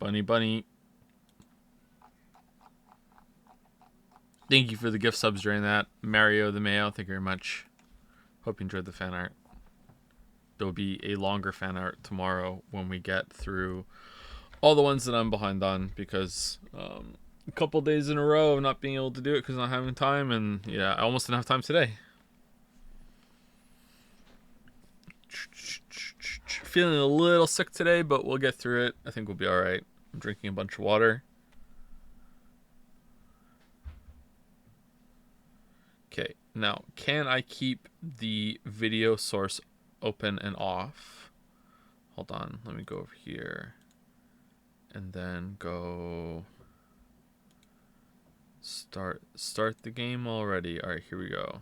Bunny Bunny. Thank you for the gift subs during that. Mario the Mayo, thank you very much. Hope you enjoyed the fan art. There will be a longer fan art tomorrow when we get through all the ones that I'm behind on, because a couple days in a row of not being able to do it because not having time, and yeah, I almost didn't have time today. Feeling a little sick today, but we'll get through it. I think we'll be alright. I'm drinking a bunch of water. Okay, now can I keep the video source open and off? Hold on, let me go over here and then go start the game already. All right, here we go.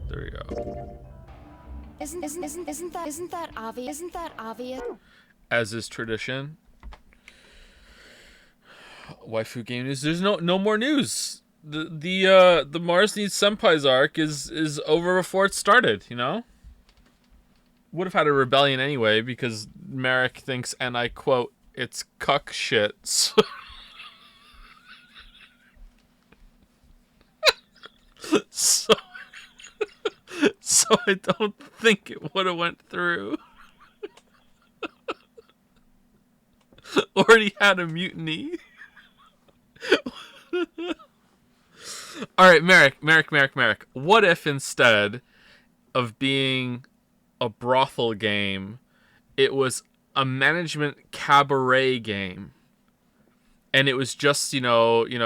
There we go. Isn't that obvious? Isn't that obvious? As is tradition. Waifu game news. There's no more news. The Mars Needs Senpai's arc is over before it started, you know? Would have had a rebellion anyway, because Merrick thinks, and I quote, it's cuck shit. So I don't think it would have went through. Already had a mutiny. Alright, Merrick. What if instead of being a brothel game, it was a management cabaret game? And it was just, employing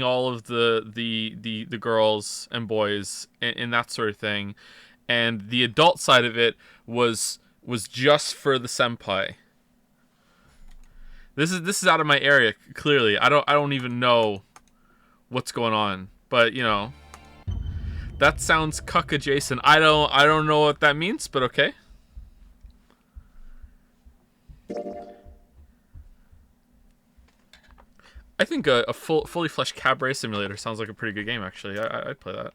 all of the girls and boys and that sort of thing. And the adult side of it was just for the senpai. This is out of my area, clearly. I don't even know what's going on. But, that sounds cuck adjacent. I don't know what that means, but okay. I think a fully fleshed cabaret simulator sounds like a pretty good game, actually. I'd play that.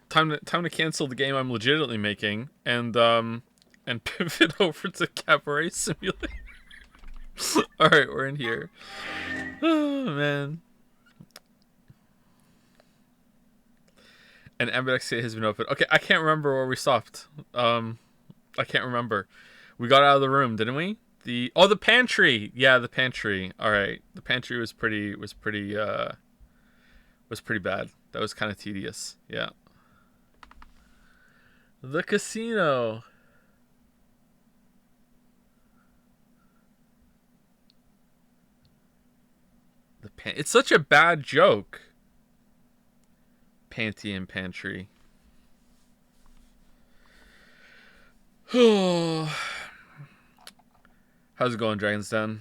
Time to cancel the game I'm legitimately making and pivot over to cabaret simulator. All right, we're in here. Oh man. And MBXA has been open. Okay, I can't remember where we stopped. I can't remember. We got out of the room, didn't we? The pantry. Yeah, the pantry. All right, the pantry was pretty bad. That was kind of tedious. Yeah. The casino. It's such a bad joke. Panty and pantry. How's it going, Dragon's Den?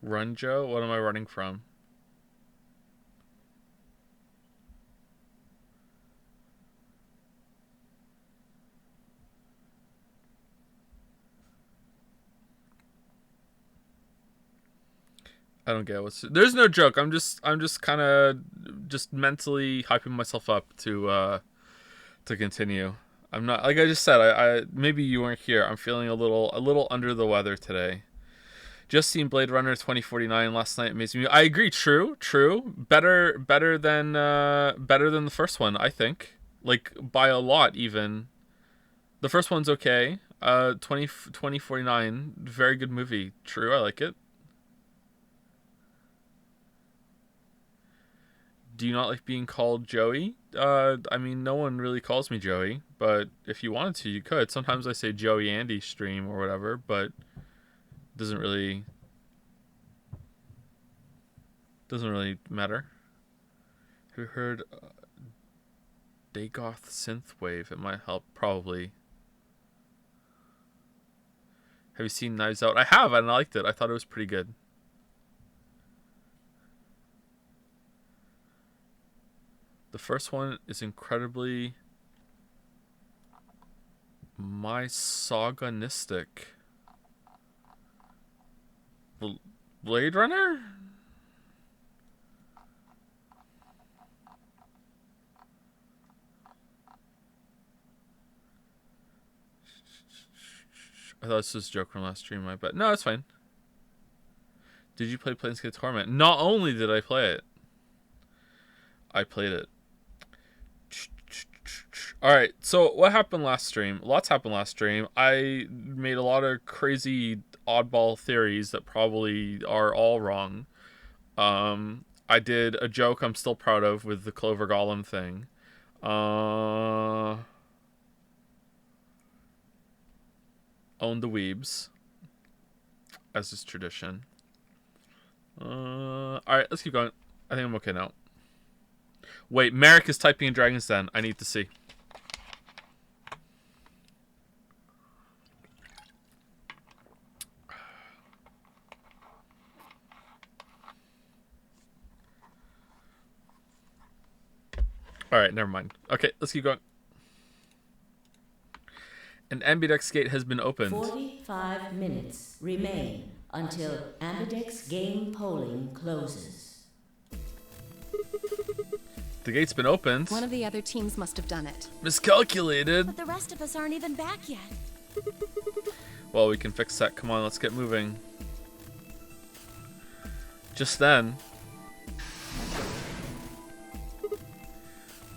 Run, Joe? What am I running from? I don't get what's. There's no joke. I'm just kind of mentally hyping myself up to continue. I'm not, like I just said. I maybe you weren't here. I'm feeling a little under the weather today. Just seen Blade Runner 2049 last night. Amazing movie. I agree. True. Better than the first one. I think, like, by a lot even. The first one's okay. 2049, very good movie. True, I like it. Do you not like being called Joey? I mean, no one really calls me Joey, but if you wanted to, you could. Sometimes I say Joey Andy stream or whatever, but doesn't really matter. Have you heard Dagoth synthwave. It might help, probably. Have you seen Knives Out? I have, and I liked it. I thought it was pretty good. The first one is incredibly misogynistic. Blade Runner? I thought this was a joke from last stream, I bet. No, it's fine. Did you play Planescape Torment? Not only did I play it, I played it. Alright, so what happened last stream? Lots happened last stream. I made a lot of crazy oddball theories that probably are all wrong. I did a joke I'm still proud of with the Clover Golem thing. Own the weebs, as is tradition. Alright, let's keep going. I think I'm okay now. Wait, Merrick is typing in Dragon's Den. I need to see. Alright, never mind. Okay, let's keep going. An Ambidex gate has been opened. 45 minutes remain until Ambidex game polling closes. The gate's been opened. One of the other teams must have done it. Miscalculated. But the rest of us aren't even back yet. Well, we can fix that. Come on, let's get moving. Just then.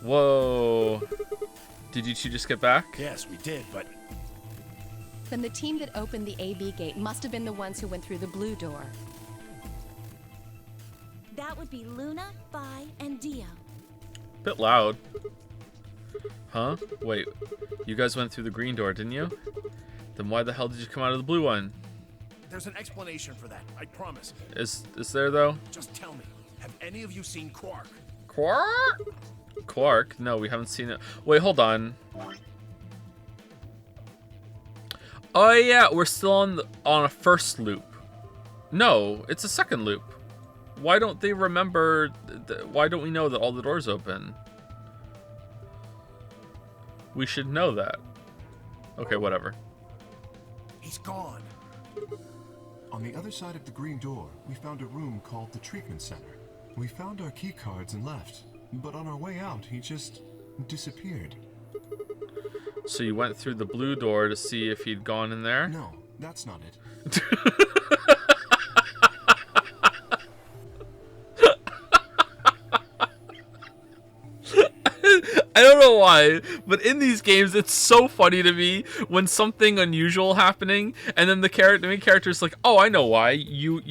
Whoa. Did you two just get back? Yes, we did, but Then the team that opened the AB gate must have been the ones who went through the blue door. That would be Luna, Vi, and Dio. Bit loud. Huh? Wait. You guys went through the green door, didn't you? Then why the hell did you come out of the blue one? there's an explanation for that, I promise. Is there though? Just tell me, have any of you seen Quark? Quark? Quark? No, we haven't seen it. Wait, hold on. Oh yeah, we're still on a first loop. No, it's a second loop. Why don't they remember? Why don't we know that all the doors open? We should know that. Okay, whatever. He's gone. On the other side of the green door, we found a room called the treatment center. We found our key cards and left, but on our way out, he just disappeared. So you went through the blue door to see if he'd gone in there? No, that's not it. I don't know why, but in these games, it's so funny to me when something unusual happening, and then the main character's like, "Oh, I know why. You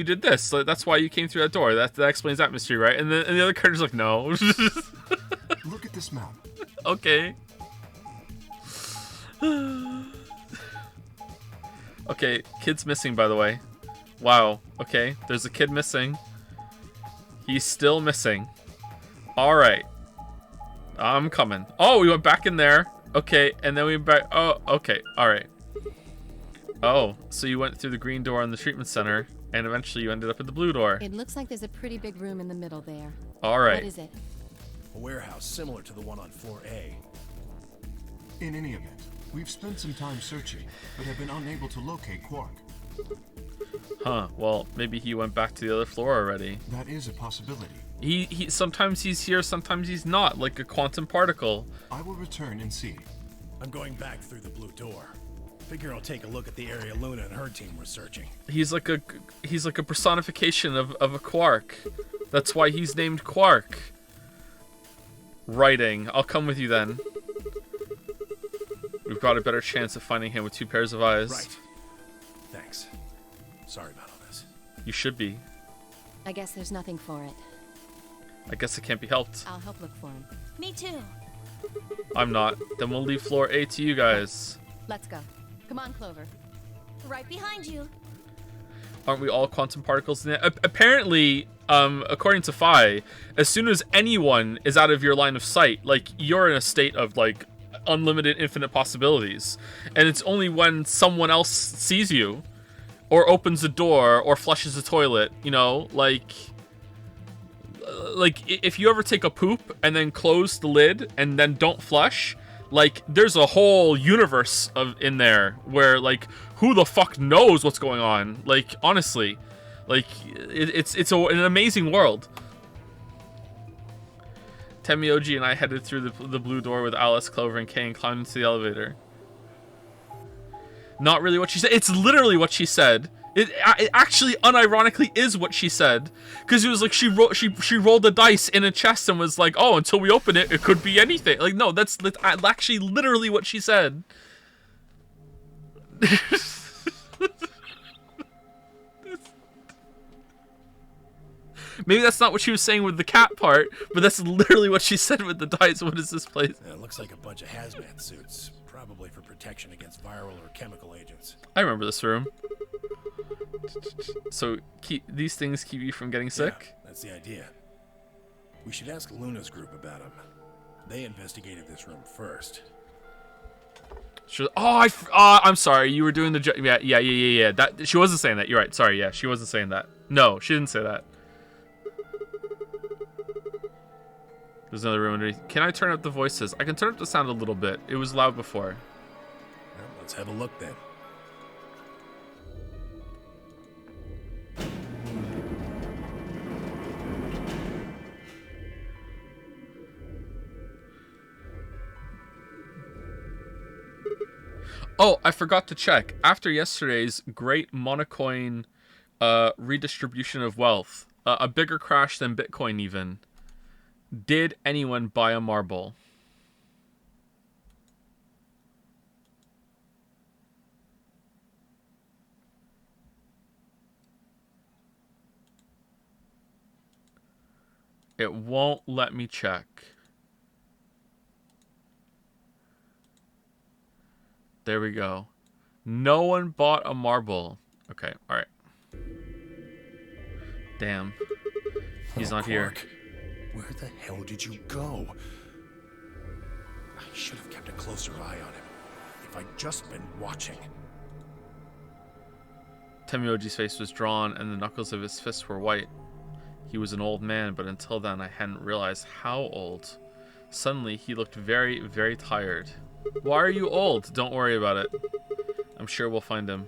did this. So that's why you came through that door. That explains that mystery, right?" And the other character's like, "No." Look at this map. Okay. Okay, kid's missing, by the way. Wow. Okay, there's a kid missing. He's still missing. All right. I'm coming. Oh, we went back in there. Okay, and then we went back. Oh, okay. All right. Oh, so you went through the green door in the treatment center, and eventually you ended up at the blue door. It looks like there's a pretty big room in the middle there. All right. What is it? A warehouse similar to the one on floor A. In any event, we've spent some time searching, but have been unable to locate Quark. Huh. Well, maybe he went back to the other floor already. That is a possibility. He sometimes he's here, sometimes he's not, like a quantum particle. I will return and see. I'm going back through the blue door. Figure I'll take a look at the area Luna and her team were searching. He's like a personification of a quark. That's why he's named Quark. Writing. I'll come with you then. We've got a better chance of finding him with two pairs of eyes. Right. Thanks. Sorry about all this. You should be. I guess there's nothing for it. I guess it can't be helped. I'll help look for him. Me too. I'm not. Then we'll leave floor A to you guys. Let's go. Come on, Clover. Right behind you. Aren't we all quantum particles in it? Apparently, according to Phi, as soon as anyone is out of your line of sight, like, you're in a state of, like, unlimited infinite possibilities. And it's only when someone else sees you, or opens a door, or flushes a toilet, you know, like, if you ever take a poop and then close the lid and then don't flush, like, there's a whole universe in there where, like, who the fuck knows what's going on? Like, honestly, like, it's an amazing world. Temioji and I headed through the blue door with Alice, Clover, and Kay and climbed into the elevator. Not really what she said. It's literally what she said. It actually unironically is what she said, because it was like she rolled the dice in a chest and was like, oh, until we open it, it could be anything. Like, no, that's actually literally what she said. Maybe that's not what she was saying with the cat part, but that's literally what she said with the dice. What is this place? Yeah, it looks like a bunch of hazmat suits, probably for protection against viral or chemical agents. I remember this room. So these things keep you from getting sick? Yeah, that's the idea. We should ask Luna's group about them. They investigated this room first. Sure. Oh, I'm sorry. You were doing the yeah. That she wasn't saying that. You're right. Sorry. Yeah, she wasn't saying that. No, she didn't say that. There's another room underneath. Can I turn up the voices? I can turn up the sound a little bit. It was loud before. Well, let's have a look then. Oh, I forgot to check. After yesterday's great monocoin redistribution of wealth, a bigger crash than Bitcoin even, did anyone buy a marble? It won't let me check. There we go. No one bought a marble. Okay, alright. Damn. He's not here. Where the hell did you go? I should have kept a closer eye on him. If I'd just been watching. Temioji's face was drawn, and the knuckles of his fists were white. He was an old man, but until then I hadn't realized how old. Suddenly, he looked very, very tired. Why are you old? Don't worry about it. I'm sure we'll find him.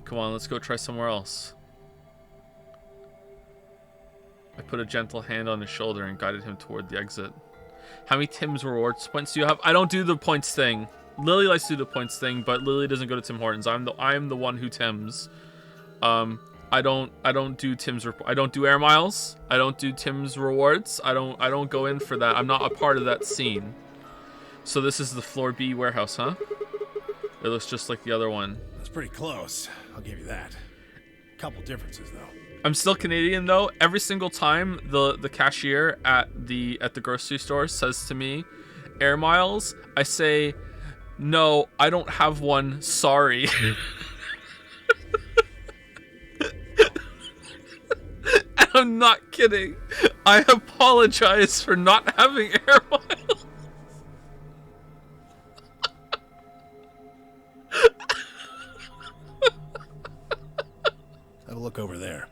Come on, let's go try somewhere else. I put a gentle hand on his shoulder and guided him toward the exit. How many Tim's rewards points do you have? I don't do the points thing. Lily likes to do the points thing, but Lily doesn't go to Tim Hortons. I'm the one who Tims. I don't do Tim's. I don't do air miles. I don't do Tim's rewards. I don't go in for that. I'm not a part of that scene. So this is the floor B warehouse, huh? It looks just like the other one. That's pretty close. I'll give you that. Couple differences though. I'm still Canadian though. Every single time the cashier at the grocery store says to me, "Air miles," I say, "No, I don't have one. Sorry." I'm not kidding. I apologize for not having air miles. Have a look over there.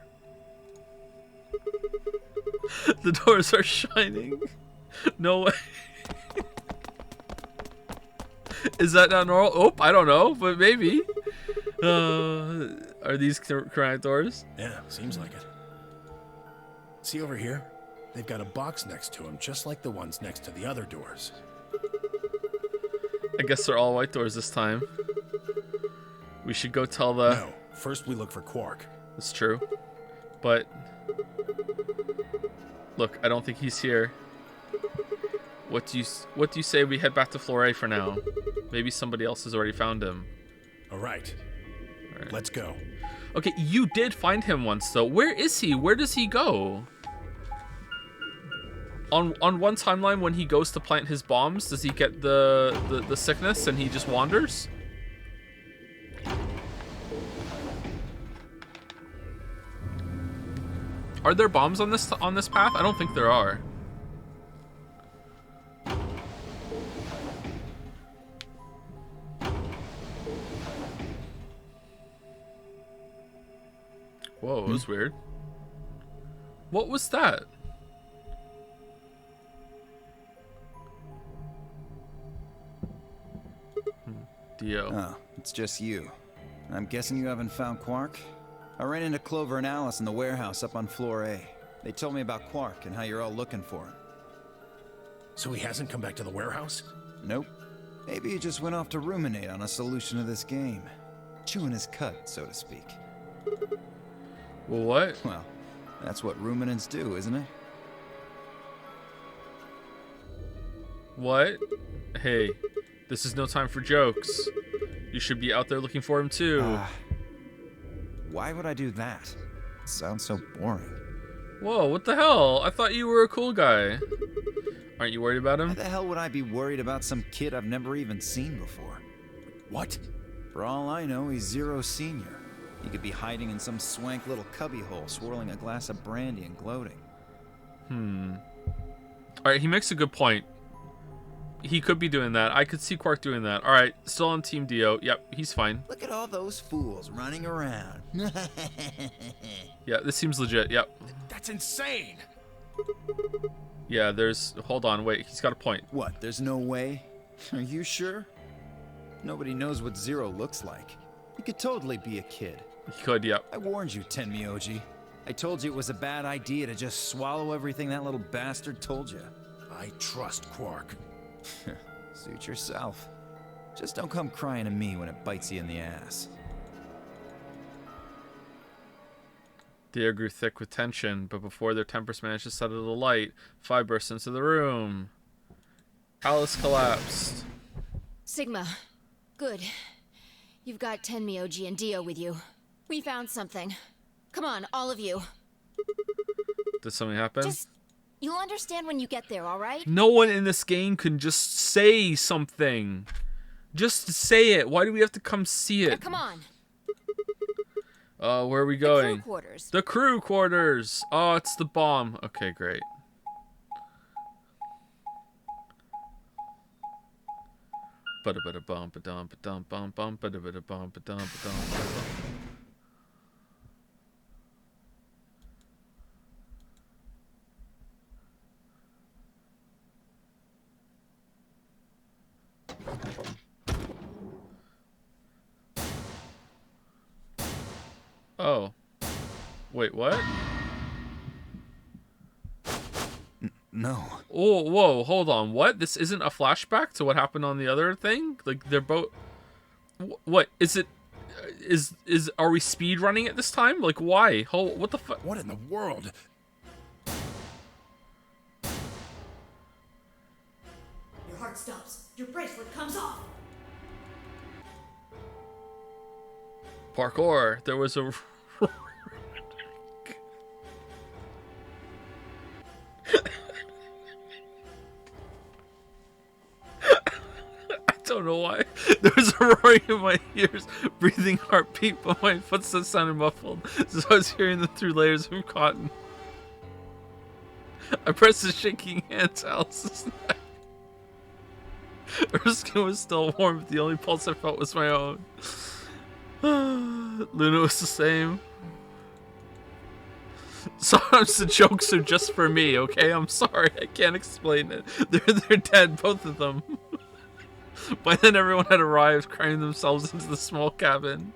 The doors are shining. No way. Is that not normal? Oh, I don't know, but maybe. Are these correct doors? Yeah, seems like it. See over here? They've got a box next to them, just like the ones next to the other doors. I guess they're all white doors this time. We should go tell the... No, first we look for Quark. That's true. But... Look, I don't think he's here. What do you say we head back to Floor A for now? Maybe somebody else has already found him. All right. Let's go. Okay, you did find him once, though. Where is he? Where does he go? On one timeline, when he goes to plant his bombs, does he get the sickness and he just wanders? Are there bombs on this path? I don't think there are. Whoa, it was weird. What was that? Dio. Oh, it's just you. I'm guessing you haven't found Quark? I ran into Clover and Alice in the warehouse up on floor A. They told me about Quark and how you're all looking for him. So he hasn't come back to the warehouse? Nope. Maybe he just went off to ruminate on a solution to this game. Chewing his cud, so to speak. Well, what? Well, that's what ruminants do, isn't it? What? Hey, this is no time for jokes. You should be out there looking for him too. Why would I do that? It sounds so boring. Whoa, what the hell? I thought you were a cool guy. Aren't you worried about Why him? the hell would I be worried about some kid I've never even seen before? What? For all I know, he's Zero Senior. He could be hiding in some swank little cubbyhole, swirling a glass of brandy and gloating. Alright, he makes a good point. He could be doing that. I could see Quark doing that. Alright, still on Team Dio. Yep, he's fine. Look at all those fools running around. Yeah, this seems legit. Yep. That's insane! Yeah, there's... Hold on, wait. He's got a point. What, there's no way? Are you sure? Nobody knows what Zero looks like. He could totally be a kid. He could, yep. I warned you, Tenmyoji. I told you it was a bad idea to just swallow everything that little bastard told you. I trust Quark. Suit yourself. Just don't come crying to me when it bites you in the ass. The air grew thick with tension, but before their tempers managed to settle to light, 5 burst into the room. Alice collapsed. Sigma, good. You've got Tenmyoji and Dio with you. We found something. Come on, all of you. Did something happen? You'll understand when you get there, all right? No one in this game can just say something. Just say it. Why do we have to come see Now, it? come on. Where are we going? Crew quarters. The crew quarters. Oh, it's the bomb. Okay, great. Ba-da-ba-da-bum, ba-dum, ba-dum, bum, bum, ba-da-ba-da-bum, ba-dum, ba-dum, ba-dum. Oh. Wait, what? No. Oh, whoa, hold on. What? This isn't a flashback to what happened on the other thing? Like, they're both... What? Is it... Are we speed running it this time? Like, why? What the fuck? What in the world? Your heart stops. Your bracelet comes off. Parkour. There was a... I don't know why. There was a roaring in my ears, breathing heartbeat, but my footsteps sounded muffled, so I was hearing them through layers of cotton. I pressed the shaking hand to Alice's neck. Her skin was still warm, but the only pulse I felt was my own. Luna was the same. Sometimes the jokes are just for me, okay? I'm sorry, I can't explain it. They're dead, both of them. By then everyone had arrived, cramming themselves into the small cabin.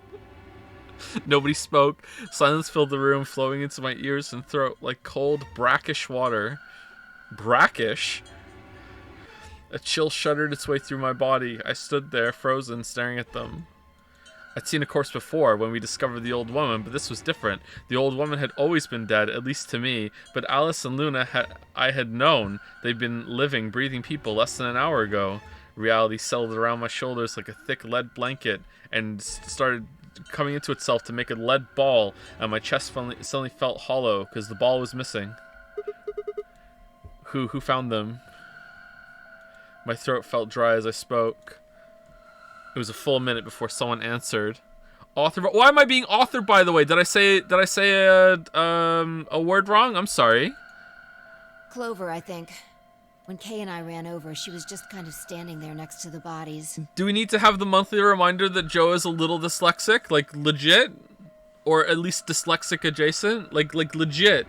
Nobody spoke. Silence filled the room, flowing into my ears and throat like cold, brackish water. Brackish? A chill shuddered its way through my body. I stood there, frozen, staring at them. I'd seen a corpse before, when we discovered the old woman, but this was different. The old woman had always been dead, at least to me, but Alice and Luna I had known. They'd been living, breathing people less than an hour ago. Reality settled around my shoulders like a thick lead blanket and started coming into itself to make a lead ball, and my chest suddenly felt hollow because the ball was missing. Who found them? My throat felt dry as I spoke. It was a full minute before someone answered. Author. Why am I being authored, by the way? Did I say a word wrong? I'm sorry. Clover, I think. When Kay and I ran over, she was just kind of standing there next to the bodies. Do we need to have the monthly reminder that Joe is a little dyslexic? Like, legit? Or at least dyslexic adjacent? Like legit?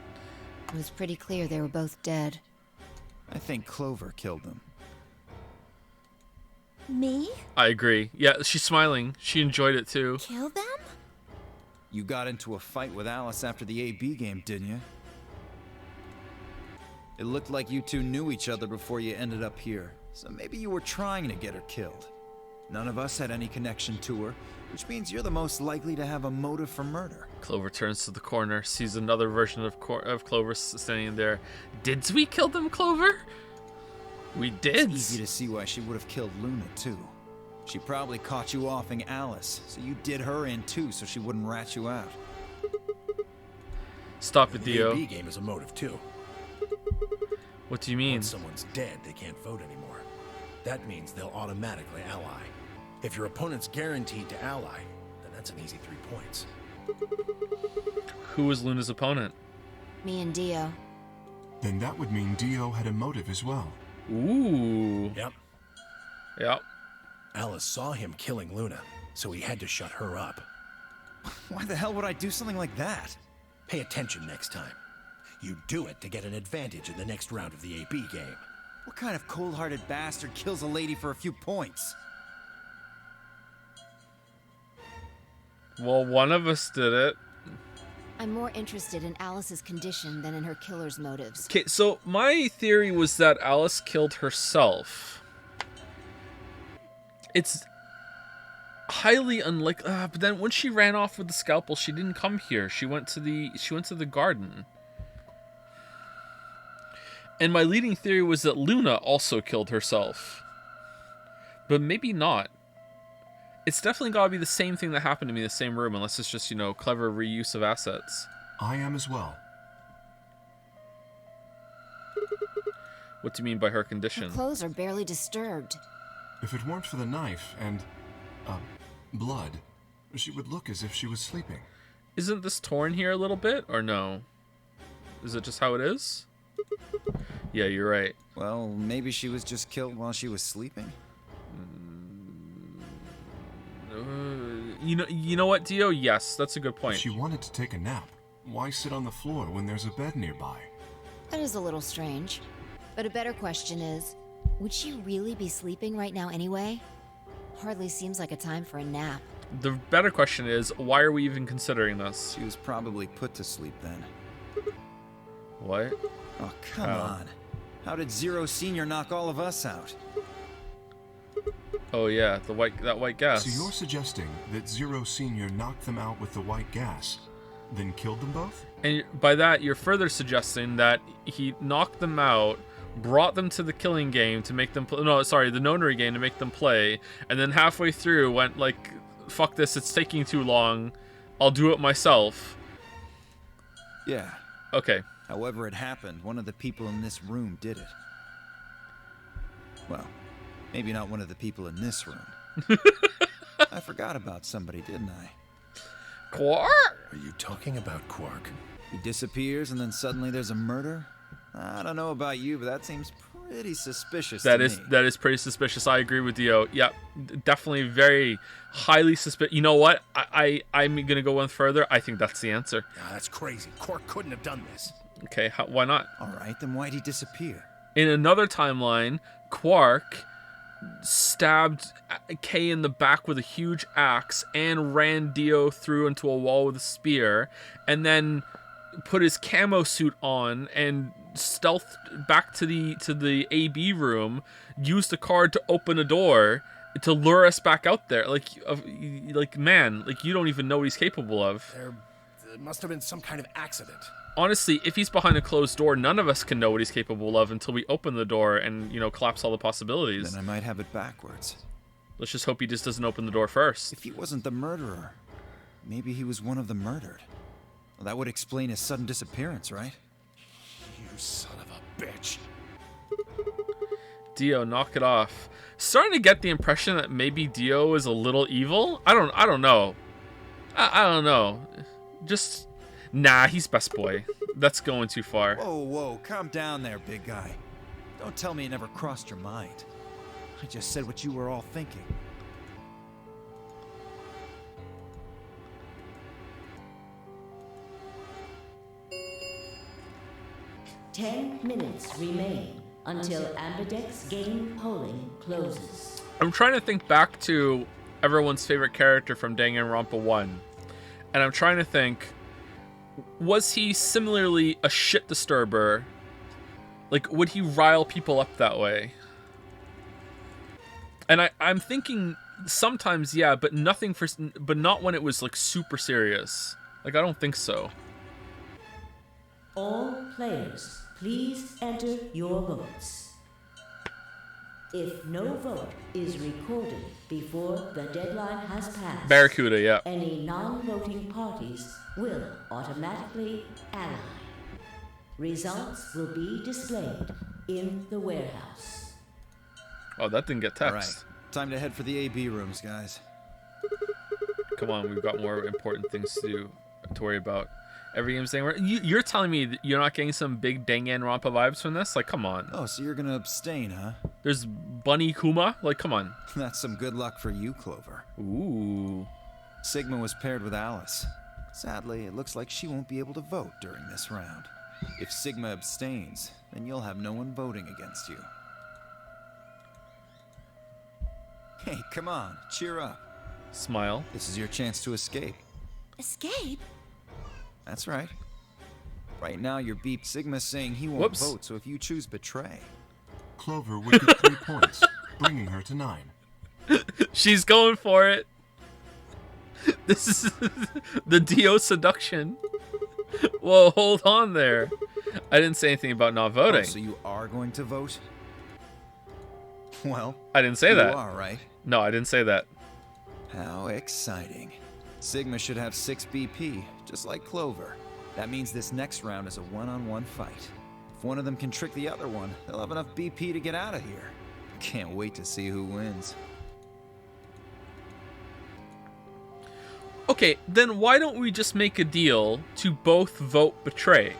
It was pretty clear they were both dead. I think Clover killed them. Me? I agree. Yeah, she's smiling. She enjoyed it too. Kill them? You got into a fight with Alice after the AB game, didn't you? It looked like you two knew each other before you ended up here, so maybe you were trying to get her killed. None of us had any connection to her, which means you're the most likely to have a motive for murder. Clover turns to the corner, sees another version of Clover standing there. Did we kill them, Clover? We did. It's easy to see why she would have killed Luna, too. She probably caught you offing Alice, so you did her in too so she wouldn't rat you out. Stop it, The Dio. AB game is a motive too. What do you mean? Once someone's dead, they can't vote anymore. That means they'll automatically ally. If your opponent's guaranteed to ally, then that's an easy 3 points. Who was Luna's opponent? Me and Dio. Then that would mean Dio had a motive as well. Ooh. Yep. Yep. Alice saw him killing Luna, so he had to shut her up. Why the hell would I do something like that? Pay attention next time. You do it to get an advantage in the next round of the AB game. What kind of cold-hearted bastard kills a lady for a few points? Well, one of us did it. I'm more interested in Alice's condition than in her killer's motives. Okay, so my theory was that Alice killed herself. It's highly unlikely, but then when she ran off with the scalpel, she didn't come here. She went to the garden. And my leading theory was that Luna also killed herself. But maybe not. It's definitely got to be the same thing that happened to me in the same room, unless it's just, clever reuse of assets. I am as well. What do you mean by her condition? Her clothes are barely disturbed. If it weren't for the knife and, blood, she would look as if she was sleeping. Isn't this torn here a little bit, or no? Is it just how it is? Yeah, you're right. Well, maybe she was just killed while she was sleeping. You know what, Dio? Yes, that's a good point. If she wanted to take a nap, why sit on the floor when there's a bed nearby? That is a little strange. But a better question is, would she really be sleeping right now anyway? Hardly seems like a time for a nap. The better question is, why are we even considering this? She was probably put to sleep then. What? Oh, come on. How did Zero Senior knock all of us out? Oh yeah, that white gas. So you're suggesting that Zero Senior knocked them out with the white gas, then killed them both? And by that, you're further suggesting that he knocked them out, brought them to the killing game to make them the nonary game to make them play, and then halfway through went like, fuck this, it's taking too long, I'll do it myself. Yeah. Okay. However it happened, one of the people in this room did it. Well, maybe not one of the people in this room. I forgot about somebody, didn't I? Quark? Are you talking about Quark? He disappears and then suddenly there's a murder? I don't know about you, but that seems pretty suspicious to me. That is pretty suspicious. I agree with Dio. Yeah, definitely very highly suspicious. You know what? I'm going to go one further. I think that's the answer. Nah, that's crazy. Quark couldn't have done this. Okay, why not? All right, then why'd he disappear? In another timeline, Quark stabbed Kay in the back with a huge axe and ran Dio through into a wall with a spear, and then put his camo suit on and stealthed back to the AB room, used a card to open a door to lure us back out there. Man, you don't even know what he's capable of. There must have been some kind of accident. Honestly, if he's behind a closed door, none of us can know what he's capable of until we open the door and, collapse all the possibilities. Then I might have it backwards. Let's just hope he just doesn't open the door first. If he wasn't the murderer, maybe he was one of the murdered. Well, that would explain his sudden disappearance, right? You son of a bitch. Dio, knock it off. Starting to get the impression that maybe Dio is a little evil. I don't know. I don't know. Just, nah, he's best boy. That's going too far. Whoa, calm down there, big guy. Don't tell me it never crossed your mind. I just said what you were all thinking. Ten minutes remain until Ambidex game polling closes. I'm trying to think back to everyone's favorite character from Danganronpa 1. And I'm trying to think, was he similarly a shit disturber? Like, would he rile people up that way? And I'm thinking sometimes, yeah, but not when it was like super serious. Like, I don't think so. All players, please enter your votes. If no vote is recorded before the deadline has passed, Barracuda, yeah. any non-voting parties will automatically ally. Results will be displayed in the warehouse. Oh, that didn't get text. All right, time to head for the AB rooms, guys. Come on, we've got more important things to worry about. Every game's saying you're telling me that you're not getting some big Danganronpa vibes from this? Like, come on. Oh, so you're gonna abstain, huh? There's Bunny Kuma? Like, come on. That's some good luck for you, Clover. Ooh. Sigma was paired with Alice. Sadly, it looks like she won't be able to vote during this round. If Sigma abstains, then you'll have no one voting against you. Hey, come on, cheer up. Smile. This is your chance to escape. Escape? That's right. Right now, your beep Sigma's saying he won't Whoops. vote, so if you choose betray... Clover would get 3 points, bringing her to 9. She's going for it. This is the Dio seduction. Whoa, hold on there. I didn't say anything about not voting. Oh, so you are going to vote? Well, I didn't say that. You are, right? No, I didn't say that. How exciting. Sigma should have 6 BP, just like Clover. That means this next round is a one-on-one fight. If one of them can trick the other one, they'll have enough BP to get out of here. Can't wait to see who wins. Okay, then why don't we just make a deal to both vote betray?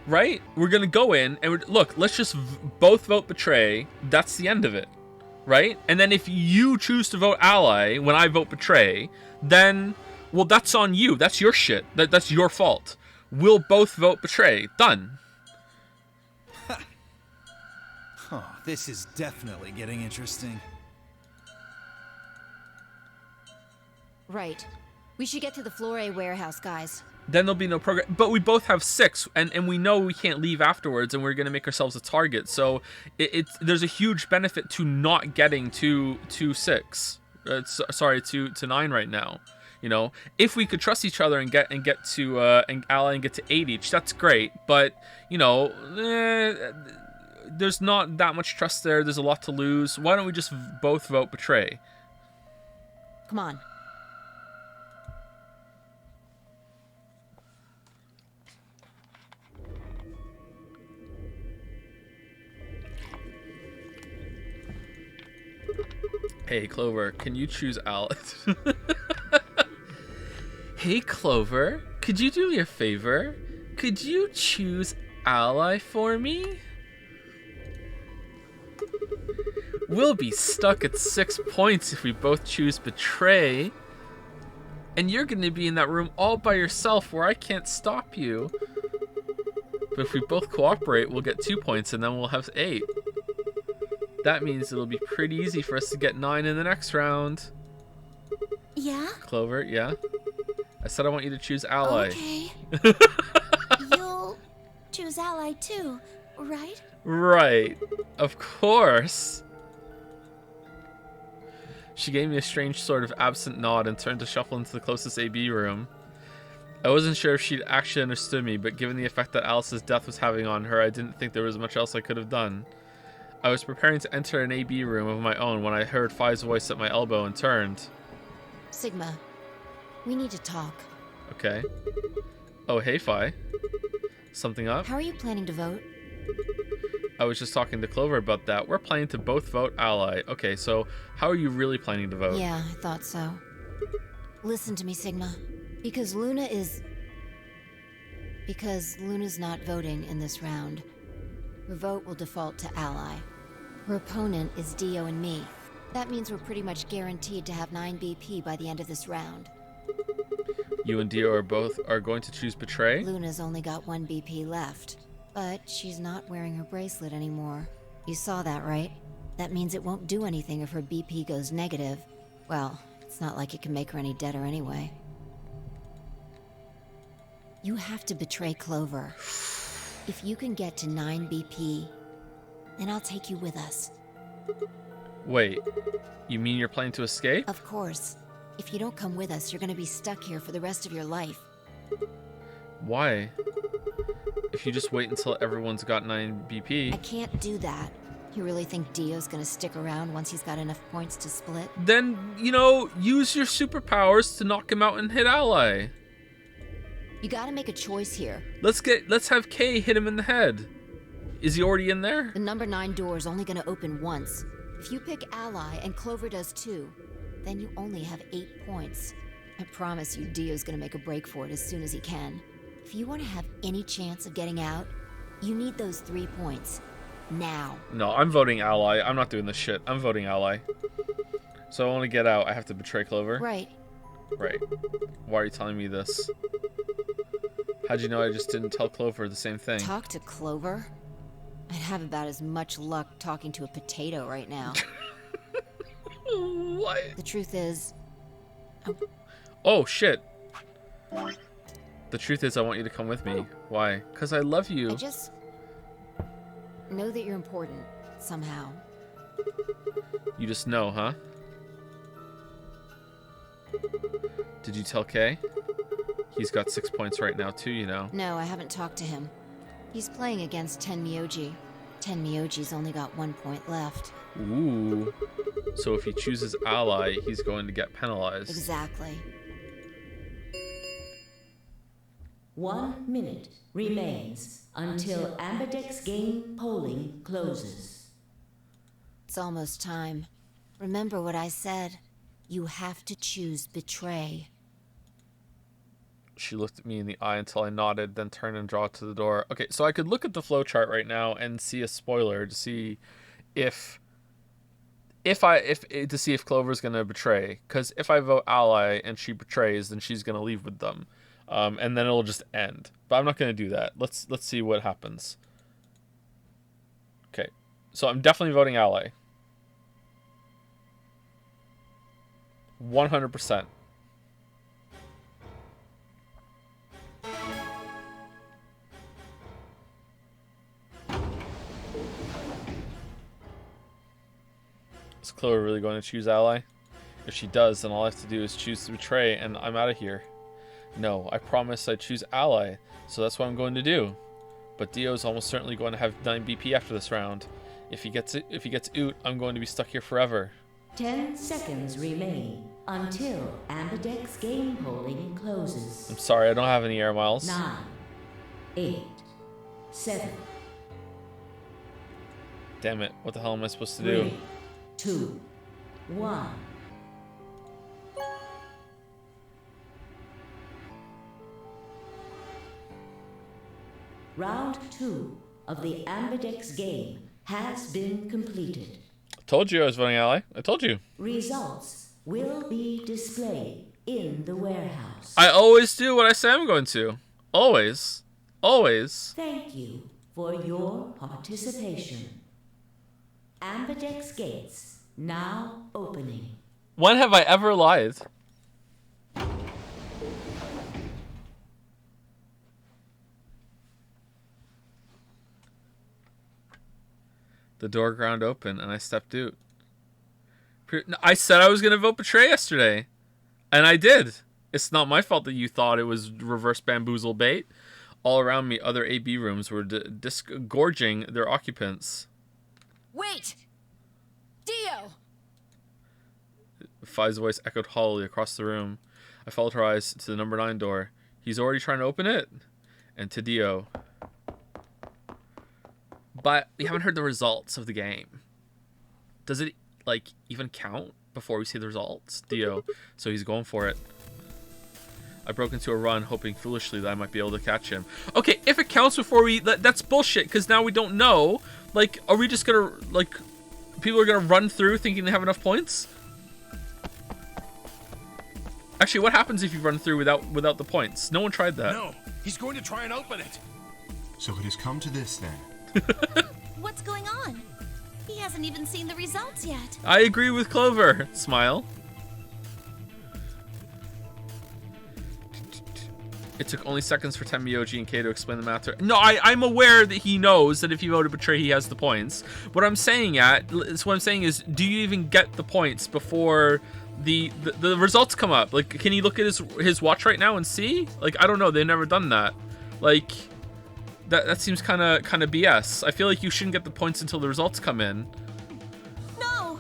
Right? We're gonna go in and look, let's just both vote betray. That's the end of it. Right? And then if you choose to vote ally when I vote betray, then, well, that's on you. That's your shit. That's your fault. We'll both vote betray. Done. Oh, this is definitely getting interesting. Right. We should get to the Flore warehouse, guys. Then there'll be no progress. But we both have 6, and we know we can't leave afterwards, and we're going to make ourselves a target. So there's a huge benefit to not getting to 6. Sorry, to 9 right now. You know, if we could trust each other and get to and ally and get to 8 each, that's great. But you know, there's not that much trust there. There's a lot to lose. Why don't we just both vote betray? Come on. Hey, Clover, can you choose Alice? Hey, Clover, could you do me a favor? Could you choose ally for me? We'll be stuck at 6 points if we both choose betray. And you're going to be in that room all by yourself where I can't stop you. But if we both cooperate, we'll get 2 points and then we'll have 8. That means it'll be pretty easy for us to get 9 in the next round. Yeah? Clover, yeah? I said I want you to choose ally. Okay. You'll choose ally too, right? Right. Of course. She gave me a strange sort of absent nod and turned to shuffle into the closest AB room. I wasn't sure if she'd actually understood me, but given the effect that Alice's death was having on her, I didn't think there was much else I could have done. I was preparing to enter an AB room of my own when I heard Phi's voice at my elbow and turned. Sigma, we need to talk. Okay. Oh, hey, Phi. Something up? How are you planning to vote? I was just talking to Clover about that. We're planning to both vote ally. Okay, so how are you really planning to vote? Yeah, I thought so. Listen to me, Sigma. Because Luna's not voting in this round. Her vote will default to ally. Her opponent is Dio and me. That means we're pretty much guaranteed to have 9 BP by the end of this round. You and Dio are going to choose betray? Luna's only got 1 BP left, but she's not wearing her bracelet anymore. You saw that, right? That means it won't do anything if her BP goes negative. Well, it's not like it can make her any deader anyway. You have to betray Clover. If you can get to 9 BP, then I'll take you with us. Wait, you mean you're planning to escape? Of course. If you don't come with us, you're gonna be stuck here for the rest of your life. Why? If you just wait until everyone's got 9 I BP... can't do that. You really think Dio's gonna stick around once he's got enough points to split? Then, you know, use your superpowers to knock him out and hit ally. You gotta make a choice here. Let's have Kay hit him in the head. Is he already in there? The number 9 door is only gonna open once. If you pick ally and Clover does too, then you only have 8 points. I promise you Dio's gonna make a break for it as soon as he can. If you want to have any chance of getting out, you need those 3 points. Now. No, I'm voting ally. I'm not doing this shit. I'm voting ally. So I want to get out. I have to betray Clover? Right. Right. Why are you telling me this? How'd you know I just didn't tell Clover the same thing? Talk to Clover? I'd have about as much luck talking to a potato right now. What? The truth is... Oh, shit. The truth is I want you to come with me. Why? Because I love you. I just... know that you're important, somehow. You just know, huh? Did you tell Kay? He's got 6 points right now too, you know. No, I haven't talked to him. He's playing against Tenmyoji. Tenmyoji's only got 1 point left. Ooh. So if he chooses ally, he's going to get penalized. Exactly. 1 minute remains until Ambidex game polling closes. It's almost time. Remember what I said. You have to choose betray. She looked at me in the eye until I nodded, then turned and draw to the door. Okay, so I could look at the flowchart right now and see a spoiler to see if Clover's gonna betray. Because if I vote ally and she betrays, then she's gonna leave with them, and then it'll just end. But I'm not gonna do that. Let's see what happens. Okay, so I'm definitely voting ally. 100%. Is Chloe really going to choose ally? If she does, then all I have to do is choose to betray and I'm out of here. No, I promised I'd choose ally, so that's what I'm going to do. But Dio's almost certainly going to have 9 BP after this round. If he gets oot, I'm going to be stuck here forever. 10 seconds remain until Ambidex game polling closes. I'm sorry, I don't have any air miles. 9, 8, 7. Damn it, what the hell am I supposed to do? 3, 2, 1. Round 2 of the Ambidex game has been completed. Told you I was voting ally. I told you. Results will be displayed in the warehouse. I always do what I say I'm going to. Always. Always. Thank you for your participation. Ambidex gates now opening. When have I ever lied? The door ground open and I stepped out. I said I was going to vote betray yesterday. And I did. It's not my fault that you thought it was reverse bamboozle bait. All around me, other AB rooms were disgorging their occupants. Wait! Dio! Fi's voice echoed hollowly across the room. I followed her eyes to the number 9 door. He's already trying to open it. And to Dio. But we haven't heard the results of the game. Does it, like, even count before we see the results? Dio. So he's going for it. I broke into a run, hoping foolishly that I might be able to catch him. Okay, if it counts before we... That's bullshit, because now we don't know. Like, are we just gonna... Like, people are gonna run through thinking they have enough points? Actually, what happens if you run through without the points? No one tried that. No, he's going to try and open it. So it has come to this then. What's going on? He hasn't even seen the results yet. I agree with Clover. Smile. It took only seconds for Tenmyoji and Kei to explain the matter. No, I'm aware that he knows that if you vote to betray, he has the points. What I'm saying is, do you even get the points before the results come up? Like, can he look at his watch right now and see? Like, I don't know. They've never done that. Like, that seems kind of BS. I feel like you shouldn't get the points until the results come in. No.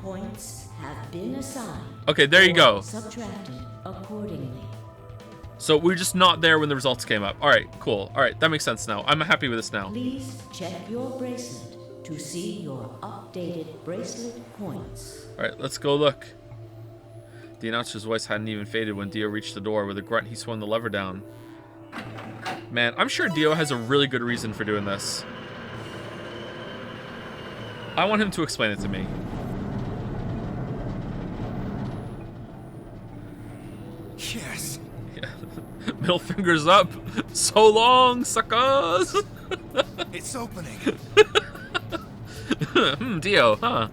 Points have been assigned. Okay, there you go. Subtracted accordingly. So we're just not there when the results came up. All right, cool. All right, that makes sense now. I'm happy with this now. Please check your bracelet to see your updated bracelet points. All right, let's go look. The announcer's voice hadn't even faded when Dio reached the door. With a grunt, he swung the lever down. Man, I'm sure Dio has a really good reason for doing this. I want him to explain it to me. Yes. Yeah. Middle fingers up. So long, suckers. It's opening. Dio, huh?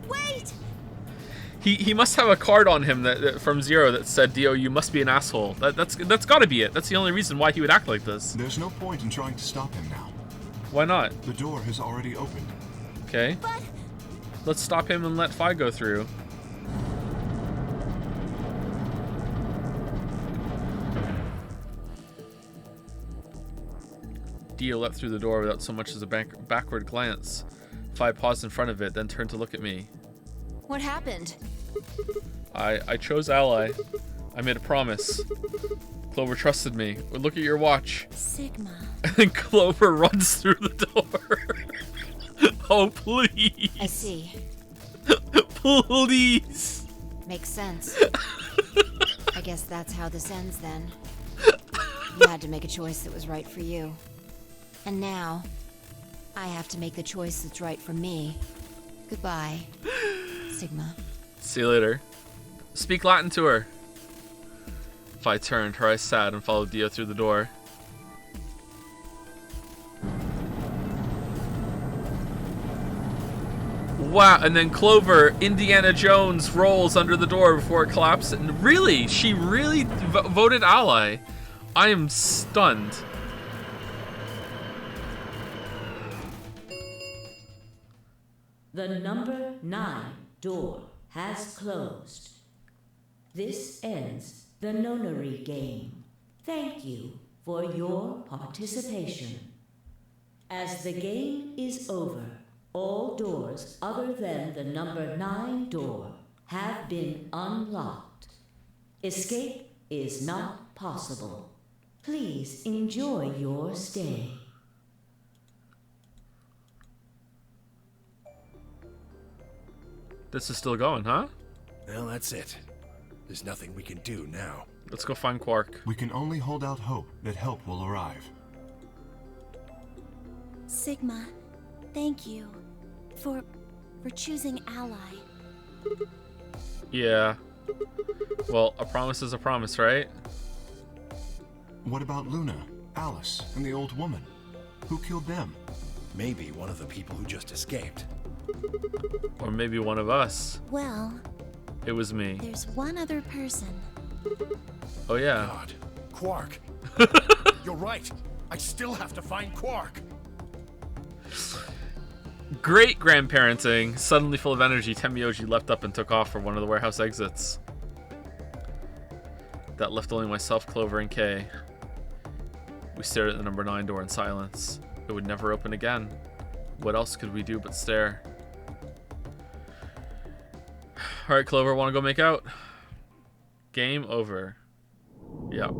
Wait. He must have a card on him that from Zero that said, "Dio, you must be an asshole." That's got to be it. That's the only reason why he would act like this. There's no point in trying to stop him now. Why not? The door has already opened. Okay. But Let's stop him and let Phi go through. Dio leapt through the door without so much as a backward glance. Phi paused in front of it, then turned to look at me. What happened? I chose Ally. I made a promise. Clover trusted me. Well, look at your watch. Sigma. And then Clover runs through the door. Oh, please. I see. Please. Makes sense. I guess that's how this ends then. You had to make a choice that was right for you. And now, I have to make the choice that's right for me. Goodbye, Sigma. See you later. Speak Latin to her. Phi turned, her eyes sad, and followed Dio through the door. Wow, and then Clover, Indiana Jones, rolls under the door before it collapses. And really? She really voted Ally? I am stunned. The number 9 door has closed. This ends the nonary game. Thank you for your participation. As the game is over, all doors other than the number 9 door have been unlocked. Escape is not possible. Please enjoy your stay. This is still going, huh? Well, that's it. There's nothing we can do now. Let's go find Quark. We can only hold out hope that help will arrive. Sigma, thank you for choosing Ally. Yeah. Well, a promise is a promise, right? What about Luna, Alice, and the old woman? Who killed them? Maybe one of the people who just escaped. Or maybe one of us. Well, It was me. there's one other person. Oh, yeah. God. Quark. You're right. I still have to find Quark. Great grandparenting. Suddenly full of energy, Tenmyoji leapt up and took off for one of the warehouse exits. That left only myself, Clover, and Kay. We stared at the number 9 door in silence. It would never open again. What else could we do but stare? Alright, Clover, wanna go make out? Game over. Yep.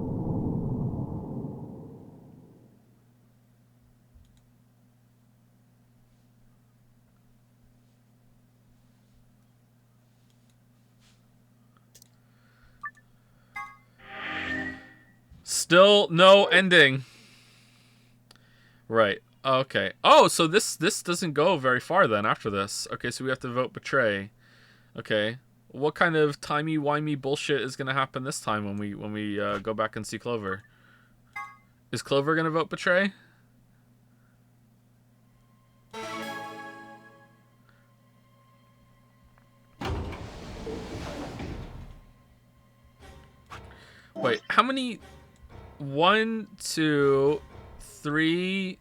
Still no ending. Right. Okay. Oh, so this doesn't go very far then after this. Okay, so we have to vote betray. Okay. What kind of timey-wimey bullshit is gonna happen this time when we go back and see Clover? Is Clover gonna vote betray? Wait, how many? 1, 2, 3,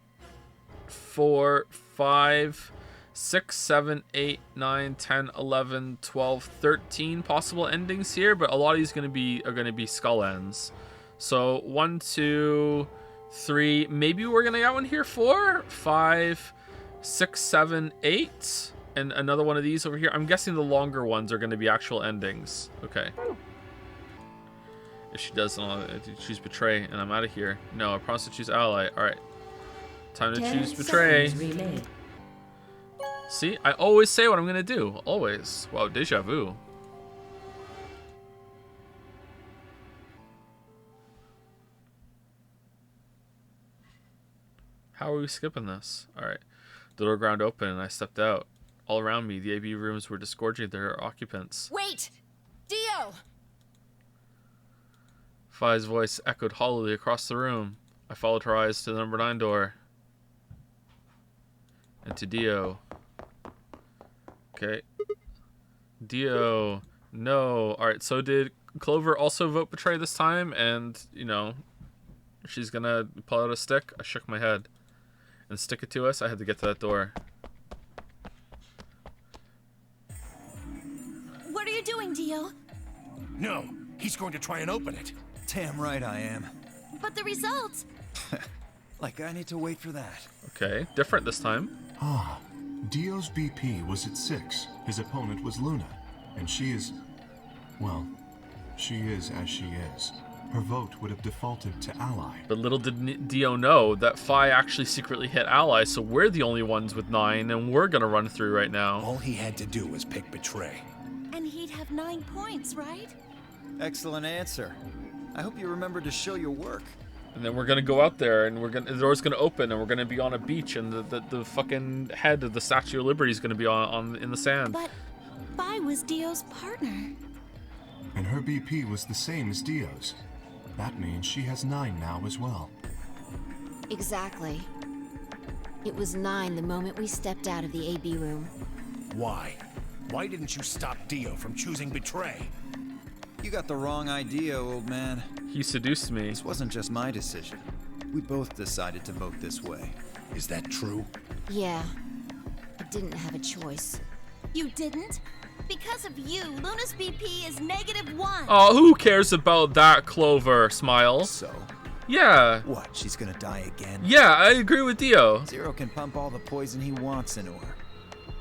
4, 5, 6, 7, 8, 9, 10, 11, 12, 13 possible endings here, but a lot of these are gonna be skull ends. So 1, 2, 3, maybe we're gonna get one here. 4, 5, 6, 7, 8, and another one of these over here. I'm guessing the longer ones are gonna be actual endings. Okay. If she does, I'll choose betray, and I'm out of here. No, I promise to choose ally. All right, time to choose betray. See, I always say what I'm gonna do. Always. Wow, deja vu. How are we skipping this? All right, the door ground open, and I stepped out. All around me, the AB rooms were disgorging their occupants. Wait! Dio! Fi's voice echoed hollowly across the room. I followed her eyes to the number 9 door. And to Dio. Okay. Dio. No. Alright, so did Clover also vote betray this time? And, you know, she's gonna pull out a stick? I shook my head. And stick it to us? I had to get to that door. What are you doing, Dio? No, he's going to try and open it. Damn right I am. But the results... Like I need to wait for that. Okay, different this time. Ah, Dio's BP was at 6. His opponent was Luna. And she is... well, she is as she is. Her vote would have defaulted to ally. But little did Dio know that Fi actually secretly hit ally, so we're the only ones with 9, and we're gonna run through right now. All he had to do was pick betray. And he'd have 9 points, right? Excellent answer. I hope you remember to show your work. And then we're gonna go out there, and the door's gonna open, and we're gonna be on a beach, and the fucking head of the Statue of Liberty is gonna be on in the sand. But Fi was Dio's partner. And her BP was the same as Dio's. That means she has 9 now as well. Exactly. It was 9 the moment we stepped out of the AB room. Why? Why didn't you stop Dio from choosing betray? You got the wrong idea, old man. He seduced me. This wasn't just my decision. We both decided to vote this way. Is that true? Yeah. I didn't have a choice. You didn't? Because of you, Luna's BP is -1. Oh, who cares about that, Clover? Smile. So? Yeah. What, she's gonna die again? Yeah, I agree with Dio. Zero can pump all the poison he wants into her.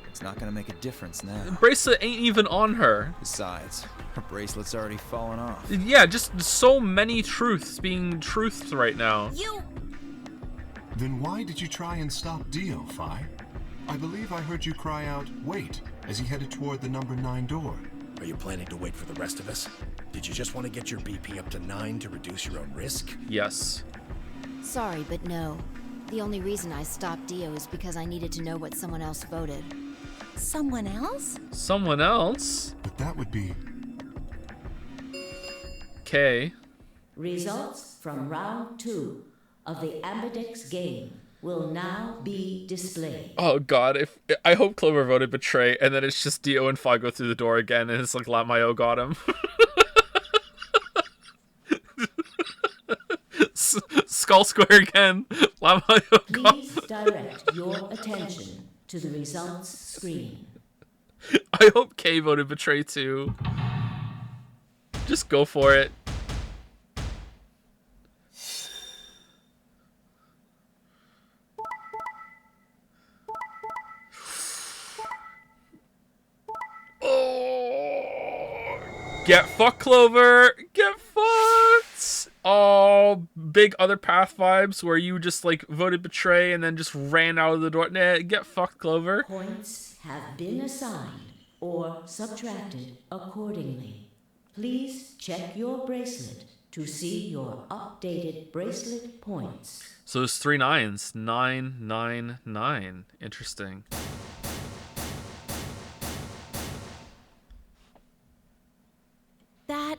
It's not gonna make a difference now. The bracelet ain't even on her. Besides, her bracelet's already fallen off. Yeah, just so many truths being truths right now. You... Then why did you try and stop Dio, Fi? I believe I heard you cry out, wait, as he headed toward the number 9 door. Are you planning to wait for the rest of us? Did you just want to get your BP up to 9 to reduce your own risk? Yes. Sorry, but no. The only reason I stopped Dio is because I needed to know what someone else voted. Someone else? Someone else? But that would be... Okay. Results from round 2 of the Ambidex game will now be displayed. Oh god, I hope Clover voted betray, and then it's just Dio and Fi go through the door again, and it's like Lamayo got him. Skull Square again. Lamayo got him. Please direct your attention to the results screen. I hope Kay voted betray too. Just go for it. Oh, get fucked, Clover. Get fucked. Oh, big other path vibes where you just like voted betray and then just ran out of the door. Nah, get fucked, Clover. Points have been assigned or subtracted accordingly. Please check your bracelet to to see your updated bracelet points. So there's 3 9s. 9, 9, 9. Interesting. That...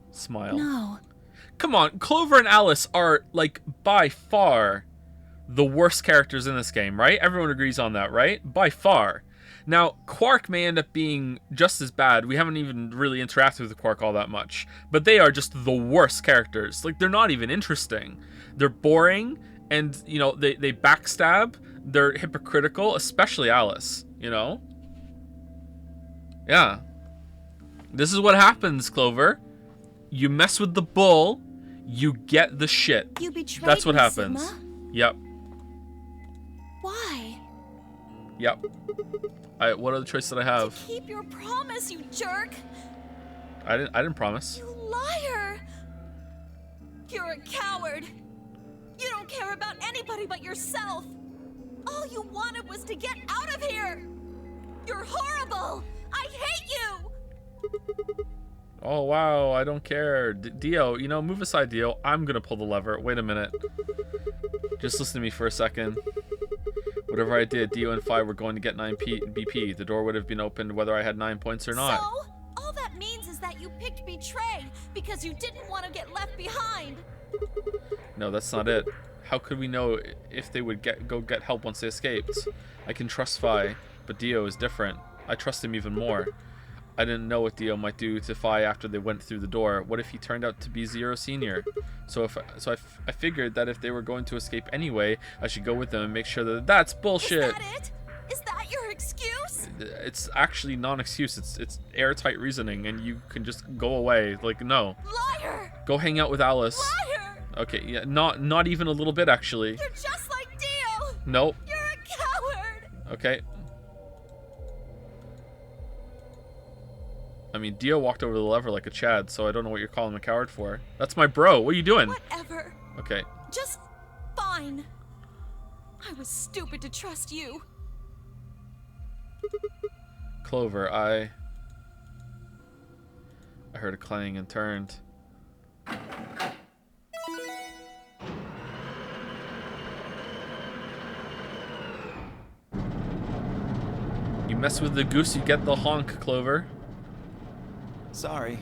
Smile. No. Come on, Clover and Alice are, like, by far the worst characters in this game, right? Everyone agrees on that, right? By far. Now, Quark may end up being just as bad. We haven't even really interacted with Quark all that much. But they are just the worst characters. Like, they're not even interesting. They're boring, and, you know, they backstab. They're hypocritical, especially Alice, you know? Yeah. This is what happens, Clover. You mess with the bull, you get the shit. You betrayed That's what me, happens. Sigma? Yep. Why? Yep. What other choice did I have? To keep your promise, you jerk! I didn't promise. You liar! You're a coward! You don't care about anybody but yourself! All you wanted was to get out of here! You're horrible! I hate you! Oh, wow, I don't care. Dio, you know, move aside, Dio. I'm gonna pull the lever. Wait a minute. Just listen to me for a second. Whatever I did, Dio and Phi were going to get 9 BP. The door would have been opened whether I had 9 points or not. So, all that means is that you picked betray because you didn't want to get left behind. No, that's not it. How could we know if they would go get help once they escaped? I can trust Phi, but Dio is different. I trust him even more. I didn't know what Dio might do to Phi after they went through the door. What if he turned out to be Zero Senior? So I figured that if they were going to escape anyway, I should go with them and make sure that that's bullshit. Is that it? Is that your excuse? It's actually non-excuse. It's airtight reasoning, and you can just go away. Like, no. Liar! Go hang out with Alice. Liar! Okay, yeah, not even a little bit, actually. You're just like Dio! Nope. You're a coward! Okay. I mean, Dio walked over the lever like a Chad, so I don't know what you're calling him a coward for. That's my bro. What are you doing? Whatever. Okay. Just fine. I was stupid to trust you. Clover, I heard a clang and turned. You mess with the goose, you get the honk, Clover. Sorry.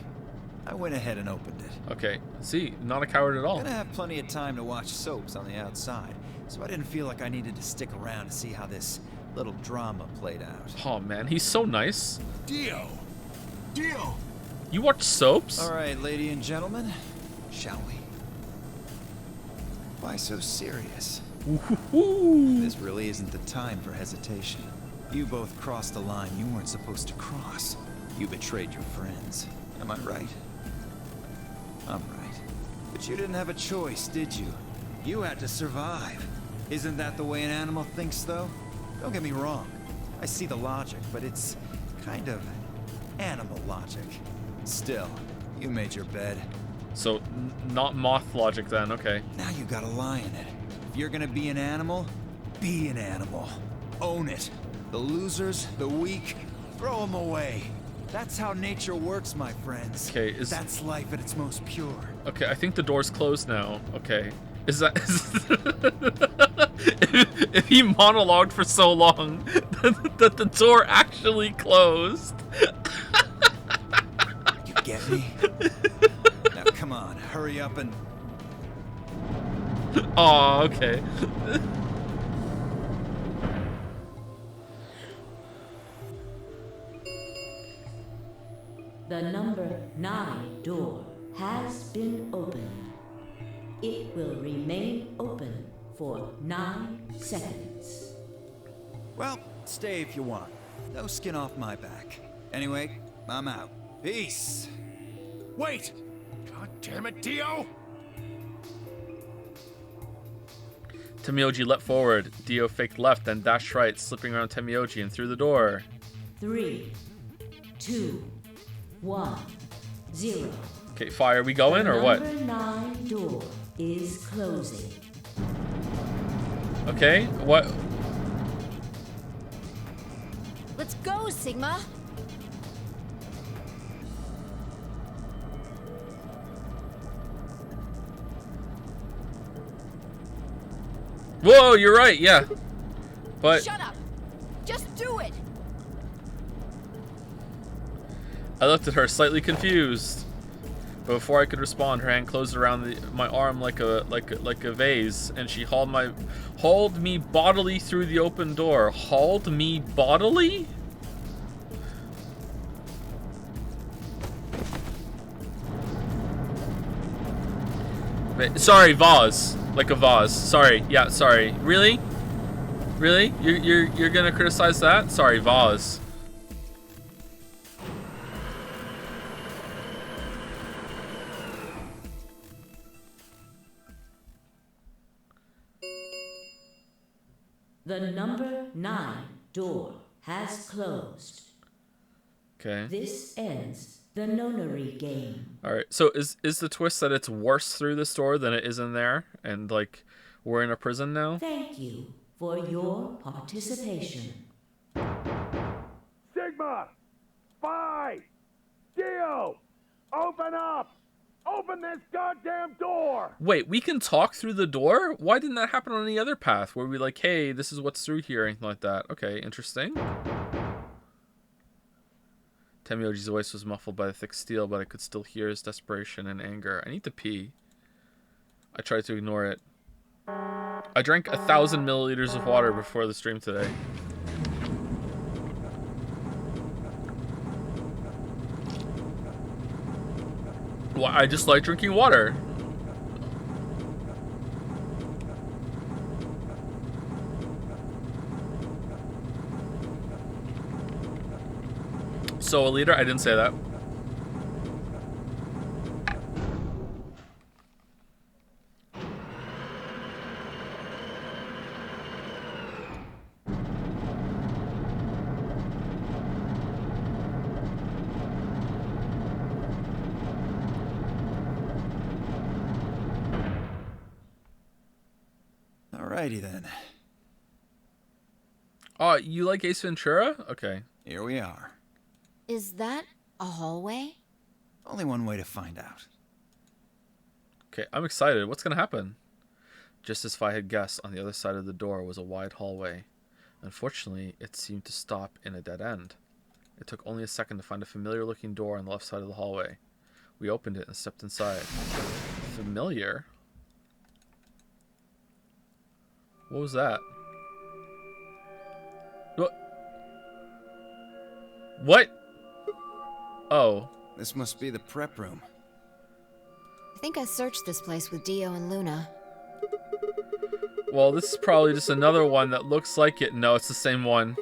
I went ahead and opened it. Okay. See, not a coward at all. I'm gonna have plenty of time to watch soaps on the outside, so I didn't feel like I needed to stick around to see how this little drama played out. Oh man, he's so nice. Dio! Dio! You watch soaps? All right, ladies and gentlemen, shall we? Why so serious? Ooh. This really isn't the time for hesitation. You both crossed a line you weren't supposed to cross. You betrayed your friends. Am I right? I'm right. But you didn't have a choice, did you? You had to survive. Isn't that the way an animal thinks, though? Don't get me wrong. I see the logic, but it's kind of animal logic. Still, you made your bed. So, not moth logic then, okay. Now you gotta lie in it. If you're gonna be an animal, be an animal. Own it. The losers, the weak, throw them away. That's how nature works, my friends. Okay, That's life at its most pure. Okay, I think the door's closed now. Okay. Is that... if he monologued for so long that the door actually closed. You get me? Now come on, hurry up and... Aw, okay. The number 9 door has been opened. It will remain open for 9 seconds. Well, stay if you want. No skin off my back. Anyway, I'm out. Peace. Wait! God damn it, Dio! Temioji leapt forward. Dio faked left, then dashed right, slipping around Temioji and through the door. 3, 2, 1, 0. Okay, fire, we going or what? Number 9 door is closing. Okay, what? Let's go, Sigma. Whoa, you're right, yeah. But Shut up! Just do it! I looked at her, slightly confused. But before I could respond, her hand closed around my arm like a vase, and she hauled me bodily through the open door. Hauled me bodily? Sorry, vase. Like a vase. Sorry. Yeah, sorry. Really? Really? You're gonna criticize that? Sorry, vase. The number 9 door has closed. Okay. This ends the nonary game. All right. So is the twist that it's worse through this door than it is in there, and like we're in a prison now? Thank you for your participation. Sigma! Spy! Dio! Open up! Open this goddamn door! Wait, we can talk through the door? Why didn't that happen on any other path where we like, hey, this is what's through here, anything like that? Okay, interesting. Temioji's voice was muffled by the thick steel, but I could still hear his desperation and anger. I need to pee. I tried to ignore it. I drank 1,000 milliliters of water before the stream today. Well, I just like drinking water. So, a liter? I didn't say that. Alrighty then. Oh, you like Ace Ventura? Okay. Here we are. Is that a hallway? Only one way to find out. Okay, I'm excited. What's gonna happen? Just as I had guessed, on the other side of the door was a wide hallway. Unfortunately, it seemed to stop in a dead end. It took only a second to find a familiar-looking door on the left side of the hallway. We opened it and stepped inside. Familiar? What was that? What? What? Oh. This must be the prep room. I think I searched this place with Dio and Luna. Well, this is probably just another one that looks like it. No, it's the same one.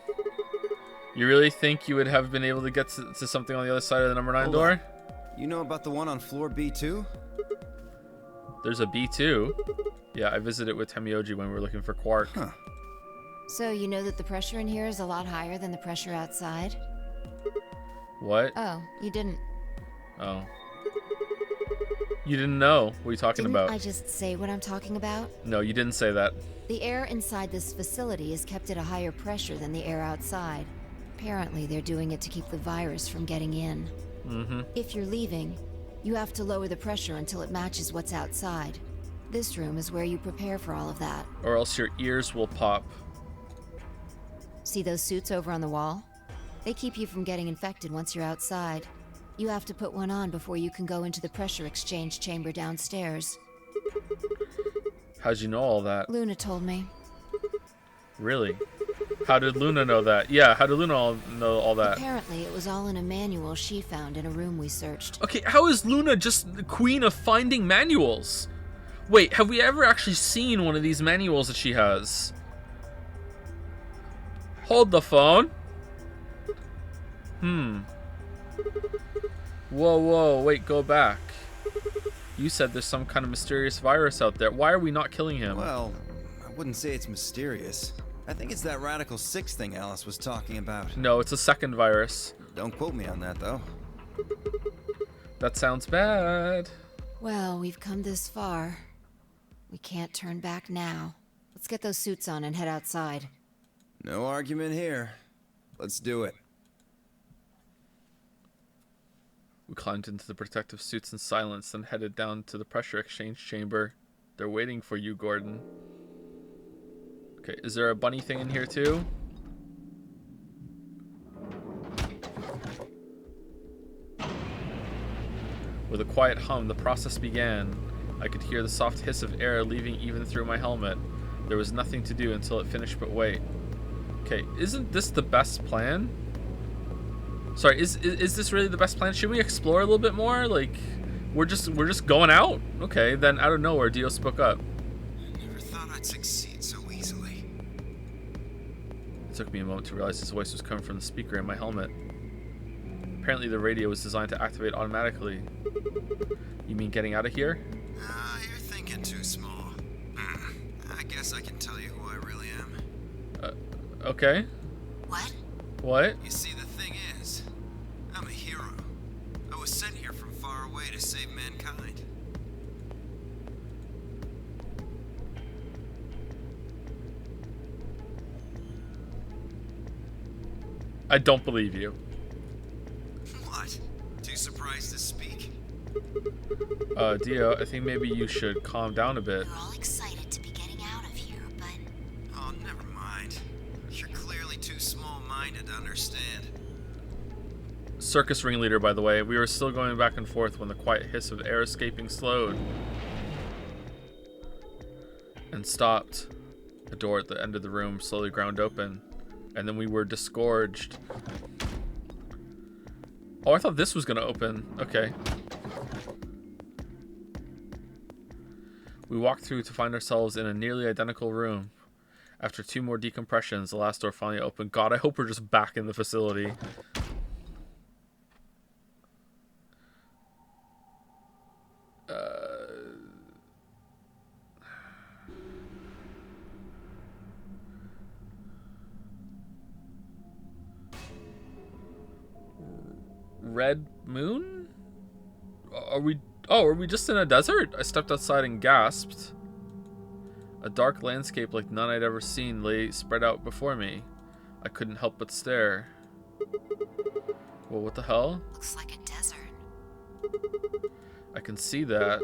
You really think you would have been able to get to something on the other side of the number 9 door? You know about the one on floor B2? There's a B2. Yeah, I visited with Temioji when we were looking for Quark. Huh. So you know that the pressure in here is a lot higher than the pressure outside? What? Oh, you didn't. Oh. You didn't know. What are you talking about? I just say what I'm talking about? No, you didn't say that. The air inside this facility is kept at a higher pressure than the air outside. Apparently, they're doing it to keep the virus from getting in. Mm-hmm. If you're leaving, you have to lower the pressure until it matches what's outside. This room is where you prepare for all of that. Or else your ears will pop. See those suits over on the wall? They keep you from getting infected once you're outside. You have to put one on before you can go into the pressure exchange chamber downstairs. How'd you know all that? Luna told me. Really? How did Luna know that? Yeah, how did Luna know all that? Apparently, it was all in a manual she found in a room we searched. Okay, how is Luna just the queen of finding manuals? Wait, have we ever actually seen one of these manuals that she has? Hold the phone. Whoa, wait, go back. You said there's some kind of mysterious virus out there. Why are we not killing him? Well, I wouldn't say it's mysterious. I think it's that Radical 6 thing Alice was talking about. No, it's a second virus. Don't quote me on that, though. That sounds bad. Well, we've come this far. We can't turn back now. Let's get those suits on and head outside. No argument here. Let's do it. We climbed into the protective suits in silence, then headed down to the pressure exchange chamber. They're waiting for you, Gordon. Okay, is there a bunny thing in here too? With a quiet hum, the process began. I could hear the soft hiss of air leaving even through my helmet. There was nothing to do until it finished but wait. Okay, isn't this the best plan? Sorry, is this really the best plan? Should we explore a little bit more? Like, we're just going out? Okay, then out of nowhere, Dio spoke up. I never thought I'd succeed so easily. It took me a moment to realize his voice was coming from the speaker in my helmet. Apparently the radio was designed to activate automatically. You mean getting out of here? You're thinking too small. I guess I can tell you who I really am. Okay. What? What? You see, the thing is, I'm a hero. I was sent here from far away to save mankind. I don't believe you. What? Too surprised to speak? Dio, I think maybe you should calm down a bit. We're all excited to be getting out of here, but... Oh, never mind. You're clearly too small-minded to understand. Circus ringleader, by the way. We were still going back and forth when the quiet hiss of air escaping slowed. And stopped. A door at the end of the room slowly ground open. And then we were disgorged. Oh, I thought this was gonna open. Okay. We walked through to find ourselves in a nearly identical room. After 2 more decompressions, the last door finally opened. God, I hope we're just back in the facility. Red moon? Are we just in a desert? I stepped outside and gasped. A dark landscape like none I'd ever seen lay spread out before me. I couldn't help but stare. Well, what the hell? Looks like a desert. I can see that.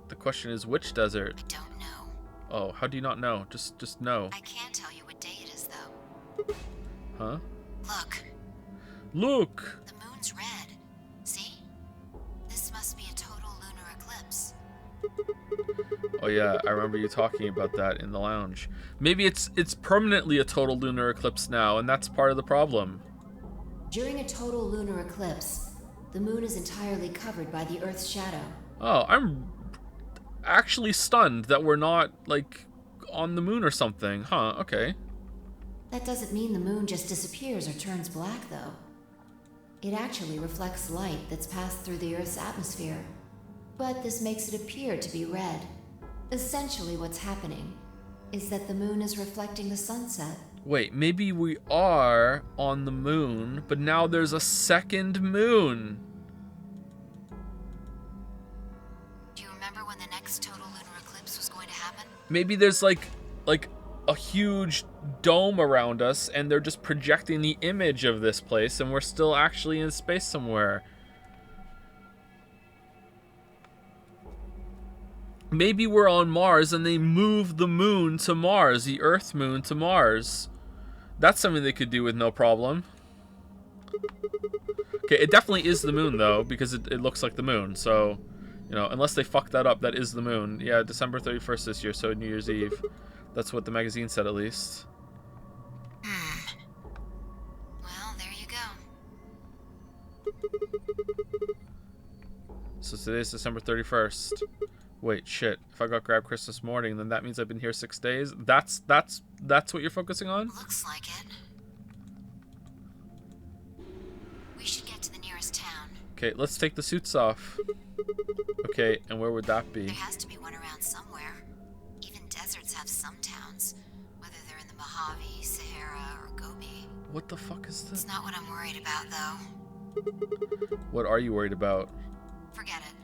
The question is, which desert? I don't know. Oh, how do you not know? Just know. I can't tell you what day it is, though. Huh? Look. Look! The moon's red. See? This must be a total lunar eclipse. Oh yeah, I remember you talking about that in the lounge. Maybe it's permanently a total lunar eclipse now, and that's part of the problem. During a total lunar eclipse, the moon is entirely covered by the Earth's shadow. Oh, I'm actually stunned that we're not, like, on the moon or something. Huh, okay. That doesn't mean the moon just disappears or turns black, though. It actually reflects light that's passed through the Earth's atmosphere. But this makes it appear to be red. Essentially what's happening is that the moon is reflecting the sunset. Wait, maybe we are on the moon, but now there's a second moon. Do you remember when the next total lunar eclipse was going to happen? Maybe there's like a huge dome around us and they're just projecting the image of this place and we're still actually in space somewhere. Maybe we're on Mars and they moved the moon to Mars, the Earth moon to Mars. That's something they could do with no problem. Okay, it definitely is the moon though, because it looks like the moon. So, you know, unless they fuck that up, that is the moon. Yeah, December 31st this year, so New Year's Eve. That's what the magazine said, at least. Well, there you go. So today's December 31st. Wait, shit. If I got grabbed Christmas morning, then that means I've been here 6 days? That's what you're focusing on? Looks like it. We should get to the nearest town. Okay, let's take the suits off. Okay, and where would that be? There has to be one around somewhere. Even deserts have some towns, whether they're in the Mojave, Sahara, or Gobi. What the fuck is this? It's not what I'm worried about, though. What are you worried about? Forget it.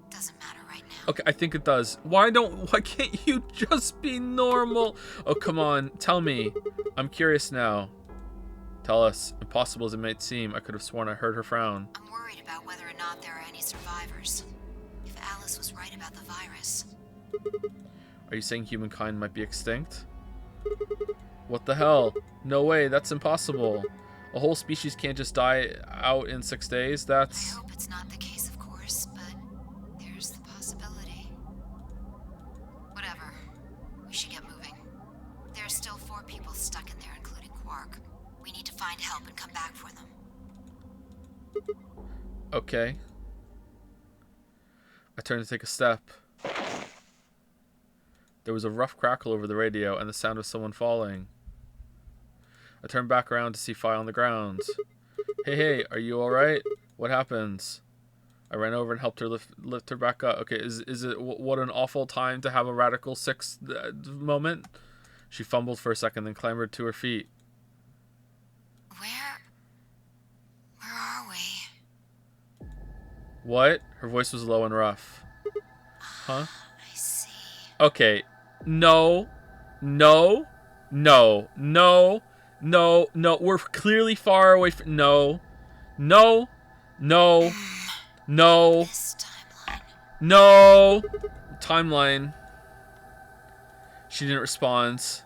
Doesn't matter right now. Okay, I think it does. Why can't you just be normal? Oh, come on, tell me. I'm curious now. Tell us. Impossible as it might seem, I could have sworn I heard her frown. I'm worried about whether or not there are any survivors. If Alice was right about the virus. Are you saying humankind might be extinct? What the hell? No way, that's impossible. A whole species can't just die out in 6 days. I That's... hope it's not the case, of course, but there's the possibility. Whatever. We should get moving. There are still 4 people stuck in there, including Quark. We need to find help and come back for them. Okay. I turned to take a step. There was a rough crackle over the radio and the sound of someone falling. I turned back around to see Fi on the ground. Hey, are you alright? What happens? I ran over and helped her lift her back up. Okay, is it... What an awful time to have a Radical 6 moment? She fumbled for a second, then clambered to her feet. Where are we? What? Her voice was low and rough. Huh? I see. Okay. No. We're clearly far away from... No. This timeline. No. Timeline. She didn't respond.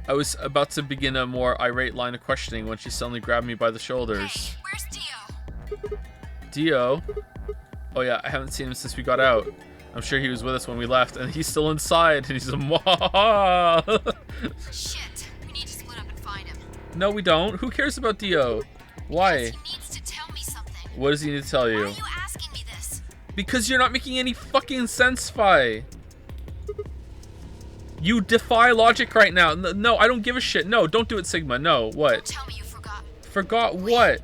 I was about to begin a more irate line of questioning when she suddenly grabbed me by the shoulders. Hey, where's Dio? Dio? Oh yeah, I haven't seen him since we got out. I'm sure he was with us when we left, and he's still inside, and he's a Shit, we need to split up and find him. No, we don't. Who cares about Dio? Why? Because he needs to tell me something. What does he need to tell you? Why are you asking me this? Because you're not making any fucking sense, Fi. You defy logic right now. No, I don't give a shit. No, don't do it, Sigma. No, what? Don't tell me you forgot. Forgot what?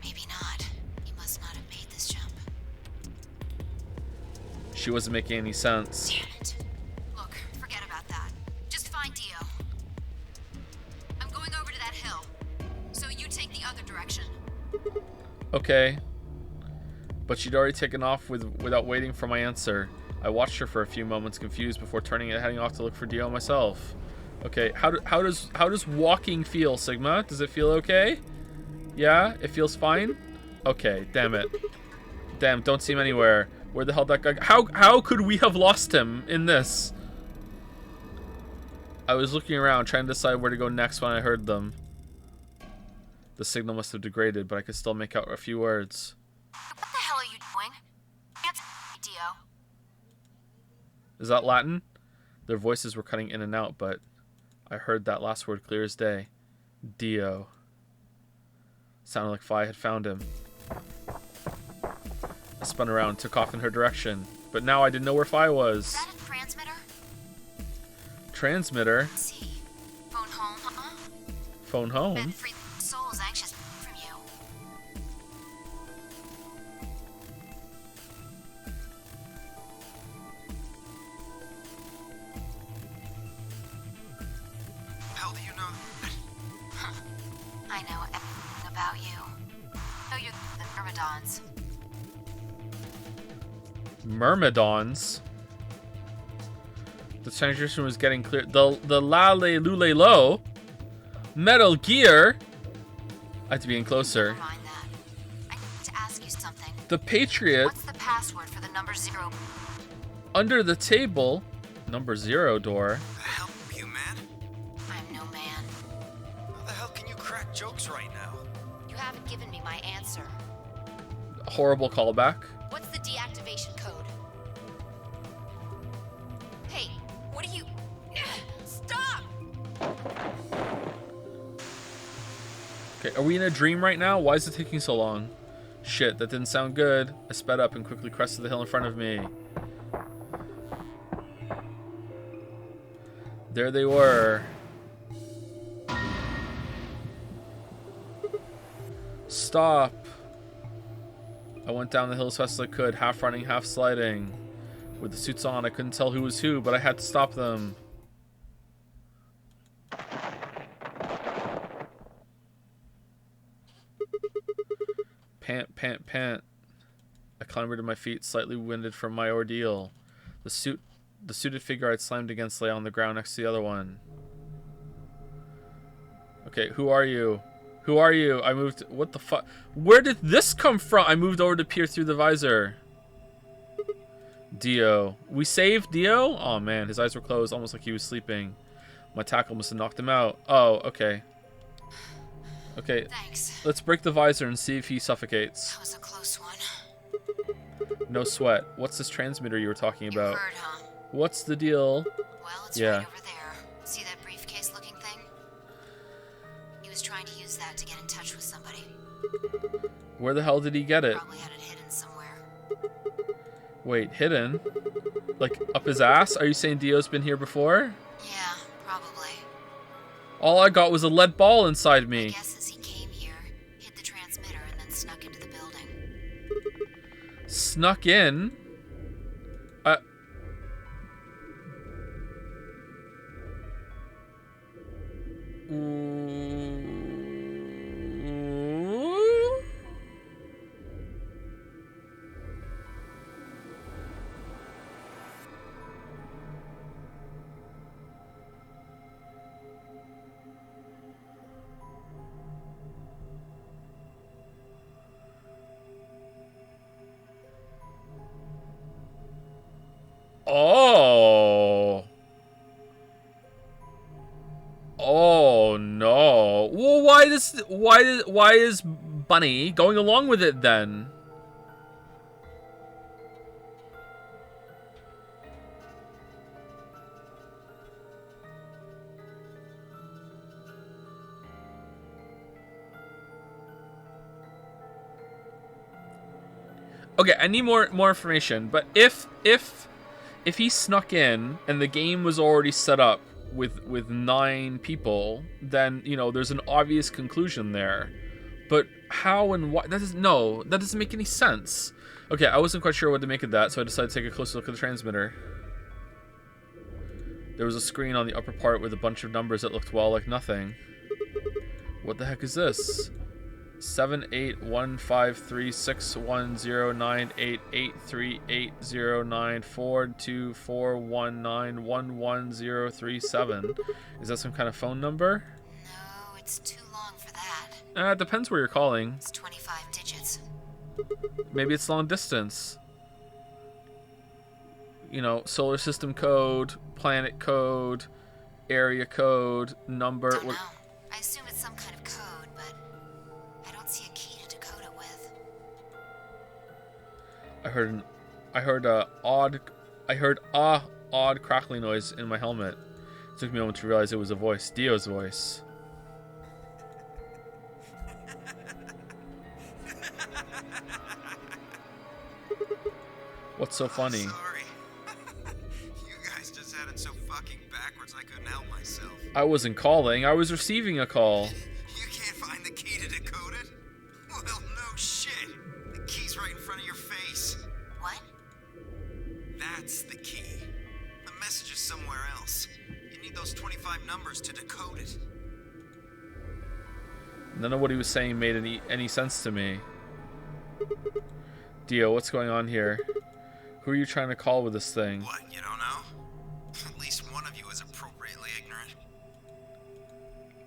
Maybe not. He must not have made this jump. She wasn't making any sense. Damn it. Look, forget about that. Just find Dio. I'm going over to that hill. So you take the other direction. Okay. But she'd already taken off without waiting for my answer. I watched her for a few moments, confused, before turning and heading off to look for Dio myself. Okay, how does walking feel, Sigma? Does it feel okay? Yeah, it feels fine. Okay, damn it. Damn, don't see him anywhere. Where the hell that guy? How could we have lost him in this? I was looking around, trying to decide where to go next when I heard them. The signal must have degraded, but I could still make out a few words. What the hell are you doing? Answer me, Dio. Is that Latin? Their voices were cutting in and out, but I heard that last word clear as day. Dio. Sounded like Fi had found him. I spun around and took off in her direction, but now I didn't know where Fi was. Is that a transmitter? Transmitter? Let's see. Phone home, huh? Phone home? Bet free soul's anxious from you. How do you know? I know everything about you. Oh, you're the Myrmidons. Myrmidons? The transition was getting clear. The Lale Lule Lo? Metal Gear? I have to be in closer. Never mind that. I need to ask you something. The Patriot. What's the password for the number 0? Under the table. Number 0 door. The hell are you, man? I'm no man. How the hell can you crack jokes right now? You haven't given me my answer. Horrible callback. What's the deactivation code? Hey, what are you... Stop! Okay, are we in a dream right now? Why is it taking so long? Shit, that didn't sound good. I sped up and quickly crested the hill in front of me. There they were. Stop. I went down the hill as fast as I could, half running, half sliding. With the suits on, I couldn't tell who was who, but I had to stop them. Pant, pant, pant. I clambered to my feet, slightly winded from my ordeal. The suited figure I'd slammed against lay on the ground next to the other one. Okay, who are you? Who are you? I moved... What the fuck? Where did this come from? I moved over to peer through the visor. Dio. We saved Dio? Oh man, his eyes were closed, almost like he was sleeping. My tackle must have knocked him out. Oh, okay. Okay. Thanks. Let's break the visor and see if he suffocates. That was a close one. No sweat. What's this transmitter you were talking about? You heard, huh? What's the deal? Well, it's Yeah. right over there. See that briefcase-looking thing? He was trying to use that to get in touch with somebody. Where the hell did he get it? Probably had it hidden somewhere. Wait, hidden? Like, up his ass? Are you saying Dio's been here before? Yeah, probably. All I got was a lead ball inside me. My guess is he came here, hid the transmitter, and then snuck into the building. Snuck in? Oh. Oh no. Well, why is Bunny going along with it then? Okay, I need more information, but if he snuck in and the game was already set up with 9 people, then, you know, there's an obvious conclusion there. But how and why? That doesn't make any sense. Okay, I wasn't quite sure what to make of that, so I decided to take a closer look at the transmitter. There was a screen on the upper part with a bunch of numbers that looked, well, like nothing. What the heck is this? 7815361098830942419111037. Is that some kind of phone number? No, it's too long for that. It depends where you're calling. It's 25 digits. Maybe it's long distance. You know, solar system code, planet code, area code, number. Don't know. I assume it's some kind of code, but I don't see a key to decode it with. I heard a odd crackling noise in my helmet. It took me a moment to realize it was a voice, Dio's voice. What's so funny? Sorry. You guys just had it so fucking backwards I couldn't help myself. I wasn't calling, I was receiving a call. You can't find the key to decode it? Well, no shit. The key's right in front of your face. What? That's the key. The message is somewhere else. You need those 25 numbers to decode it. None of what he was saying made any sense to me. Dio, what's going on here? Who are you trying to call with this thing? What, you don't know? At least one of you is appropriately ignorant.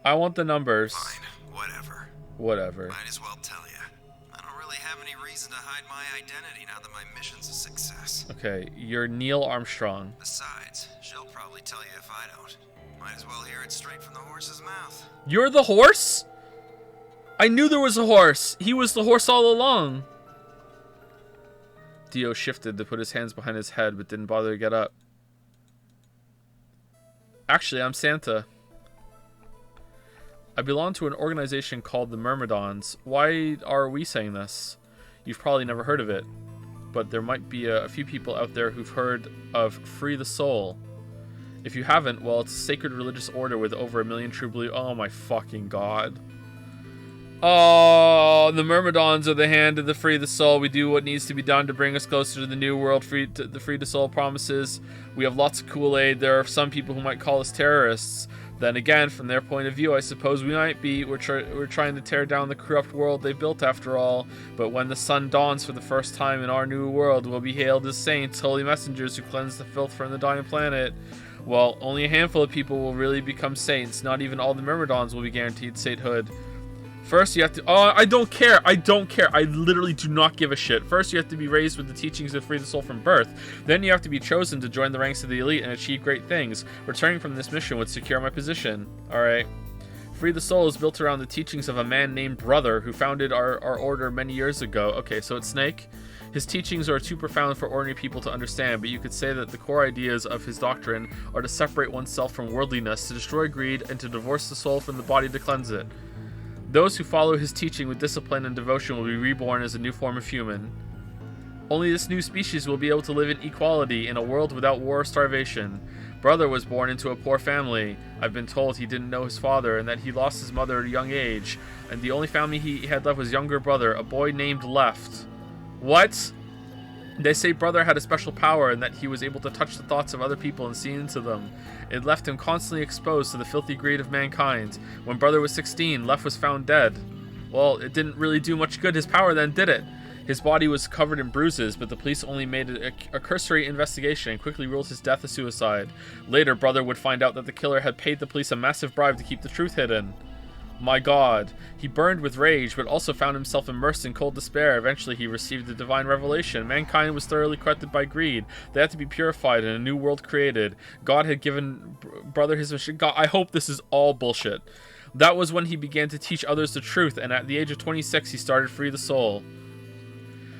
I want the numbers. Fine, whatever. Whatever. Might as well tell you. I don't really have any reason to hide my identity now that my mission's a success. Okay, you're Neil Armstrong. Besides, she'll probably tell you if I don't. Might as well hear it straight from the horse's mouth. You're the horse? I knew there was a horse. He was the horse all along. Dio shifted to put his hands behind his head, but didn't bother to get up. Actually, I'm Santa. I belong to an organization called the Myrmidons. Why are we saying this? You've probably never heard of it, but there might be a few people out there who've heard of Free the Soul. If you haven't, well, it's a sacred religious order with over 1 million true believers. Oh my fucking god. Oh, the Myrmidons are the hand of the Free the Soul. We do what needs to be done to bring us closer to the new world. The Free the Soul promises. We have lots of Kool-Aid. There are some people who might call us terrorists. Then again, from their point of view, I suppose we might be. We're trying to tear down the corrupt world they built after all. But when the sun dawns for the first time in our new world, we'll be hailed as saints, holy messengers who cleanse the filth from the dying planet. Well, only a handful of people will really become saints. Not even all the Myrmidons will be guaranteed sainthood. First, you have to... Oh, I don't care. I don't care. I literally do not give a shit. First, you have to be raised with the teachings that free the soul from birth. Then you have to be chosen to join the ranks of the elite and achieve great things. Returning from this mission would secure my position. Alright. Free the Soul is built around the teachings of a man named Brother who founded our order many years ago. Okay, so it's Snake. His teachings are too profound for ordinary people to understand, but you could say that the core ideas of his doctrine are to separate oneself from worldliness, to destroy greed, and to divorce the soul from the body to cleanse it. Those who follow his teaching with discipline and devotion will be reborn as a new form of human. Only this new species will be able to live in equality in a world without war or starvation. Brother was born into a poor family. I've been told he didn't know his father and that he lost his mother at a young age. And the only family he had left was younger brother, a boy named Left. What? They say Brother had a special power and that he was able to touch the thoughts of other people and see into them. It left him constantly exposed to the filthy greed of mankind. When Brother was 16, Left was found dead. Well, it didn't really do much good, his power then, did it? His body was covered in bruises, but the police only made a cursory investigation and quickly ruled his death a suicide. Later, Brother would find out that the killer had paid the police a massive bribe to keep the truth hidden. My God. He burned with rage, but also found himself immersed in cold despair. Eventually, he received the divine revelation. Mankind was thoroughly corrupted by greed. They had to be purified and a new world created. God had given Brother his mission. God, I hope this is all bullshit. That was when he began to teach others the truth, and at the age of 26, he started Free the Soul.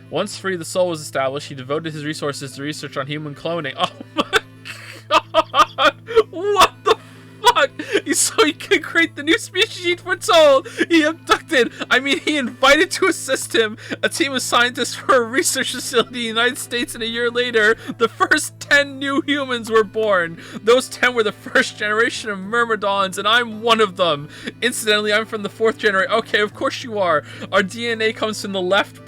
Once Free the Soul was established, he devoted his resources to research on human cloning. Oh my God! What the fuck? So he could create the new species he foretold. He he invited to assist him a team of scientists for a research facility in the United States, and a year later, the first 10 new humans were born. Those 10 were the first generation of Myrmidons, and I'm one of them. Incidentally, I'm from the 4th generation. Okay, of course you are. Our DNA comes from the Left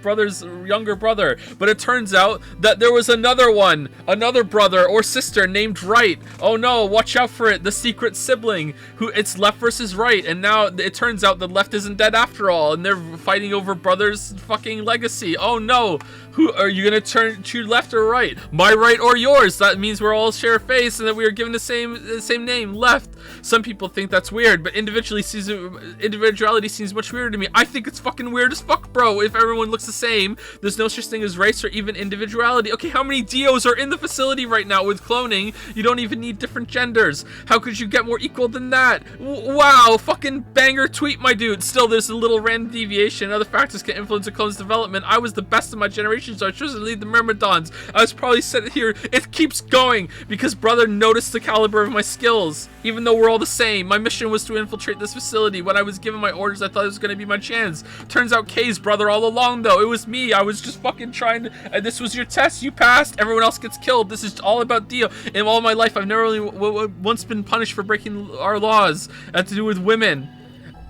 Brother's younger brother, but it turns out that there was another brother or sister named Right. Oh no, watch out for it. The secret sibling, who it's Left versus Right, and now it turns out the Left isn't dead after all, and they're fighting over Brother's fucking legacy. Oh no, who are you gonna choose, Left or Right? My right or yours? That means we're all share a face and that we are given the same name, Left. Some people think that's weird, but individuality seems much weirder to me. I think it's fucking weird as fuck, bro. If everyone looks the same, there's no such thing as race or even individuality. Okay, how many Dios are in the facility right now with cloning? You don't even need different genders. How could you get more equal than that? Wow, fucking banger tweet, my dude. Still, there's a little random deviation. Other factors can influence a clone's development. I was the best of my generation, so I chose to lead the Myrmidons. I was probably set here. It keeps going because Brother noticed the caliber of my skills. Even though we're all the same, my mission was to infiltrate this facility. When I was given my orders, I thought it was going to be my chance. Turns out Kay's brother all along, though. It was me. I was just fucking trying to... this was your test. You passed. Everyone else gets killed. This is all about Dio. In all my life, I've never really once been punished for breaking our laws. It had to do with women.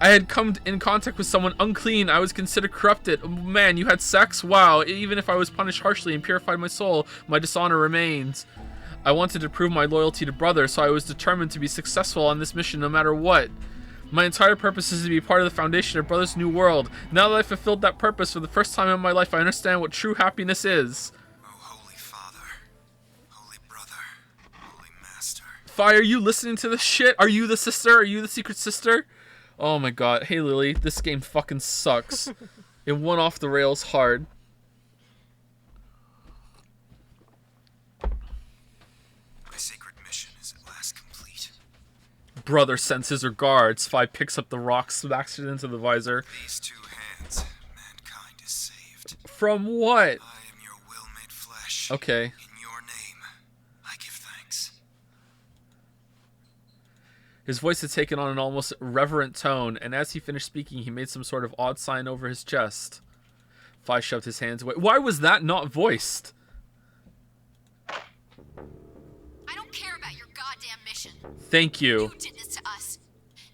I had come in contact with someone unclean. I was considered corrupted. Man, you had sex? Wow. Even if I was punished harshly and purified my soul, my dishonor remains. I wanted to prove my loyalty to Brother, so I was determined to be successful on this mission no matter what. My entire purpose is to be part of the foundation of Brother's new world. Now that I've fulfilled that purpose for the first time in my life, I understand what true happiness is. Oh, Holy Father, Holy Brother, Holy Master. Fi, are you listening to this shit? Are you the sister? Are you the secret sister? Oh my God. Hey Lily, this game fucking sucks. It went off the rails hard. Brother sends his regards. Fi picks up the rock, smacks it into the visor. These 2 hands, mankind is saved. From what? I am your will made flesh. Okay. In your name, I give thanks. His voice had taken on an almost reverent tone, and as he finished speaking, he made some sort of odd sign over his chest. Fi shoved his hands away. Why was that not voiced? Thank you. You did this to us.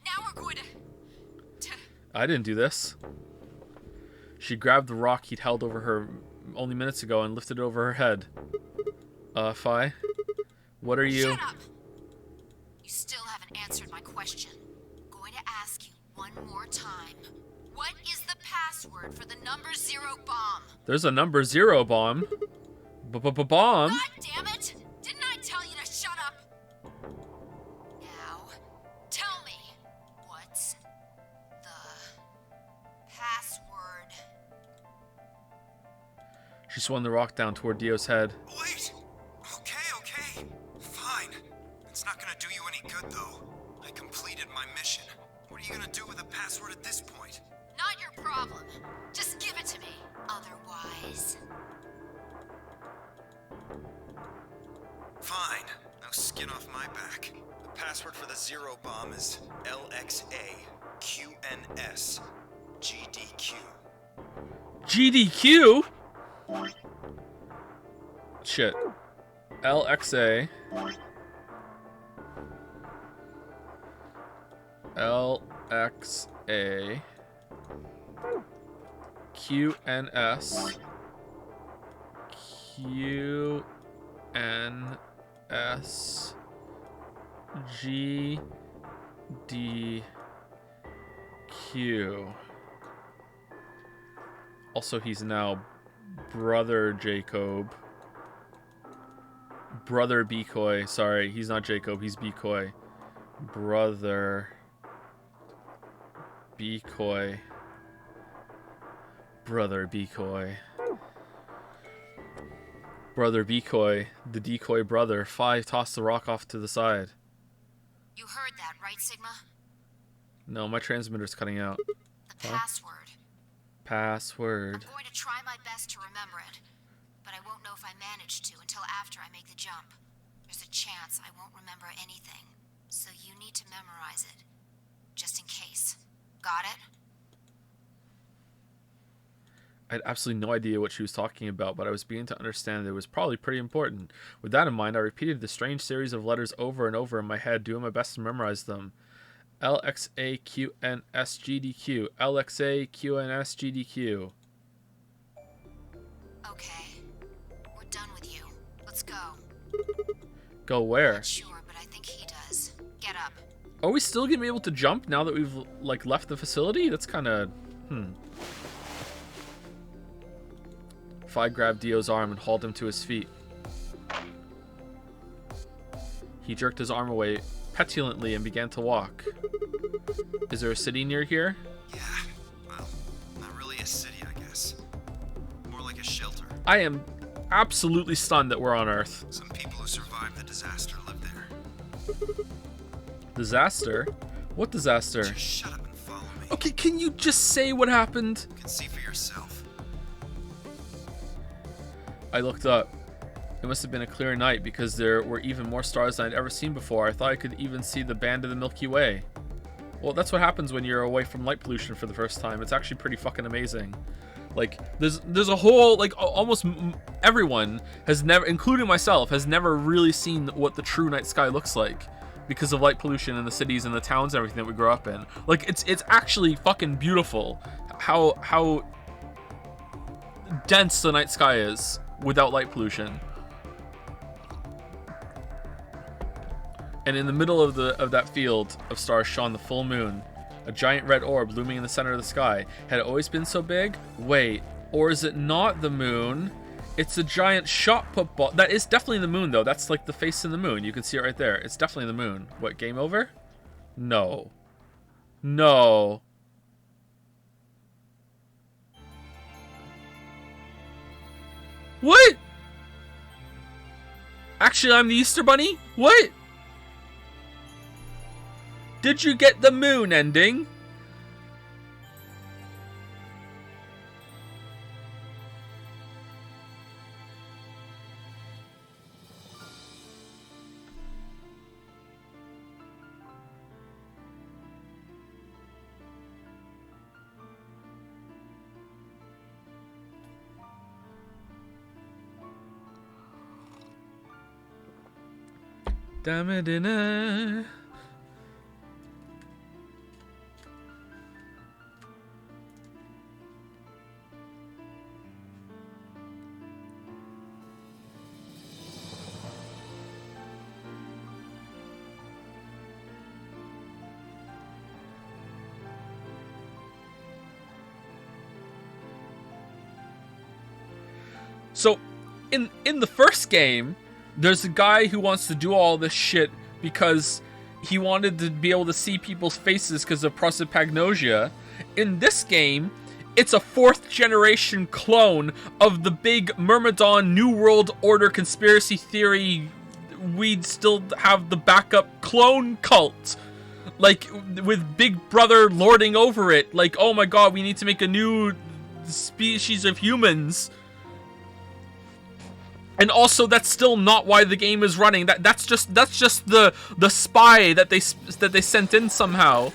Now we're going to... I didn't do this. She grabbed the rock he'd held over her only minutes ago and lifted it over her head. Fi? What are you... Shut up! You still haven't answered my question. I'm going to ask you one more time. What is the password for the number 0 bomb? There's a number 0 bomb. Bomb? God damn it! Didn't I tell you to shut up? Now, tell me, what's the She swung the rock down toward Dio's head. Wait! Okay. Fine. It's not gonna do you any good, though. I completed my mission. What are you gonna do with the password at this point? Not your problem. Just give it to me. Otherwise... Fine. No skin off my back. The password for the Zero Bomb is LXA-QNS GDQ. GDQ? Shit. LXA. LXA. QNS. QNS. GDQ. Also, he's now Brother Jacob. Brother Becoy. Sorry, he's not Jacob, he's Becoy. Brother Becoy. Brother Becoy. Brother Becoy, the decoy brother. 5 tossed the rock off to the side. You heard that, right, Sigma? No, my transmitter's cutting out. The password. Password. I'm going to try my best to remember it, but I won't know if I manage to until after I make the jump. There's a chance I won't remember anything, so you need to memorize it, just in case. Got it? I had absolutely no idea what she was talking about, but I was beginning to understand that it was probably pretty important. With that in mind, I repeated the strange series of letters over and over in my head, doing my best to memorize them. LXAQNSGDQ. LXAQNSGDQ. Okay. We're done with you. Let's go. Go where? Not sure, but I think he does. Get up. Are we still gonna be able to jump now that we've, like, left the facility? That's kinda... Fi grabbed Dio's arm and hauled him to his feet. He jerked his arm away petulantly and began to walk. Is there a city near here? Yeah, well, not really a city, I guess. More like a shelter. I am absolutely stunned that we're on Earth. Some people who survived the disaster live there. Disaster? What disaster? Just shut up and follow me. Okay, can you just say what happened? You can see for yourself. I looked up. It must have been a clear night because there were even more stars than I'd ever seen before. I thought I could even see the band of the Milky Way. Well, that's what happens when you're away from light pollution for the first time. It's actually pretty fucking amazing. Like, there's a whole, like, almost everyone has never, including myself, has never really seen what the true night sky looks like because of light pollution in the cities and the towns and everything that we grew up in. Like, it's actually fucking beautiful how dense the night sky is without light pollution. And in the middle of that field of stars shone the full moon, a giant red orb looming in the center of the sky. Had it always been so big? Wait, or is it not the moon? It's a giant shot put ball. That is definitely the moon, though. That's like the face of the moon. You can see it right there. It's definitely the moon. What, game over? No. No. What? Actually, I'm the Easter Bunny? What? Did you get the moon ending? Damn it, dinner. So, in the first game, there's a guy who wants to do all this shit because he wanted to be able to see people's faces because of prosopagnosia. In this game, it's a 4th generation clone of the big Myrmidon New World Order conspiracy theory. We'd still have the backup clone cult. Like, with Big Brother lording over it. Like, oh my god, we need to make a new species of humans. And also, that's still not why the game is running. That's just the spy that they sent in somehow.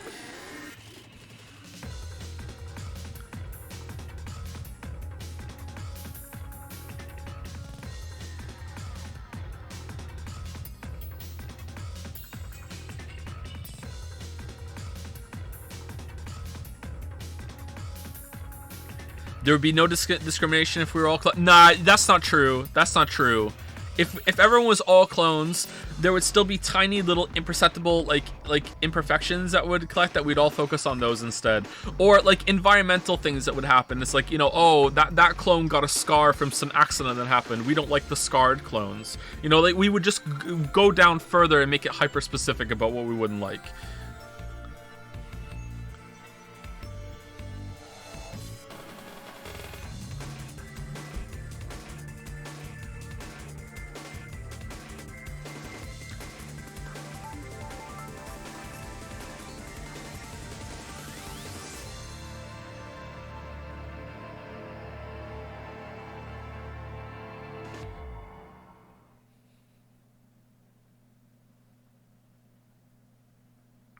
There would be no discrimination if we were all nah, that's not true. That's not true. If everyone was all clones, there would still be tiny little imperceptible like imperfections that would collect that we'd all focus on those instead. Or like environmental things that would happen. It's like, you know, oh, that clone got a scar from some accident that happened. We don't like the scarred clones. You know, like we would just go down further and make it hyper specific about what we wouldn't like.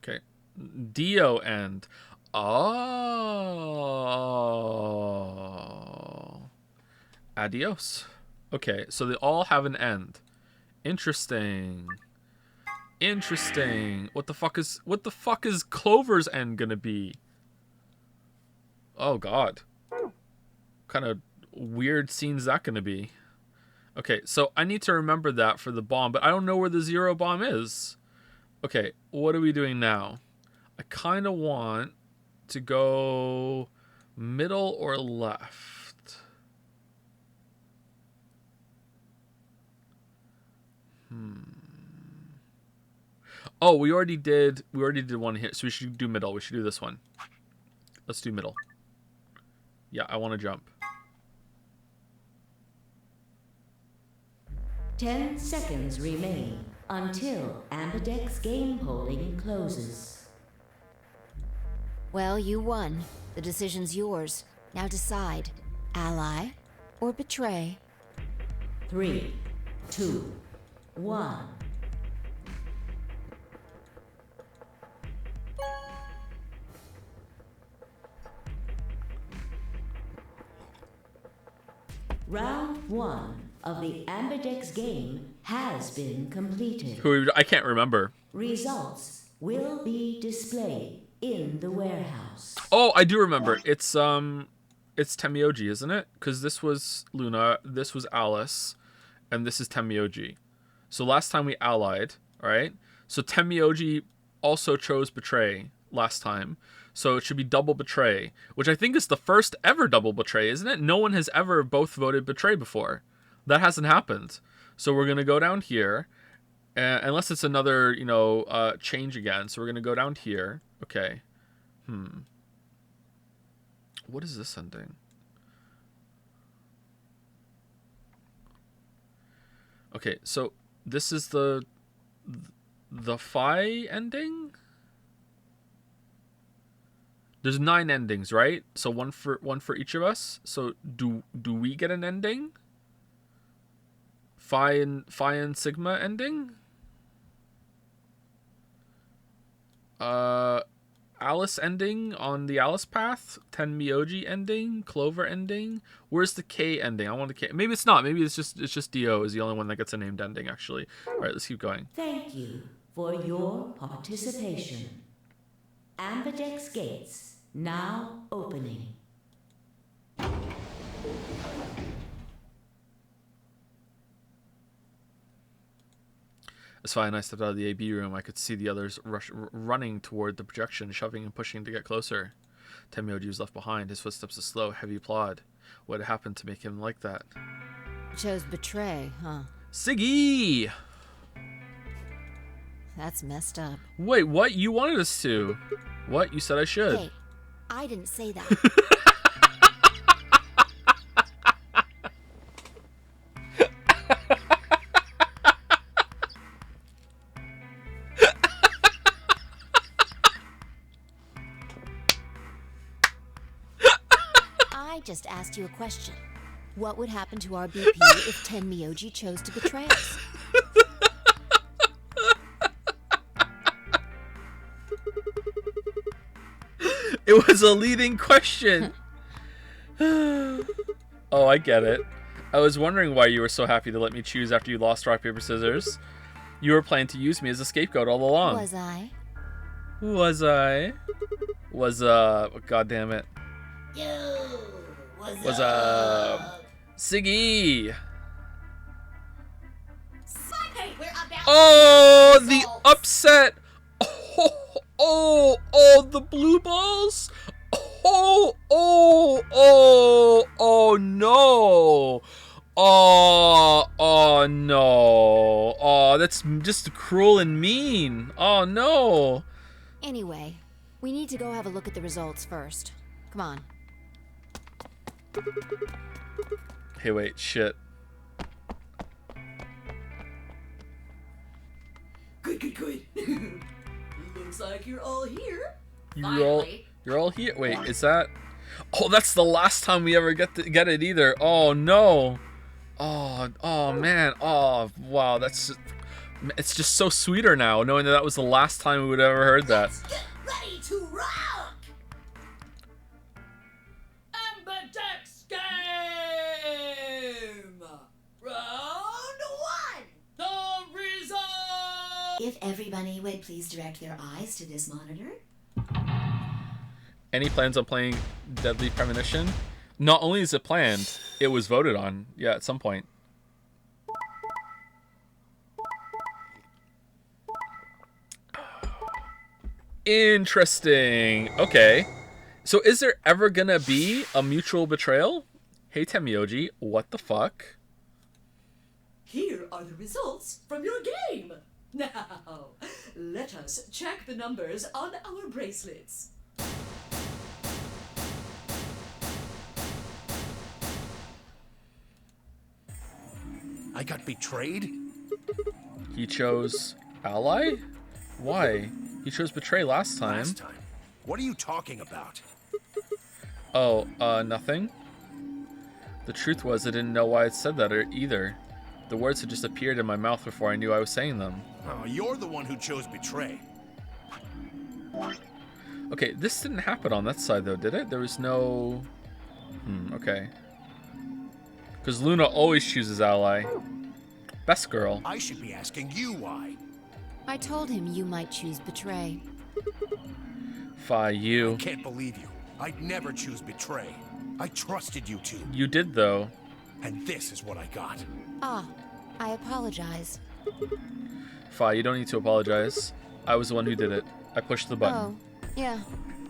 Okay, Dio end. Oh, adios. Okay, so they all have an end. Interesting. Interesting. What the fuck is Clover's end gonna be? Oh god. What kind of weird scene's that gonna be? Okay, so I need to remember that for the bomb, but I don't know where the 0 bomb is. Okay, what are we doing now? I kind of want to go middle or left. Oh, we already did one here, so we should do middle. We should do this one. Let's do middle. Yeah, I want to jump. 10 seconds remain until Ambidex game polling closes. Well, you won. The decision's yours. Now decide. Ally or betray? 3, 2, 1. Round 1 of the Ambidex game has been completed. I can't remember. Results will be displayed in the warehouse. Oh, I do remember. It's Temioji, isn't it? Because this was Luna, this was Alice, and this is Temioji. So last time we allied, right? So Temioji also chose betray last time. So it should be double betray, which I think is the first ever double betray, isn't it? No one has ever both voted betray before. That hasn't happened. So we're going to go down here, unless it's another, you know, change again. So we're going to go down here. Okay. What is this ending? Okay, so this is the Phi ending? There's 9 endings, right? So one for each of us. So do we get an ending? Phi and Sigma ending? Alice ending on the Alice path? Tenmyoji ending? Clover ending? Where's the K ending? I want the K. Maybe it's not. Maybe it's just Dio is the only one that gets a named ending, actually. All right, let's keep going. Thank you for your participation. Ambidex gates now opening. It's fine. I stepped out of the AB room. I could see the others running toward the projection, shoving and pushing to get closer. Temyoji was left behind. His footsteps a slow, heavy plod. What had happened to make him like that? Chose betray, huh? Siggy! That's messed up. Wait, what? You wanted us to? What? You said I should. Hey, I didn't say that. I just asked you a question. What would happen to our BP if 10 Myoji chose to betray us? It was a leading question. Oh, I get it. I was wondering why you were so happy to let me choose after you lost rock, paper, scissors. You were planning to use me as a scapegoat all along. Was I? Was I? God damn it. Was Siggy. Hey, we're about Oh, the upset. Oh, the blue balls. Oh, no. Oh, no. Oh, that's just cruel and mean. Oh, no. Anyway, we need to go have a look at the results first. Come on. Hey, wait, shit. Good. Looks like you're all here. You're all here. Wait, is that? Oh, that's the last time we ever get it either. Oh no. Oh man. Oh wow. It's just so sweeter now, knowing that was the last time we would have ever heard that. Let's get ready to rock. Amberdex game. Round 1. The result. If everybody would please direct their eyes to this monitor. Any plans on playing Deadly Premonition? Not only is it planned, it was voted on. Yeah, at some point. Interesting. Okay. So is there ever gonna be a mutual betrayal? Hey Temioji, what the fuck? Here are the results from your game. Now, let us check the numbers on our bracelets. I got betrayed? He chose ally? Why? He chose betray last time. Last time? What are you talking about? Oh, nothing? The truth was I didn't know why I'd said that either. The words had just appeared in my mouth before I knew I was saying them. Oh, you're the one who chose betray. Okay, this didn't happen on that side though, did it? There was no... okay. Because Luna always chooses ally. Best girl. I should be asking you why. I told him you might choose betray. You. I can't believe you. I'd never choose betray. I trusted you two. You did though. And this is what I got. Ah, I apologize. You don't need to apologize. I was the one who did it. I pushed the button. Oh, yeah.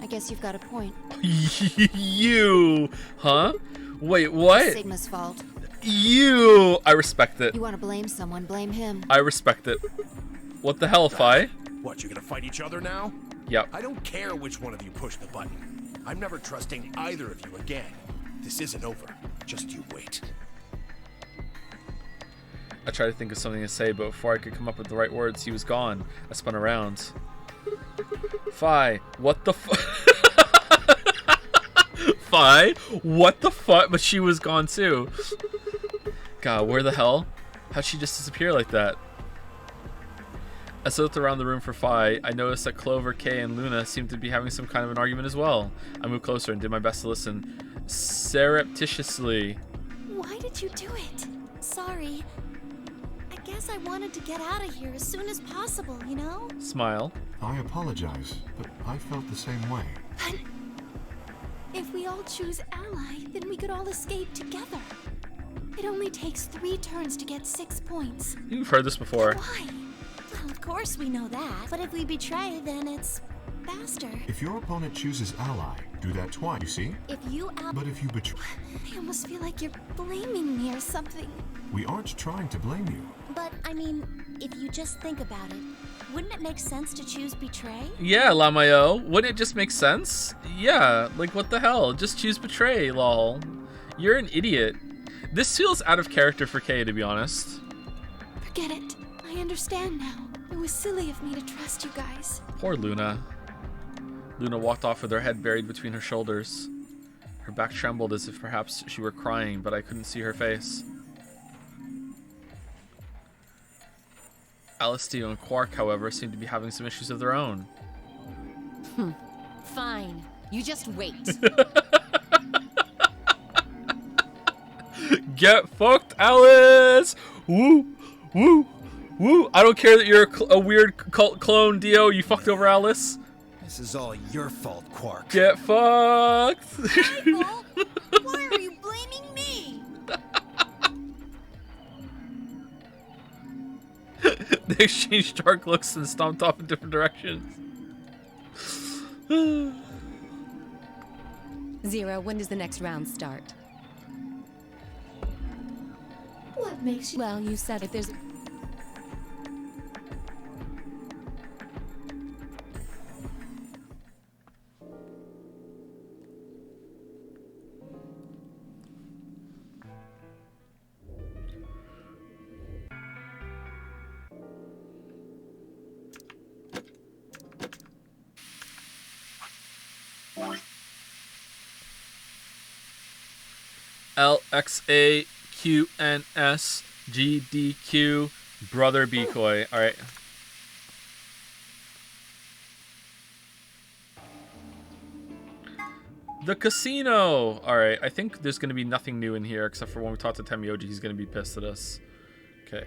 I guess you've got a point. You! Huh? Wait, what? Sigma's fault. You! I respect it. You want to blame someone, blame him. I respect it. What the hell, Fi? What, you gonna fight each other now? Yep. I don't care which one of you pushed the button. I'm never trusting either of you again. This isn't over. Just you wait. I tried to think of something to say, but before I could come up with the right words, he was gone. I spun around. Fi, what the fuck? Fi, what the fuck? But she was gone too. God, where the hell? How'd she just disappear like that? As I looked around the room for Fi, I noticed that Clover, Kay, and Luna seemed to be having some kind of an argument as well. I moved closer and did my best to listen surreptitiously. Why did you do it? Sorry. I guess I wanted to get out of here as soon as possible, you know? Smile. I apologize, but I felt the same way. But if we all choose ally, then we could all escape together. It only takes 3 turns to get 6 points. You've heard this before. Why? Well, of course we know that. But if we betray, then it's faster. If your opponent chooses ally, do that twice, you see? If you But if you betray... I almost feel like you're blaming me or something. We aren't trying to blame you. But, I mean, if you just think about it, wouldn't it make sense to choose betray? Yeah, Lamayo. Wouldn't it just make sense? Yeah, like what the hell? Just choose betray, lol. You're an idiot. This feels out of character for Kay, to be honest. Forget it. I understand now. It was silly of me to trust you guys. Poor Luna. Luna walked off with her head buried between her shoulders. Her back trembled as if perhaps she were crying, but I couldn't see her face. Alice, Dio, and Quark, however, seemed to be having some issues of their own. Fine. You just wait. Get fucked, Alice! Woo! Woo! Woo! I don't care that you're a weird cult clone, Dio. You fucked over Alice. This is all your fault, Quark. Get fucked! My fault? Why are you blaming me? They exchanged dark looks and stomped off in different directions. Zero, when does the next round start? What makes you... Well, you said if there's... LXAQNSGDQ brother Decoy. All right. The casino. All right. I think there's going to be nothing new in here except for when we talk to Temioji, he's going to be pissed at us. Okay.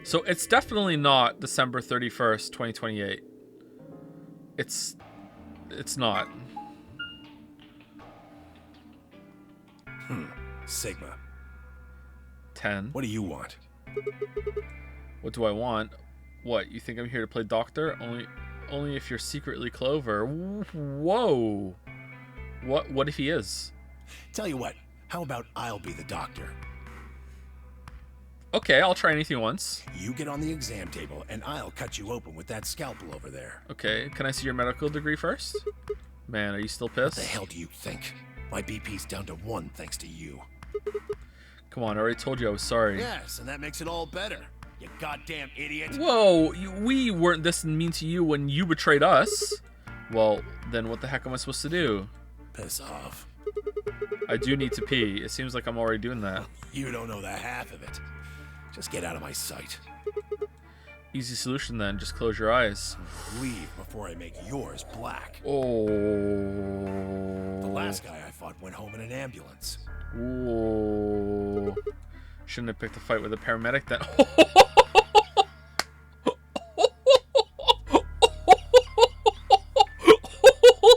So it's definitely not December 31st, 2028. It's not. Sigma. 10. What do you want? What do I want? What, you think I'm here to play doctor? Only if you're secretly Clover. Whoa. What if he is? Tell you what, how about I'll be the doctor? Okay, I'll try anything once. You get on the exam table, and I'll cut you open with that scalpel over there. Okay, can I see your medical degree first? Man, are you still pissed? What the hell do you think? My BP's down to 1 thanks to you. Come on, I already told you I was sorry. Yes, and that makes it all better. You goddamn idiot. Whoa, we weren't this mean to you when you betrayed us. Well, then what the heck am I supposed to do? Piss off. I do need to pee. It seems like I'm already doing that. You don't know the half of it. Just get out of my sight. Easy solution then, just close your eyes. Leave before I make yours black. Oh. The last guy I fought went home in an ambulance. Ooh. Shouldn't have picked a fight with a paramedic then.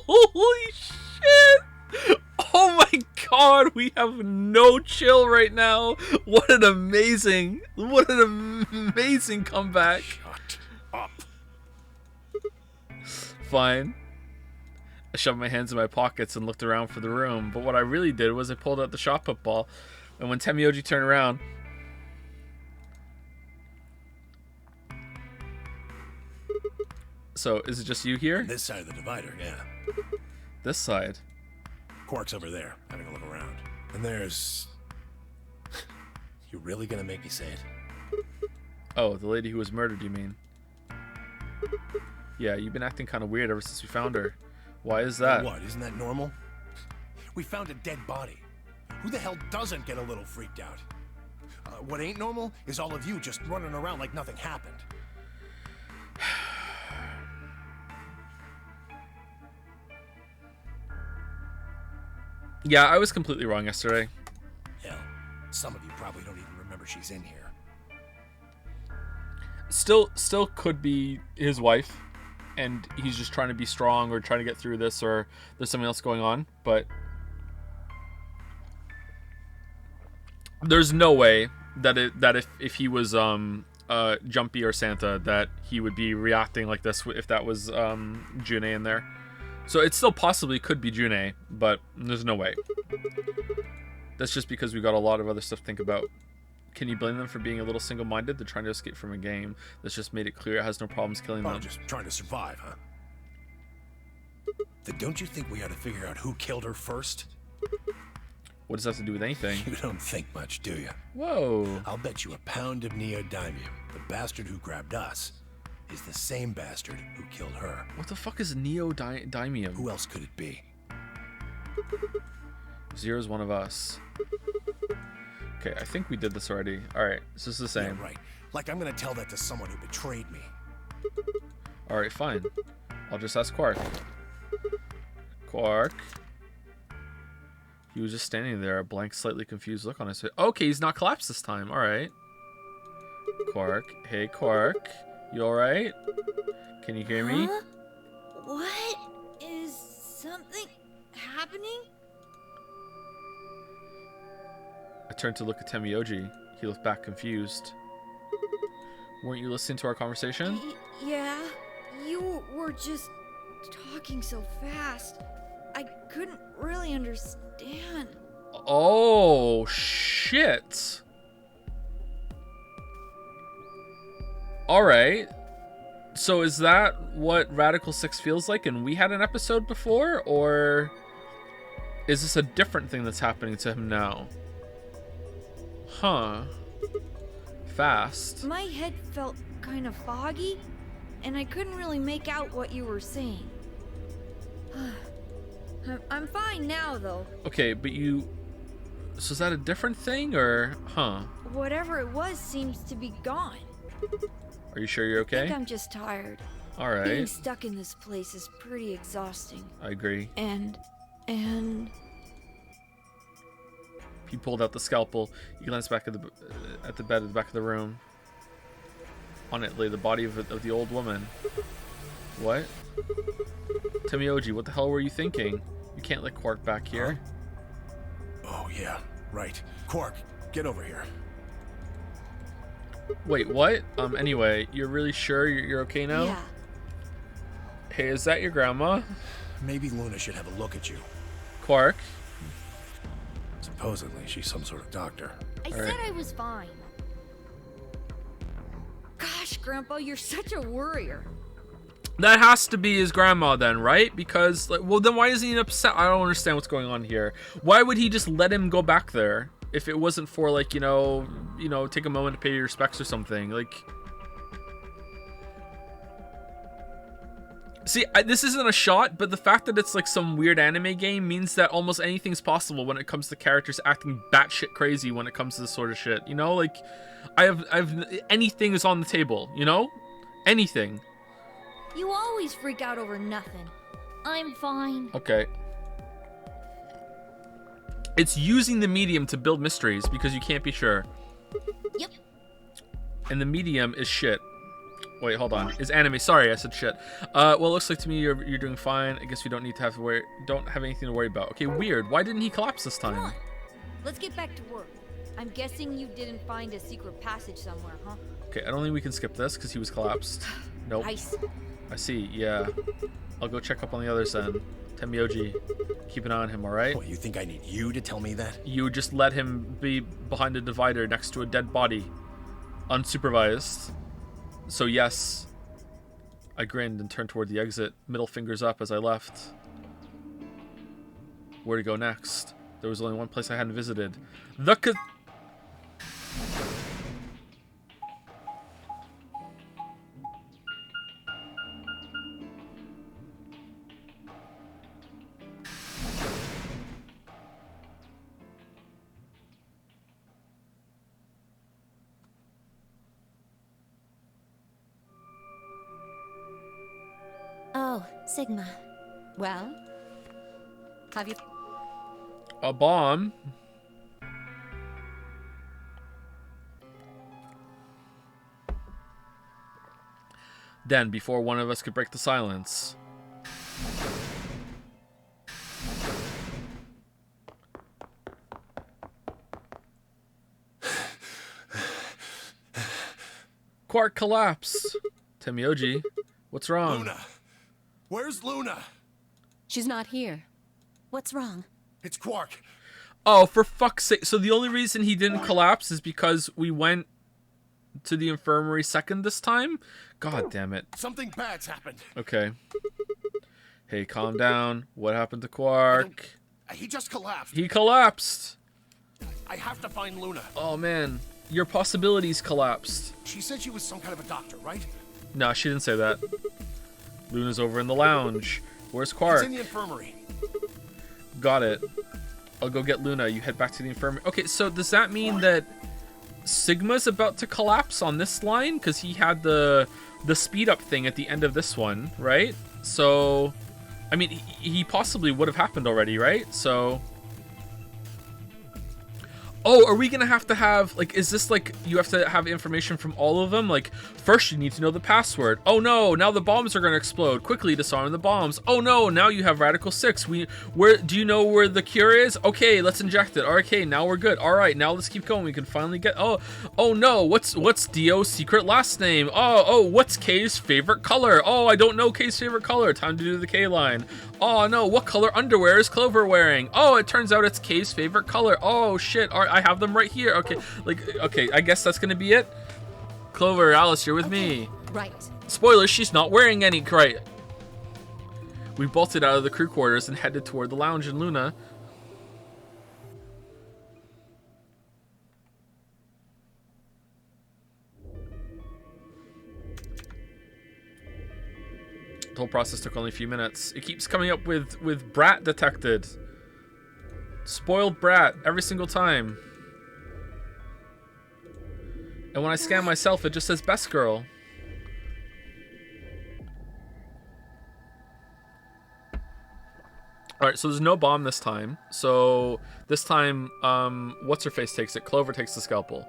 Holy shit! Oh my god, we have no chill right now. What an amazing comeback. Shut up. Fine. I shoved my hands in my pockets and looked around for the room, but what I really did was I pulled out the shot put ball, and when Temioji turned around, so is it just you here? This side of the divider, yeah. This side. Quark's over there, having a look around. And there's... You really gonna make me say it? Oh, the lady who was murdered, you mean? Yeah, you've been acting kind of weird ever since we found her. Why is that? What, isn't that normal? We found a dead body. Who the hell doesn't get a little freaked out? What ain't normal is all of you just running around like nothing happened. Yeah, I was completely wrong yesterday. Hell, some of you probably don't even remember she's in here. Still could be his wife, and he's just trying to be strong or trying to get through this, or there's something else going on, but there's no way that if he was Jumpy or Santa, that he would be reacting like this if that was June in there. So it still possibly could be June, but there's no way. That's just because we got a lot of other stuff to think about. Can you blame them for being a little single-minded? They're trying to escape from a game that's just made it clear it has no problems killing them. Just trying to survive, huh? Then don't you think we ought to figure out who killed her first? What does that have to do with anything? You don't think much, do you? Whoa. I'll bet you a pound of neodymium. The bastard who grabbed us is the same bastard who killed her. What the fuck is neodymium? Who else could it be? Zero's one of us. Okay, I think we did this already. Alright, this is the same. Yeah, right. Like I'm gonna tell that to someone who betrayed me. Alright, fine. I'll just ask Quark. Quark. He was just standing there, a blank, slightly confused look on his face. Okay, he's not collapsed this time. Alright. Quark. Hey, Quark. You alright? Can you hear me? Huh? What? Is something happening? I turned to look at Temioji. He looked back confused. Weren't you listening to our conversation? Yeah. You were just talking so fast. I couldn't really understand. Oh, shit. Alright. So is that what Radical 6 feels like and we had an episode before? Or is this a different thing that's happening to him now? Huh. Fast. My head felt kind of foggy, and I couldn't really make out what you were saying. I'm fine now, though. Okay, but you... So is that a different thing, or... Huh. Whatever it was seems to be gone. Are you sure you're I okay? think I'm just tired. Being Alright. stuck in this place is pretty exhausting. I agree. And... He pulled out the scalpel. He glanced back at the bed at the back of the room. On it lay the body of the old woman. What? Temioji, what the hell were you thinking? You can't let Quark back here. Huh? Oh, yeah. Right. Quark, get over here. Wait, what? Anyway, you're really sure you're okay now? yeah. Hey, is that your grandma? Maybe Luna should have a look at you. Quark? Supposedly, she's some sort of doctor. I All said right. I was fine. Gosh, Grandpa, you're such a worrier. That has to be his grandma then, right? Because, like, well, then why isn't he upset? I don't understand what's going on here. Why would he just let him go back there if it wasn't for, like, you know, take a moment to pay your respects or something? Like, see, this isn't a shot, but the fact that it's like some weird anime game means that almost anything's possible when it comes to characters acting batshit crazy when it comes to this sort of shit. You know, like, I've anything is on the table. You know, anything. You always freak out over nothing. I'm fine. Okay. It's using the medium to build mysteries because you can't be sure. Yep. And the medium is shit. Wait, hold on. Is anime. Sorry, I said shit. Well, it looks like to me you're doing fine. I guess we don't need to have to worry. Don't have anything to worry about. Okay, weird. Why didn't he collapse this Come time? on. Let's get back to work. I'm guessing you didn't find a secret passage somewhere, huh? Okay, I don't think we can skip this because he was collapsed. Nope. Nice. I see. Yeah. I'll go check up on the others then. Temioji, keep an eye on him, alright? What, you think I need you to tell me that? You just let him be behind a divider next to a dead body. Unsupervised. So yes. I grinned and turned toward the exit, middle fingers up as I left. Where to go next? There was only one place I hadn't visited. The Oh, Sigma. Well? Have you... A bomb? Then, before one of us could break the silence... Quark collapsed. Temioji, what's wrong? Luna! Where's Luna? She's not here. What's wrong? It's Quark. Oh, for fuck's sake. So the only reason he didn't collapse is because we went to the infirmary second this time? God damn it. Something bad's happened. Okay. Hey, calm down. What happened to Quark? He just collapsed. He collapsed. I have to find Luna. Oh, man. Your possibilities collapsed. She said she was some kind of a doctor, right? No, she didn't say that. Luna's over in the lounge. Where's Quark? It's in the infirmary. Got it. I'll go get Luna. You head back to the infirmary. Okay, so does that mean that Sigma's about to collapse on this line? Because he had the speed up thing at the end of this one, right? So, I mean, he possibly would have happened already, right? So... Oh, are we gonna have to have, like, is this like, you have to have information from all of them? Like, first you need to know the password. Oh no, now the bombs are gonna explode. Quickly disarm the bombs. Oh no, now you have Radical 6. Where, do you know where the cure is? Okay, let's inject it. Okay, now we're good. Alright, now let's keep going. We can finally get, oh no, what's Dio's secret last name? Oh, what's Kay's favorite color? Oh, I don't know Kay's favorite color. Time to do the K line. Oh no, what color underwear is Clover wearing? Oh, it turns out it's Kay's favorite color. Oh shit, all right, I have them right here. Okay, okay, I guess that's gonna be it. Clover, Alice, you're with me. Right. Spoilers, she's not wearing any, right. We bolted out of the crew quarters and headed toward the lounge in Luna. The whole process took only a few minutes. It keeps coming up with brat detected. Spoiled brat every single time. And when I scan myself, it just says best girl. Alright, so there's no bomb this time. So this time, what's her face takes it? Clover takes the scalpel.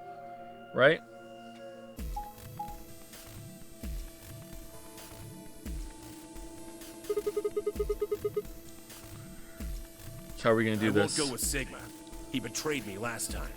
Right? How are we gonna do this? I won't go with Sigma. He betrayed me last time.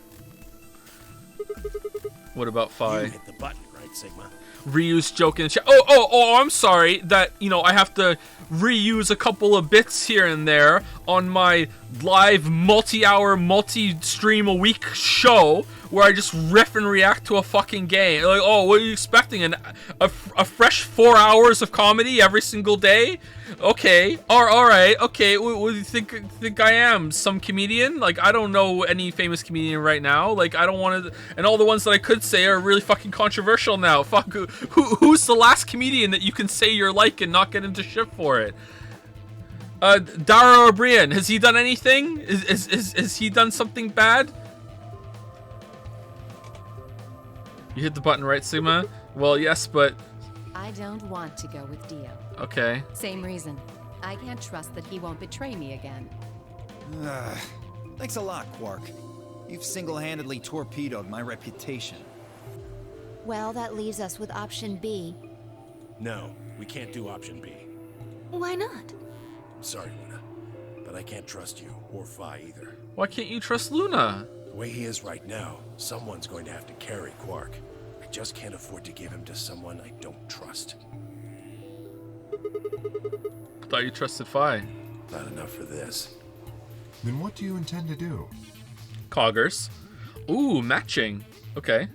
What about Phi? You hit the button, right, Sigma? Reuse joke in the chat. Oh, I'm sorry that, you know, I have to reuse a couple of bits here and there on my live multi-hour, multi-stream a week show where I just riff and react to a fucking game. Like, oh, what are you expecting? A fresh 4 hours of comedy every single day? Okay, alright, okay, what do you think I am? Some comedian? Like, I don't know any famous comedian right now. Like, I don't want to, and all the ones that I could say are really fucking controversial now. Fuck, who's the last comedian that you can say you're like and not get into shit for it? Dara O'Brien, has he done anything? Has he done something bad? You hit the button, right, Sigma? Well, yes, but... I don't want to go with Dio. Okay. Same reason. I can't trust that he won't betray me again. Thanks a lot, Quark. You've single-handedly torpedoed my reputation. Well, that leaves us with option B. No, we can't do option B. Why not? Sorry, Luna, but I can't trust you or Phi either. Why can't you trust Luna? The way he is right now, someone's going to have to carry Quark. I just can't afford to give him to someone I don't trust. Thought you trusted Phi. Not enough for this. Then what do you intend to do? Coggers. Ooh, matching. Okay.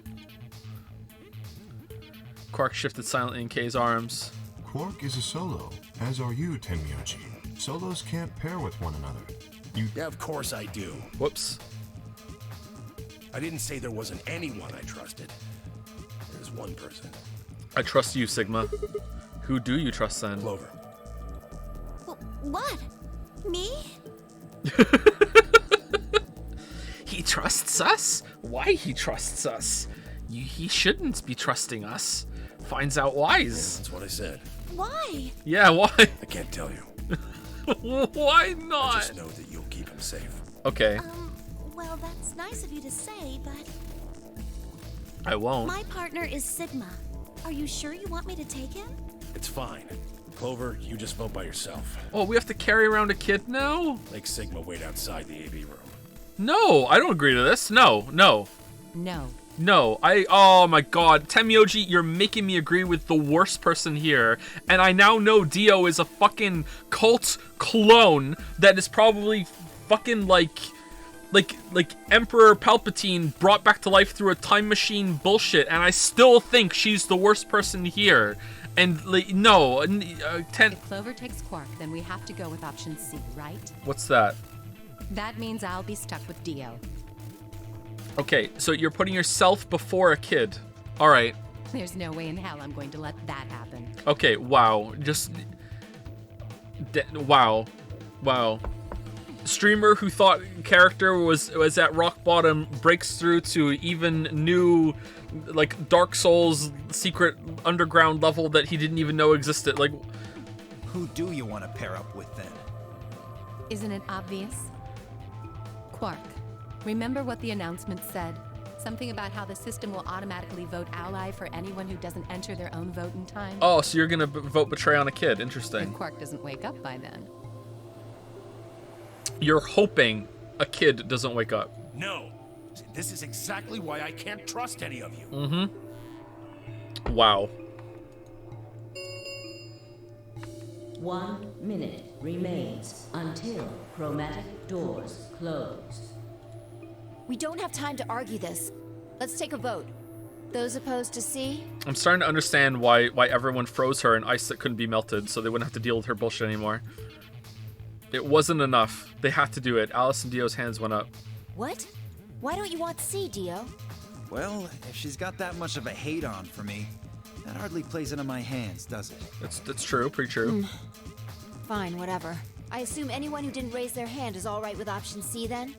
Quark shifted silently in Kay's arms. Quark is a solo, as are you, Tenmyoji. Solos can't pair with one another. Yeah, of course I do. Whoops. I didn't say there wasn't anyone I trusted. There's one person. I trust you, Sigma. Who do you trust then? Clover. What? Me? He trusts us? Why he trusts us? He shouldn't be trusting us. Finds out whys. That's what I said. Why? Yeah, why? I can't tell you. Why not? I just know that you'll keep him safe. Okay. Well, that's nice of you to say, but... I won't. My partner is Sigma. Are you sure you want me to take him? It's fine. Clover, you just vote by yourself. Oh, we have to carry around a kid now? Make Sigma wait outside the AV room. No, I don't agree to this. No. No. No, oh my god, Tenmyoji, you're making me agree with the worst person here, and I now know Dio is a fucking cult clone that is probably fucking like Emperor Palpatine brought back to life through a time machine bullshit, and I still think she's the worst person here. And like, no, If Clover takes Quark, then we have to go with option C, right? What's that? That means I'll be stuck with Dio. Okay, so you're putting yourself before a kid. All right. There's no way in hell I'm going to let that happen. Okay, wow. Just... wow. streamer who thought character was at rock bottom breaks through to even new, like, Dark Souls secret underground level that he didn't even know existed. Like, Who do you want to pair up with then? Isn't it obvious? Quark, remember what the announcement said? Something about how the system will automatically vote ally for anyone who doesn't enter their own vote in time? oh, so you're gonna vote betray on a kid. Interesting. If Quark doesn't wake up by then. You're hoping a kid doesn't wake up. No. This is exactly why I can't trust any of you. Mm-hmm. Wow. 1 minute remains until chromatic doors close. We don't have time to argue this. Let's take a vote. Those opposed to C? I'm starting to understand why everyone froze her in ice that couldn't be melted, so they wouldn't have to deal with her bullshit anymore. It wasn't enough. They had to do it. Alice and Dio's hands went up. What? Why don't you want C, Dio? Well, if she's got that much of a hate on for me, that hardly plays into my hands, does it? That's true. Pretty true. Fine, whatever. I assume anyone who didn't raise their hand is all right with option C then?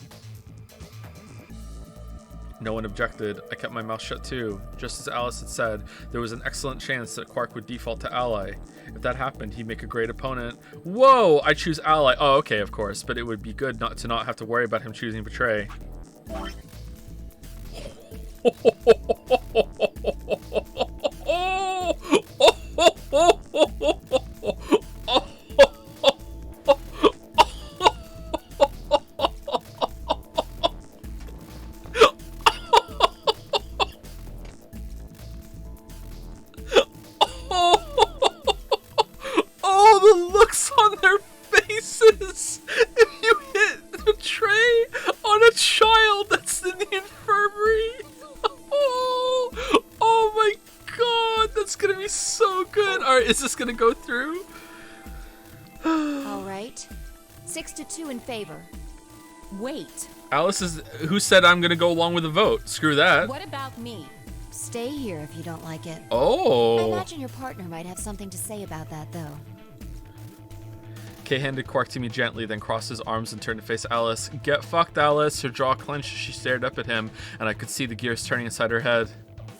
No one objected. I kept my mouth shut too. Just as Alice had said, there was an excellent chance that Quark would default to ally. If that happened, he'd make a great opponent. Whoa! I choose ally. Oh, okay, of course. But it would be good not to have to worry about him choosing betray. Oh, the looks on their faces! If you hit the tray on a child that's in the infirmary! Oh my god, that's gonna be so good! Alright, is this gonna go through? All right. 6-2 in favor. Wait, Alice is... Who said I'm gonna go along with the vote? Screw that. what about me? Stay here if you don't like it. I Oh. imagine your partner might have something to say about that, though. Kay handed Quark to me gently, then crossed his arms and turned to face Alice. Get fucked, Alice. Her jaw clenched as she stared up at him, and I could see the gears turning inside her head.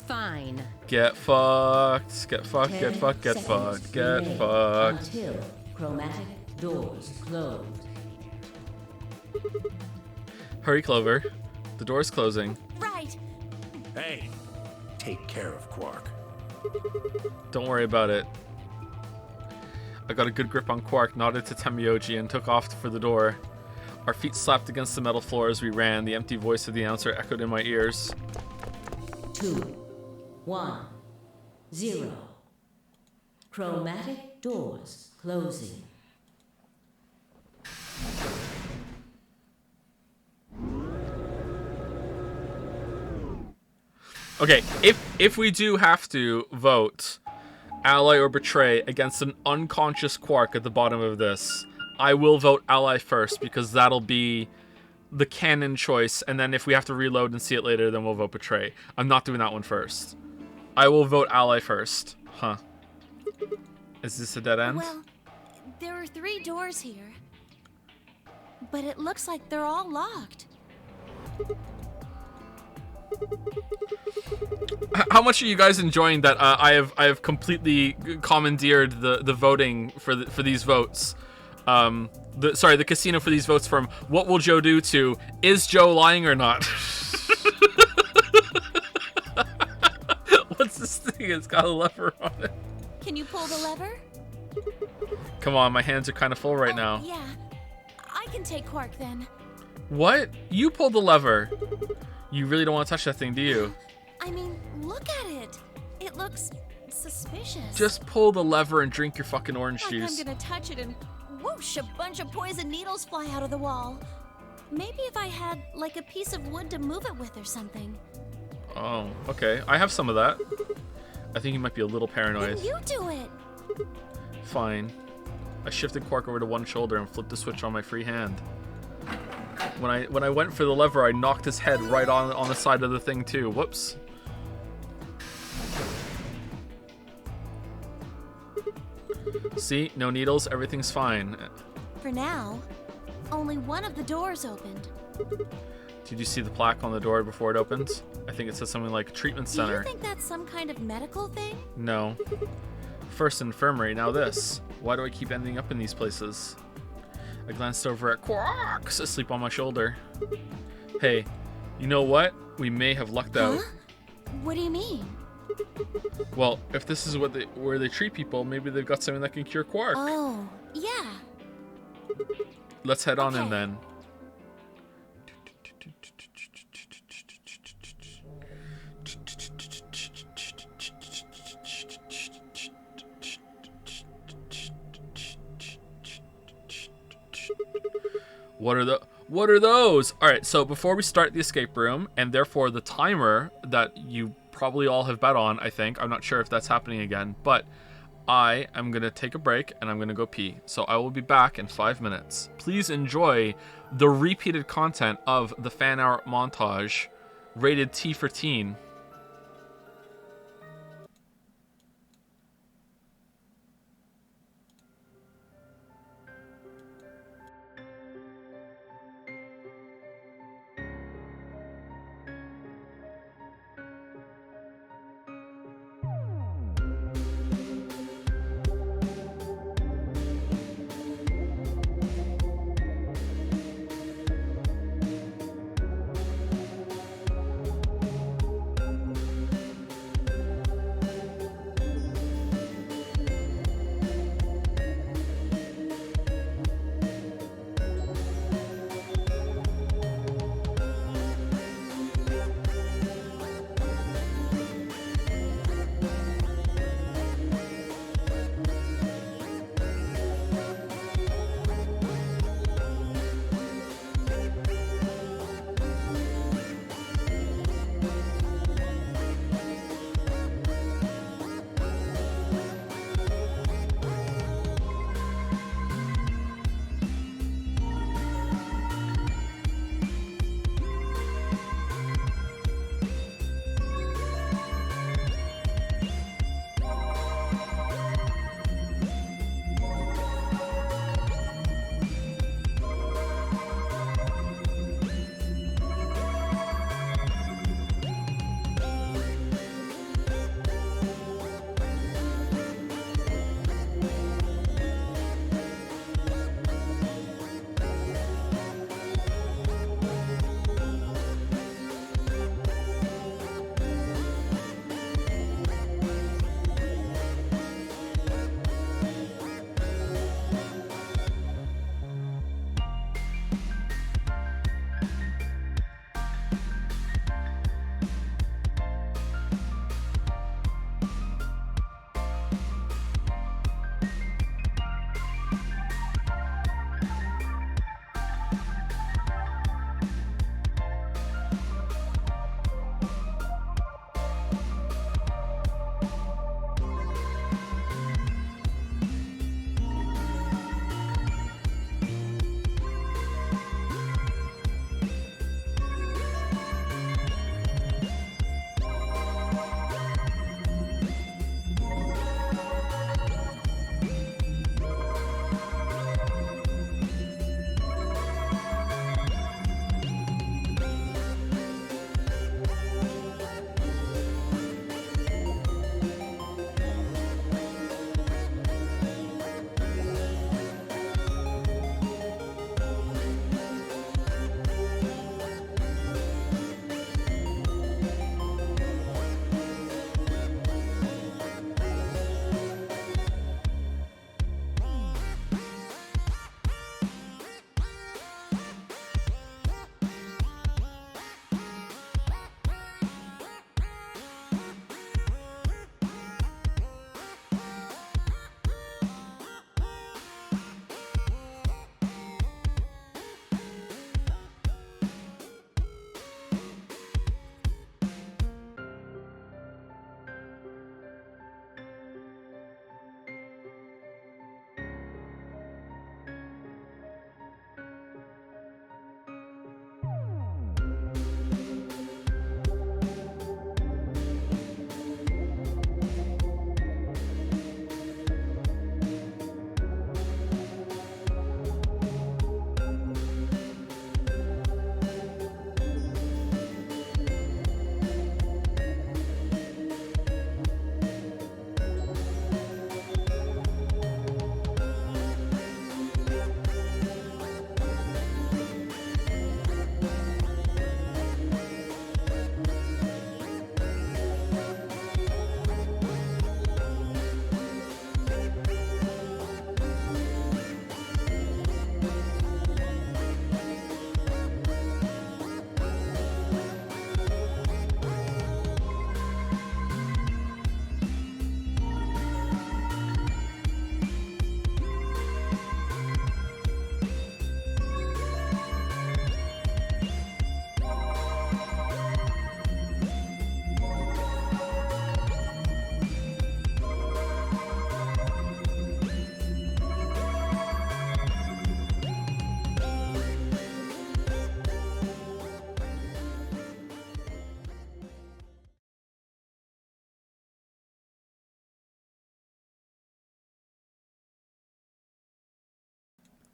Fine. Get fucked. Get fucked. Get 10 fucked. Get seconds fucked. Get remain fucked. Until chromatic doors close. Hurry, Clover. The door's closing. Right. Hey, take care of Quark. Don't worry about it. I got a good grip on Quark, nodded to Temioji, and took off for the door. Our feet slapped against the metal floor as we ran. The empty voice of the announcer echoed in my ears. 2, 1, 0. Chromatic doors closing. Okay, if we do have to vote ally or betray against an unconscious Quark at the bottom of this, I will vote ally first because that'll be the canon choice, and then if we have to reload and see it later, then we'll vote betray. I'm not doing that one first. I will vote ally first. Huh. Is this a dead end? Well, there are 3 doors here. But it looks like they're all locked. How much are you guys enjoying that I have completely commandeered the voting for these votes? The casino for these votes from what will Joe do to is Joe lying or not? What's this thing? It's got a lever on it. Can you pull the lever? Come on, my hands are kind of full right now. Yeah. I can take Quark then. What? You pulled the lever. You really don't want to touch that thing, do you? I mean, look at it. It looks suspicious. Just pull the lever and drink your fucking orange like juice. I'm gonna touch it and whoosh, a bunch of poison needles fly out of the wall. Maybe if I had, like, a piece of wood to move it with or something. Oh, okay. I have some of that. I think you might be a little paranoid. Then you do it. Fine. I shifted Quark over to one shoulder and flipped the switch on my free hand. When I went for the lever, I knocked his head right on the side of the thing too. Whoops. See? No needles. Everything's fine. For now. Only one of the doors opened. Did you see the plaque on the door before it opens? I think it says something like treatment Do you center. think that's some kind of medical thing? No. First infirmary, now this. Why do I keep ending up in these places? I glanced over at Quarks asleep on my shoulder. Hey, you know what? We may have lucked out. What do you mean? Well, if this is where they treat people, maybe they've got something that can cure Quark. Oh, yeah. Let's head on in Okay. then. What are those? All right, so before we start the escape room, and therefore the timer that you probably all have bet on, I think. I'm not sure if that's happening again, but I am going to take a break and I'm going to go pee. So I will be back in 5 minutes. Please enjoy the repeated content of the fan art montage, rated T for teen.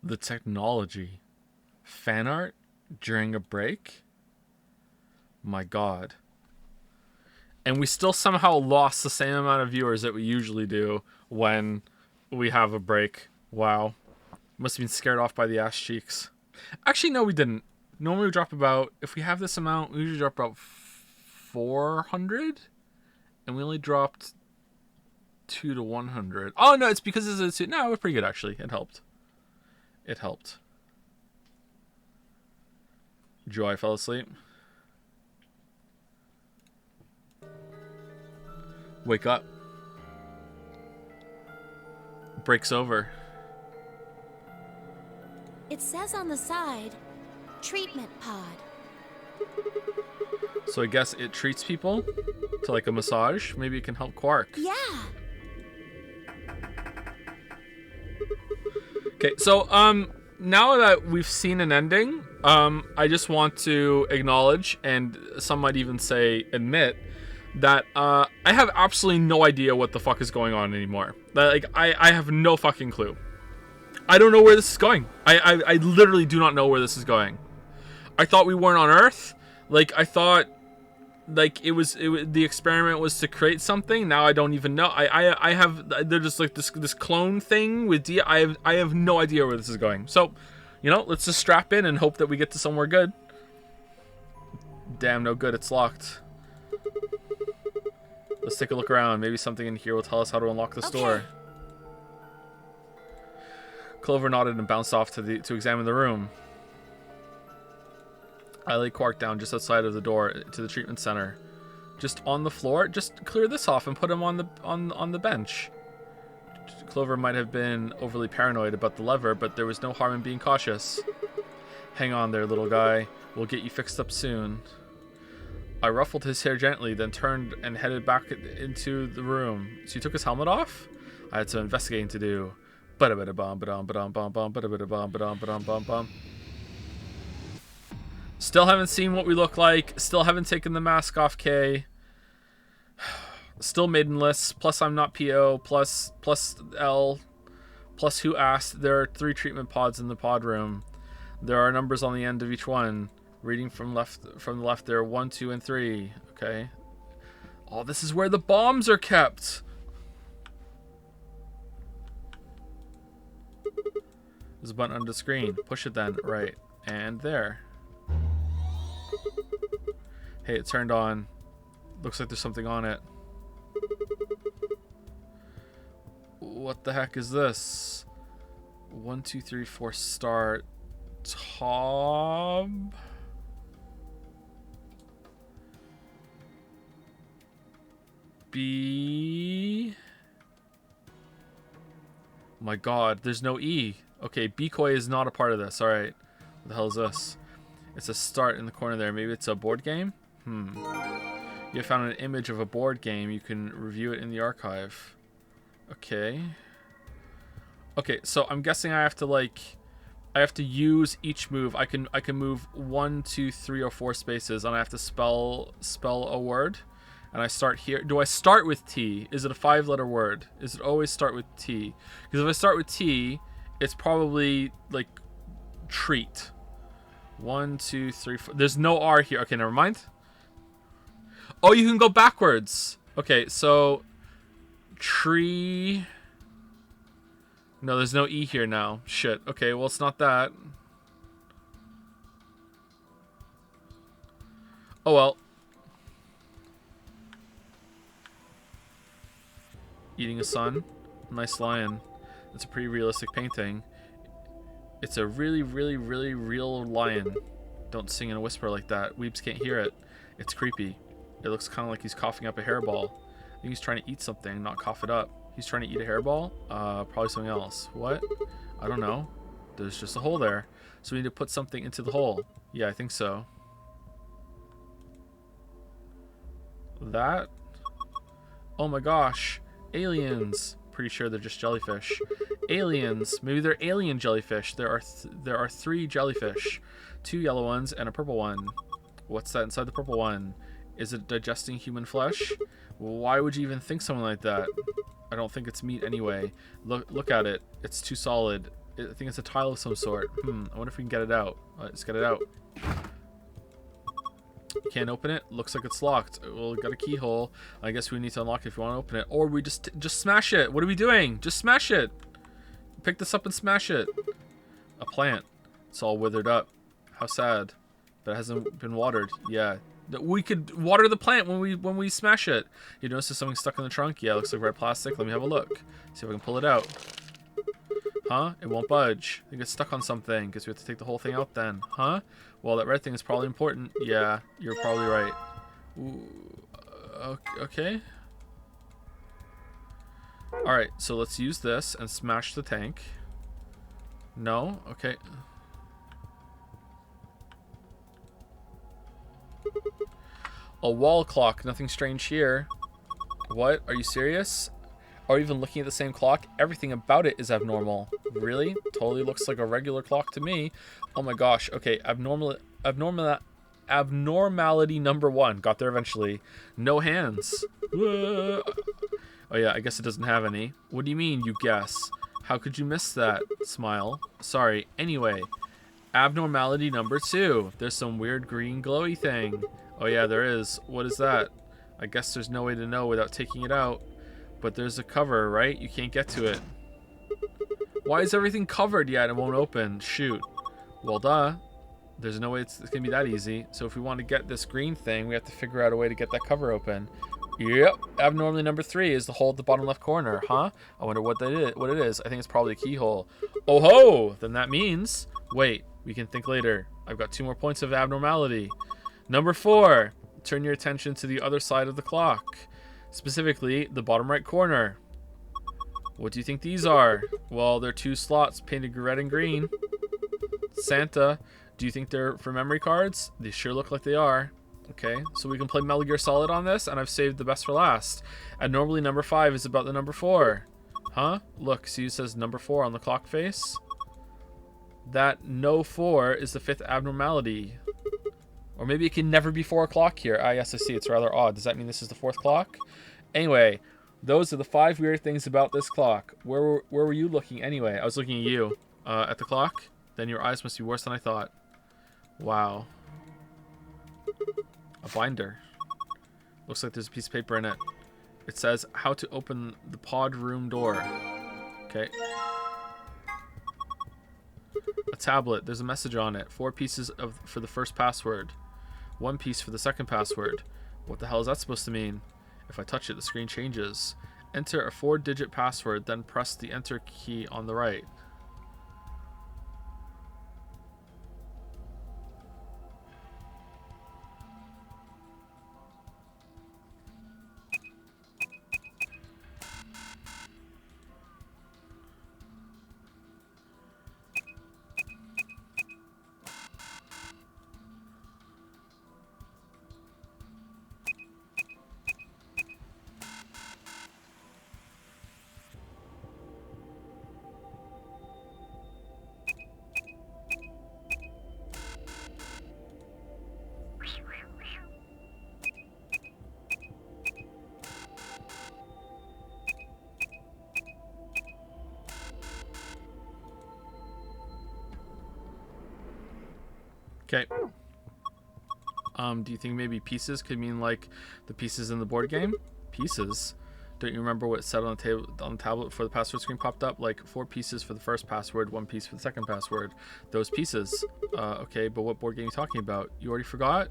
The technology. Fan art during a break? My God. And we still somehow lost the same amount of viewers that we usually do when we have a break. Wow. Must have been scared off by the ass cheeks. Actually, no, we didn't. Normally we drop about, if we have this amount, we usually drop about 400. And we only dropped 2 to 100. Oh, no, it's because it's a... No, it was pretty good, actually. It helped. It helped. Joy fell asleep. Wake up. Break's over. It says on the side, treatment pod. So I guess it treats people to like a massage. Maybe it can help Quark. Yeah. Okay, so now that we've seen an ending, I just want to acknowledge, and some might even say admit, that I have absolutely no idea what the fuck is going on anymore. Like I have no fucking clue. I don't know where this is going. I literally do not know where this is going. I thought we weren't on Earth. Like I thought, like it was the experiment was to create something. Now I don't even know. I have, they're just like this clone thing with D. I have no idea where this is going. So, you know, let's just strap in and hope that we get to somewhere good. Damn, no good. It's locked. Let's take a look around. Maybe something in here will tell us how to unlock the store. Clover nodded and bounced off to examine the room. I laid Quark down just outside of the door to the treatment center. Just on the floor? Just clear this off and put him on the bench. Clover might have been overly paranoid about the lever, but there was no harm in being cautious. Hang on there, little guy. We'll get you fixed up soon. I ruffled his hair gently, then turned and headed back into the room. So he took his helmet off? I had some investigating to do. Still haven't seen what we look like. Still haven't taken the mask off K. Still maidenless. Plus I'm not PO. Plus L. Plus who asked. There are 3 treatment pods in the pod room. There are numbers on the end of each one. Reading from the left there are 1, 2, and 3. Okay. Oh, this is where the bombs are kept. There's a button under the screen. Push it then. Right. And there. Hey, it turned on. Looks like there's something on it. What the heck is this? 1, 2, 3, 4, start. Top. B. My God, there's no E. Okay, Decoy is not a part of this. All right. What the hell is this? It's a start in the corner there. Maybe it's a board game? You have found an image of a board game. You can review it in the archive. Okay. Okay, so I'm guessing I have to use each move. I can move 1, 2, 3, or 4 spaces, and I have to spell a word. And I start here. Do I start with T? Is it a 5-letter word? Is it always start with T? Because if I start with T, it's probably like treat. 1, 2, 3, 4. There's no R here. Okay, never mind. Oh, you can go backwards. Okay, so tree. No, there's no E here now. Shit. Okay, well, it's not that. Oh, well. Eating a sun. Nice lion. It's a pretty realistic painting. It's a really, really, really real lion. Don't sing in a whisper like that. Weebs can't hear it. It's creepy. It looks kind of like he's coughing up a hairball. I think he's trying to eat something, not cough it up. He's trying to eat a hairball? Probably something else. What? I don't know. There's just a hole there. So we need to put something into the hole. Yeah, I think so. That? Oh my gosh. Aliens. Pretty sure they're just jellyfish. Aliens. Maybe they're alien jellyfish. There are 3 jellyfish. 2 yellow ones and a purple one. What's that inside the purple one? Is it digesting human flesh? Why would you even think something like that? I don't think it's meat anyway. Look at it. It's too solid. I think it's a tile of some sort. I wonder if we can get it out. Let's get it out. Can't open it. Looks like it's locked. Well, got a keyhole. I guess we need to unlock it if you want to open it. Or we just smash it. What are we doing? Just smash it. Pick this up and smash it. A plant. It's all withered up. How sad. But it hasn't been watered. Yeah. We could water the plant when we smash it. You notice there's something stuck in the trunk? Yeah, it looks like red plastic. Let me have a look. See if I can pull it out. Huh? It won't budge. It gets stuck on something. Guess we have to take the whole thing out then. Huh? Well, that red thing is probably important. Yeah, you're probably right. Ooh, okay. Alright, so let's use this and smash the tank. No? Okay. A wall clock. Nothing strange here. What? Are you serious? Are you even looking at the same clock? Everything about it is abnormal. Really? Totally looks like a regular clock to me. Oh my gosh. Okay, abnormality number 1. Got there eventually. No hands. Oh yeah, I guess it doesn't have any. What do you mean, you guess? How could you miss that? Smile. Sorry. Anyway, abnormality number 2. There's some weird green glowy thing. Oh yeah, there is. What is that? I guess there's no way to know without taking it out. But there's a cover, right? You can't get to it. Why is everything covered yet? It won't open. Shoot. Well, duh. There's no way it's going to be that easy. So if we want to get this green thing, we have to figure out a way to get that cover open. Yep. Abnormally number 3 is the hole at the bottom left corner. Huh? I wonder what it is. I think it's probably a keyhole. Oh ho! Then that means... Wait. We can think later. I've got 2 more points of abnormality. Number 4. Turn your attention to the other side of the clock. Specifically, the bottom right corner. What do you think these are? Well, they're 2 slots painted red and green. Santa, do you think they're for memory cards? They sure look like they are. Okay, so we can play Metal Gear Solid on this, and I've saved the best for last. And normally number 5 is about the number 4. Huh? Look, see it says number 4 on the clock face? That no 4 is the 5th abnormality. Or maybe it can never be 4 o'clock here. Ah, yes, I see. It's rather odd. Does that mean this is the 4th clock? Anyway, those are the 5 weird things about this clock. Where were you looking anyway? I was looking at you. At the clock? Then your eyes must be worse than I thought. Wow. A binder. Looks like there's a piece of paper in it. It says how to open the pod room door. Okay. A tablet. There's a message on it. 4 pieces for the first password. 1 piece for the second password. What the hell is that supposed to mean? If I touch it, the screen changes. Enter a 4-digit password, then press the enter key on the right. Okay. Do you think maybe pieces could mean like the pieces in the board game? Pieces? Don't you remember what it said on the tablet before the password screen popped up? Like 4 pieces for the first password, 1 piece for the second password. Those pieces. Okay, but what board game are you talking about? You already forgot?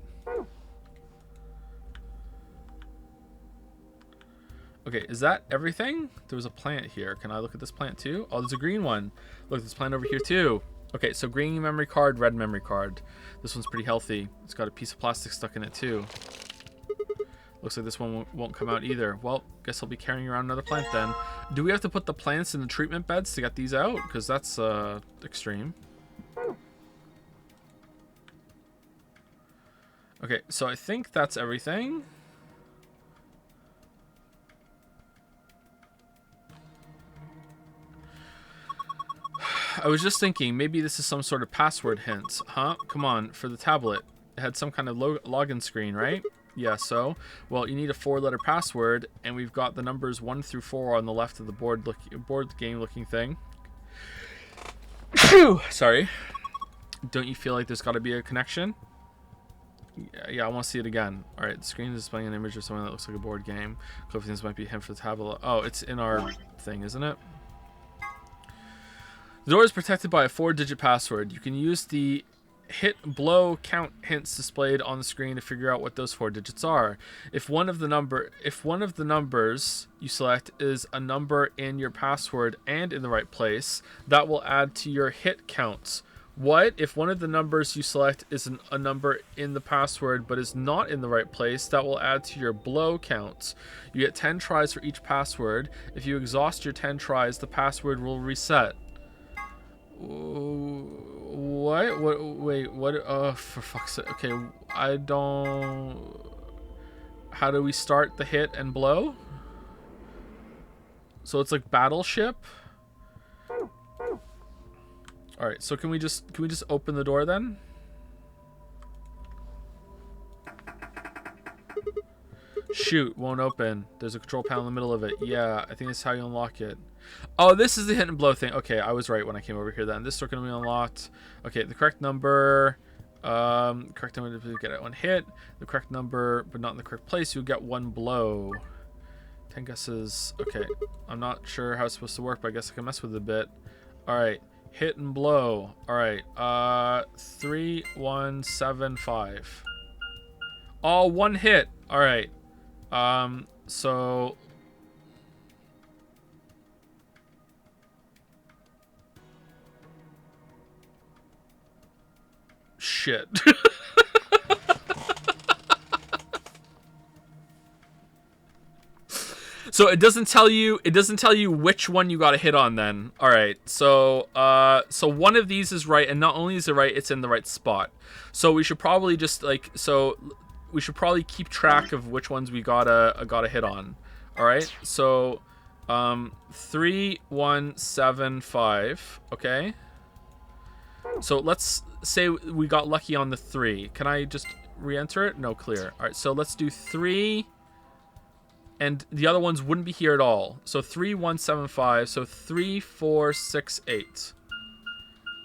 Okay, is that everything? There was a plant here. Can I look at this plant too? Oh, there's a green one. Look, there's a plant over here too. Okay, so green memory card, red memory card. This one's pretty healthy. It's got a piece of plastic stuck in it too. Looks like this one won't come out either. Well, guess I'll be carrying around another plant then. Do we have to put the plants in the treatment beds to get these out? Because that's extreme. Okay, so I think that's everything. I was just thinking, maybe this is some sort of password hint. Huh? Come on, for the tablet. It had some kind of login screen, right? Yeah, so? Well, you need a 4-letter password, and we've got the numbers 1 through 4 on the left of the board game looking thing. Phew! Sorry. Don't you feel like there's got to be a connection? Yeah, I want to see it again. All right, the screen is displaying an image of something that looks like a board game. This might be him for the tablet. Oh, it's in our thing, isn't it? The door is protected by a 4-digit password. You can use the hit, blow, count hints displayed on the screen to figure out what those 4 digits are. If one of the numbers you select is a number in your password and in the right place, that will add to your hit counts. What if one of the numbers you select is a number in the password but is not in the right place? That will add to your blow counts. You get 10 tries for each password. If you exhaust your 10 tries, the password will reset. What? Wait, what? Oh, for fuck's sake. Okay, I don't... How do we start the hit and blow? So it's like Battleship? Alright, so can we just open the door then? Shoot, won't open. There's a control panel in the middle of it. Yeah, I think that's how you unlock it. Oh, this is the hit and blow thing. Okay, I was right when I came over here then. This door can be unlocked. Okay, the correct number. Correct number to get it 1 hit. The correct number, but not in the correct place, you'll get 1 blow. 10 guesses. Okay, I'm not sure how it's supposed to work, but I guess I can mess with it a bit. Alright, hit and blow. Alright, 3, 1, 7, 5. Oh, 1 hit. Alright. So... Shit. So it doesn't tell you which one you got to hit on then. All right. So so one of these is right, and not only is it right, it's in the right spot. So we should probably just we should probably keep track of which ones we gotta hit on. All right. So 3, 1, 7, 5. Okay. So let's say we got lucky on the 3. Can I just re-enter it? No, clear. All right. So let's do 3. And the other ones wouldn't be here at all. So 3, 1, 7, 5. So 3, 4, 6, 8.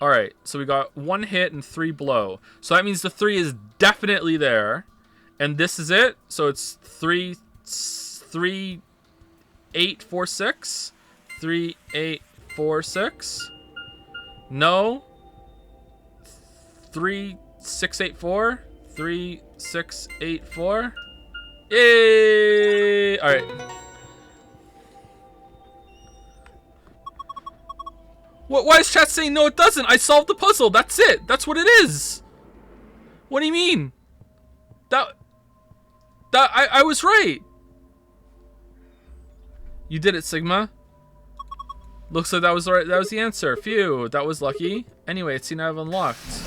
All right. So we got 1 hit and 3 blow. So that means the 3 is definitely there. And this is it. So it's 3, 8, 4, 6. 3, 8, 4, 6. No. 3, 6, 8, 4. 3, 6, 8, 4. Yay! All right. What? Why is chat saying no? It doesn't. I solved the puzzle. That's it. That's what it is. What do you mean? I was right. You did it, Sigma. Looks like that was right. That was the answer. Phew. That was lucky. Anyway, it's seen I've unlocked.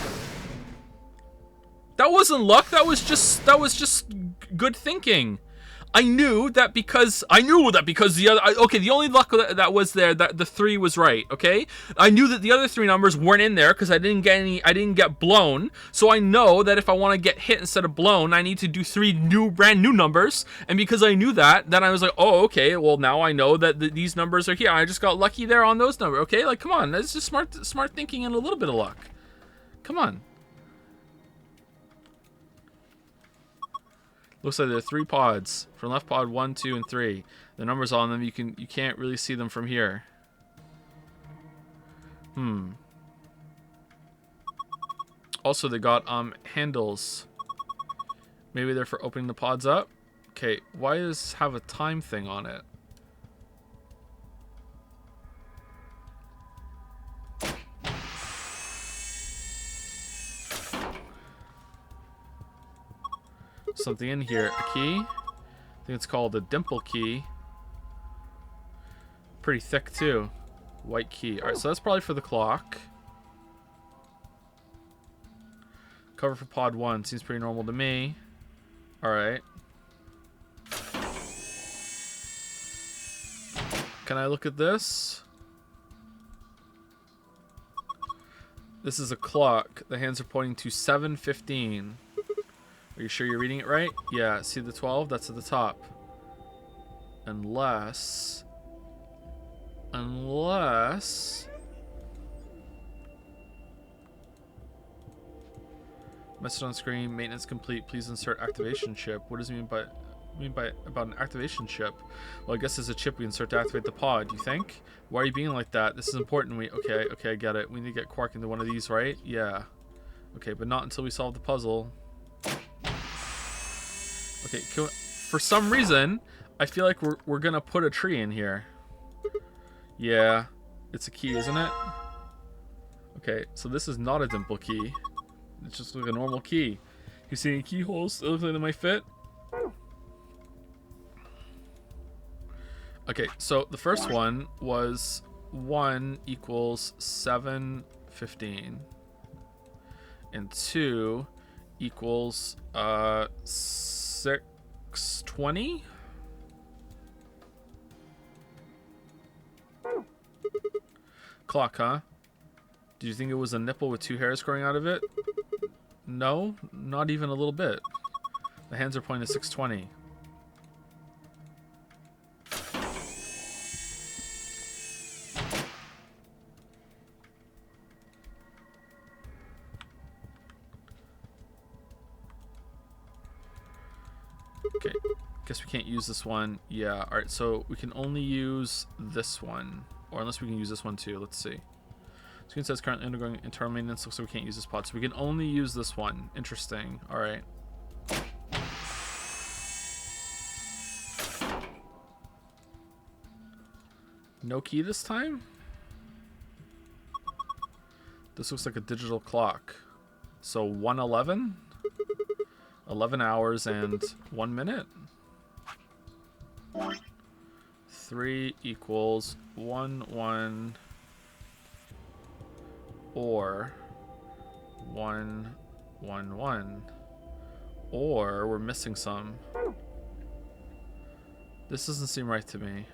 That wasn't luck. That was just good thinking. I knew that because the other. Okay, the only luck that was there that the 3 was right. Okay, I knew that the other 3 numbers weren't in there because I didn't get blown. So I know that if I want to get hit instead of blown, I need to do 3 brand new numbers. And because I knew that, then I was like, oh, okay. Well, now I know that these numbers are here. I just got lucky there on those numbers. Okay, like come on, that's just smart thinking and a little bit of luck. Come on. Looks like there are 3 pods. From left pod 1, 2, and 3. The numbers on them, you can't really see them from here. Also, they got handles. Maybe they're for opening the pods up. Okay, why does this have a time thing on it? Something in here. A key. I think it's called a dimple key. Pretty thick too. White key. Alright, so that's probably for the clock. Cover for pod 1. Seems pretty normal to me. Alright. Can I look at this? This is a clock. The hands are pointing to 7:15. Are you sure you're reading it right? Yeah, see the 12? That's at the top. Unless... Message on screen. Maintenance complete. Please insert activation chip. What does it mean by about an activation chip? Well, I guess there's a chip we insert to activate the pod. You think? Why are you being like that? This is important. Okay, I get it. We need to get Quark into one of these, right? Yeah. Okay, but not until we solve the puzzle. Okay, for some reason, I feel like we're gonna put a tree in here. Yeah, it's a key, isn't it? Okay, so this is not a dimple key. It's just like a normal key. You see any keyholes that look like they might fit? Okay, so the first one was 1 equals 715. And 2 equals 620. Clock, huh? Did you think it was a nipple with 2 hairs growing out of it? No, not even a little bit. The hands are pointing to 620. Okay, guess we can't use this one. Yeah, alright, so we can only use this one. Or unless we can use this one too, let's see. Screen says currently undergoing internal maintenance, looks like we can't use this pod, so we can only use this one. Interesting, alright. No key this time? This looks like a digital clock. So 1:11? 11 hours and 1 minute? 3 equals 1, 1, or 1, 1, 1. Or we're missing some. This doesn't seem right to me.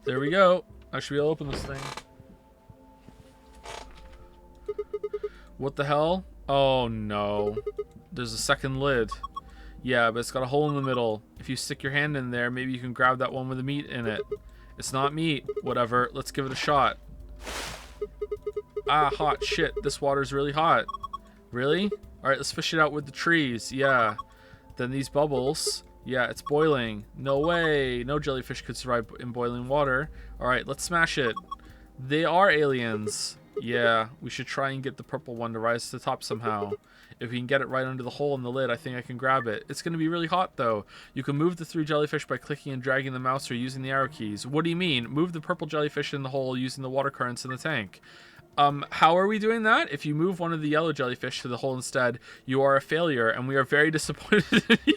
There we go. I should be able to open this thing. What the hell? Oh no. There's a second lid. Yeah, but it's got a hole in the middle. If you stick your hand in there, maybe you can grab that one with the meat in it. It's not meat. Whatever. Let's give it a shot. Ah, hot shit. This water's really hot. Really? Alright, let's fish it out with the trees. Yeah. Then these bubbles. Yeah, it's boiling. No way. No jellyfish could survive in boiling water. Alright, let's smash it. They are aliens. Yeah, we should try and get the purple one to rise to the top somehow. If we can get it right under the hole in the lid, I think I can grab it. It's going to be really hot, though. You can move the 3 jellyfish by clicking and dragging the mouse or using the arrow keys. What do you mean? Move the purple jellyfish in the hole using the water currents in the tank. How are we doing that? If you move one of the yellow jellyfish to the hole instead, you are a failure, and we are very disappointed in you.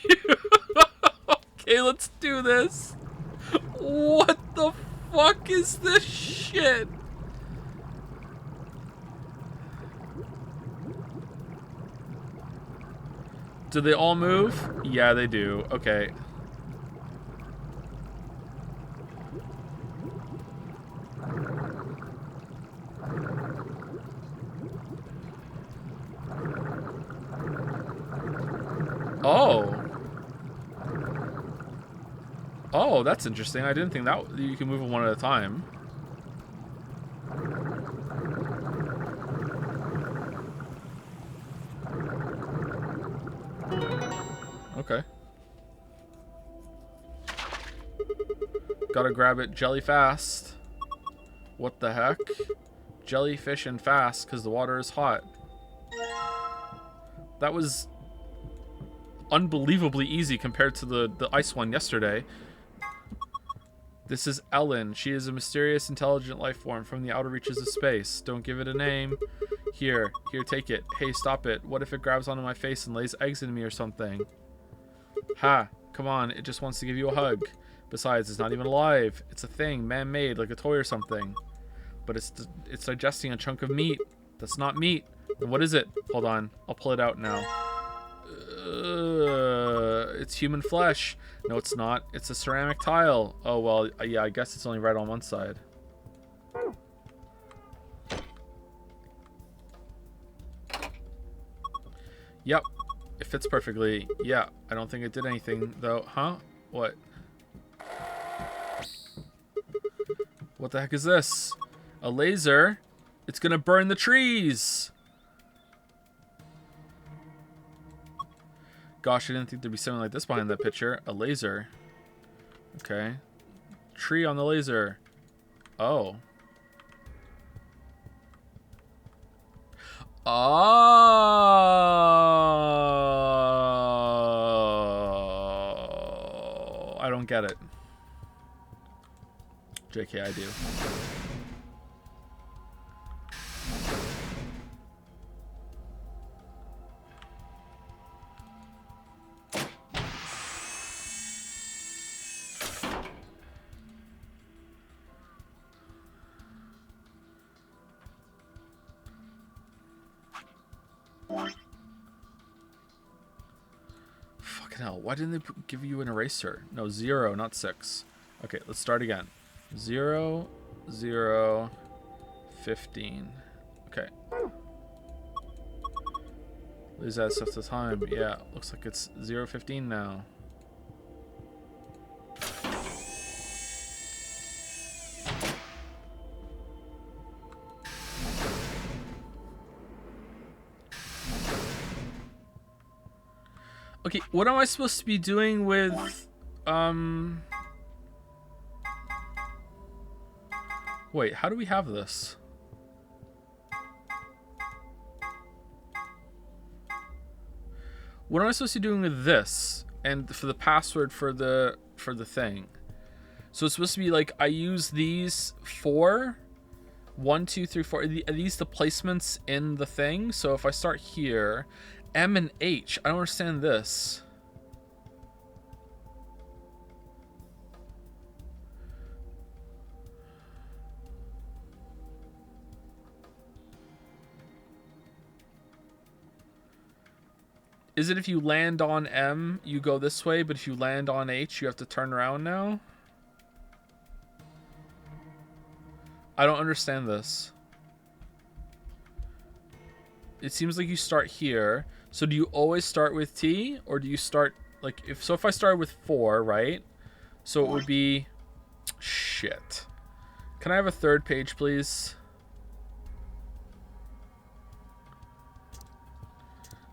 Okay, let's do this. What the fuck is this shit? Do they all move? Yeah, they do. Okay. Oh. Oh, that's interesting. I didn't think that you can move them one at a time. Okay. Gotta grab it jelly fast. What the heck? Jellyfish and fast because the water is hot. That was unbelievably easy compared to the ice one yesterday. This is Ellen. She is a mysterious, intelligent life form from the outer reaches of space. Don't give it a name. Here, take it. Hey, stop it. What if it grabs onto my face and lays eggs in me or something? Ha, come on. It just wants to give you a hug. Besides, it's not even alive. It's a thing, man-made, like a toy or something. But it's digesting a chunk of meat. That's not meat. And what is it? Hold on. I'll pull it out now. It's human flesh. No, it's not. It's a ceramic tile. Oh, well, yeah, I guess it's only right on one side. Yep. It fits perfectly. Yeah. I don't think it did anything, though. Huh? What? What the heck is this? A laser? It's gonna burn the trees! Gosh, I didn't think there'd be something like this behind that picture. A laser. Okay. Tree on the laser. Oh. Oh. I don't get it. JK, I do. Fucking hell. Why didn't they give you an eraser? No, 0, not 6. Okay, let's start again. 0, 0, 15. Okay. Lose that stuff to time. Yeah, looks like it's 0, 15 now. Okay, what am I supposed to be doing with, Wait, how do we have this? What am I supposed to be doing with this? And for the password for the thing. So it's supposed to be like, I use these 4. 1, 2, 3, 4. Are these the placements in the thing? So if I start here, M and H. I don't understand this. Is it if you land on M, you go this way, but if you land on H, you have to turn around now? I don't understand this. It seems like you start here. So do you always start with T, or do you start like if I started with 4, right? So it would be shit. Can I have a third page, please?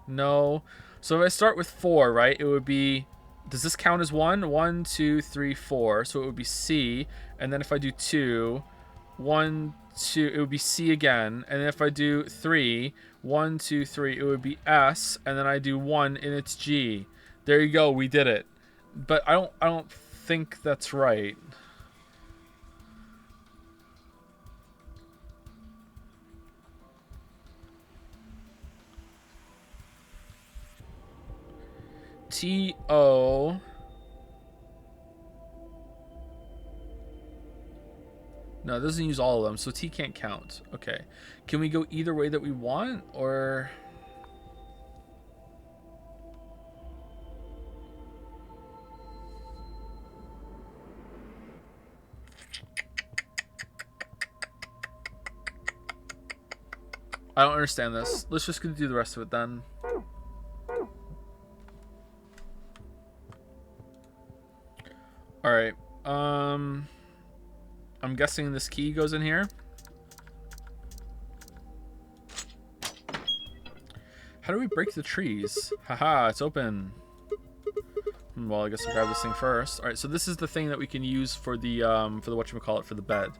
No. So if I start with 4, right, it would be, does this count as 1? 1, 2, 3, 4. So it would be C. And then if I do 2, 1, 2, it would be C again. And then if I do 3, 1, 2, 3, it would be S. And then I do 1 and it's G. There you go, we did it. But I don't think that's right. T-O. No, it doesn't use all of them, so T can't count. Okay. Can we go either way that we want, or... I don't understand this. Let's just do the rest of it then. Alright. I'm guessing this key goes in here. How do we break the trees? Haha, it's open. Well, I guess I'll grab this thing first. Alright, so this is the thing that we can use for the whatchamacallit, for the bed.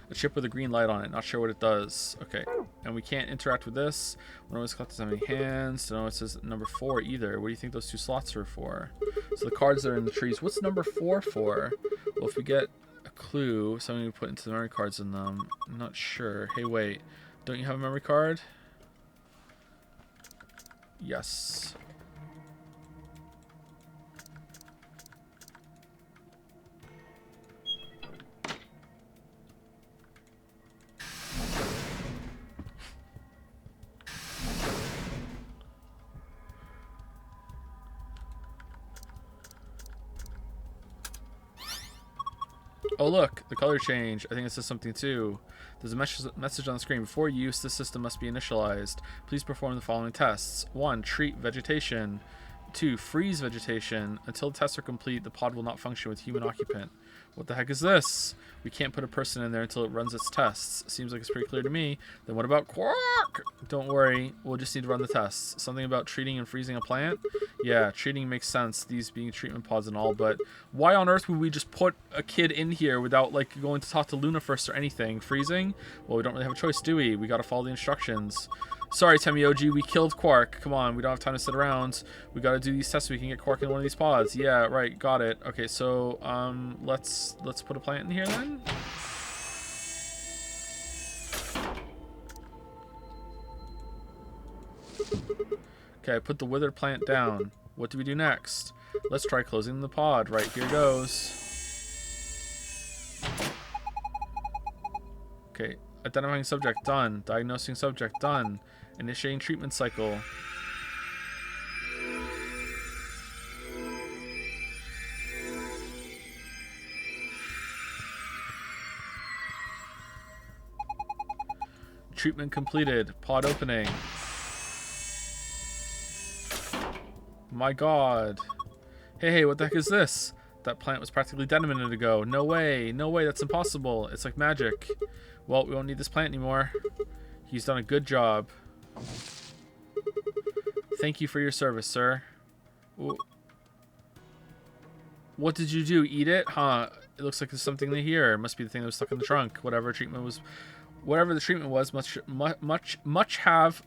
A chip with a green light on it. Not sure what it does. Okay. And we can't interact with this. One of us collects how many hands. No, it says number 4 either. What do you think those 2 slots are for? So the cards that are in the trees. What's number 4 for? Well, if we get a clue, something we put into the memory cards in them. I'm not sure. Hey, wait. Don't you have a memory card? Yes. Oh look, the color change. I think it says something too. There's a message on the screen. Before use, this system must be initialized. Please perform the following tests. 1. Treat vegetation. 2. Freeze vegetation. Until the tests are complete, the pod will not function with human occupant. What the heck is this? We can't put a person in there until it runs its tests. Seems like it's pretty clear to me. Then what about Quark? Don't worry, we'll just need to run the tests. Something about treating and freezing a plant? Yeah, treating makes sense, these being treatment pods and all, but why on earth would we just put a kid in here without, like, going to talk to Luna first or anything? Freezing? Well, we don't really have a choice, do we? We gotta follow the instructions. Sorry, Temioji, we killed Quark. Come on, we don't have time to sit around. We gotta do these tests so we can get Quark in one of these pods. Yeah, right, got it. Okay, so, let's put a plant in here then. Okay, I put the withered plant down. What do we do next? Let's try closing the pod. Right, here goes. Okay, identifying subject, done. Diagnosing subject, done. Initiating treatment cycle. Treatment completed. Pod opening. My god. Hey, what the heck is this? That plant was practically dead a minute ago. No way, that's impossible. It's like magic. Well, we won't need this plant anymore. He's done a good job. Thank you for your service, sir. Ooh. What did you do? Eat it? Huh. It looks like there's something in here. It must be the thing that was stuck in the trunk. Whatever the treatment was much have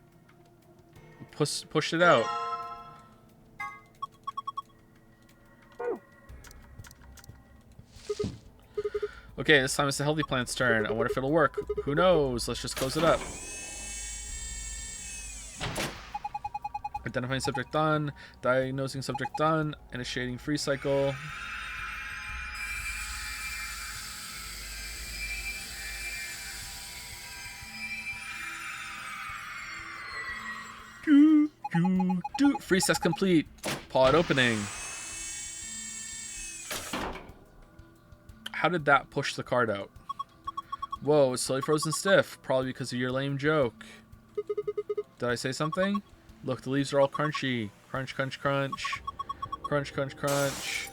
pushed it out. Okay, this time it's the healthy plant's turn. I wonder if it'll work. Who knows? Let's just close it up. Identifying subject done. Diagnosing subject done. Initiating freeze cycle. Freeze test complete. Pod opening. How did that push the card out? Whoa, it's slowly frozen stiff. Probably because of your lame joke. Did I say something? Look, the leaves are all crunchy. Crunch, crunch, crunch. Crunch, crunch, crunch.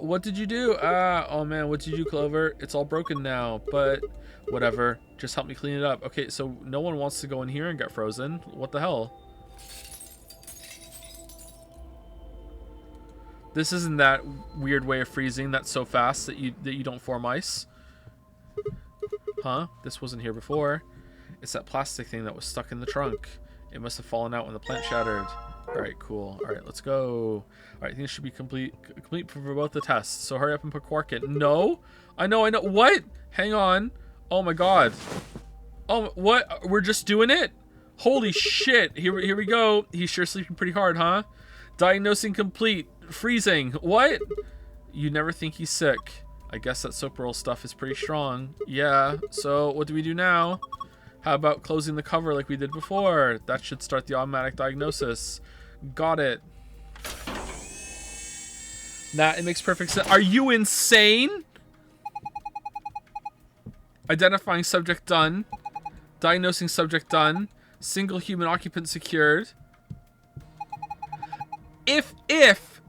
What did you do? Oh man, what did you do, Clover? It's all broken now, but whatever. Just help me clean it up. Okay, so no one wants to go in here and get frozen. What the hell? This isn't that weird way of freezing that's so fast that you don't form ice. Huh? This wasn't here before. It's that plastic thing that was stuck in the trunk. It must have fallen out when the plant shattered. Alright, cool. Alright, let's go. Alright, things should be complete for both the tests. So hurry up and put Quark in. No? I know. What? Hang on. Oh my god. Oh, what? We're just doing it? Holy shit. Here we go. He's sure sleeping pretty hard, huh? Diagnosing complete. Freezing. What? You never think he's sick. I guess that soap roll stuff is pretty strong. Yeah, so what do we do now? How about closing the cover like we did before? That should start the automatic diagnosis. Got it. Nah, it makes perfect sense. Are you insane? Identifying subject done. Diagnosing subject done. Single human occupant secured. If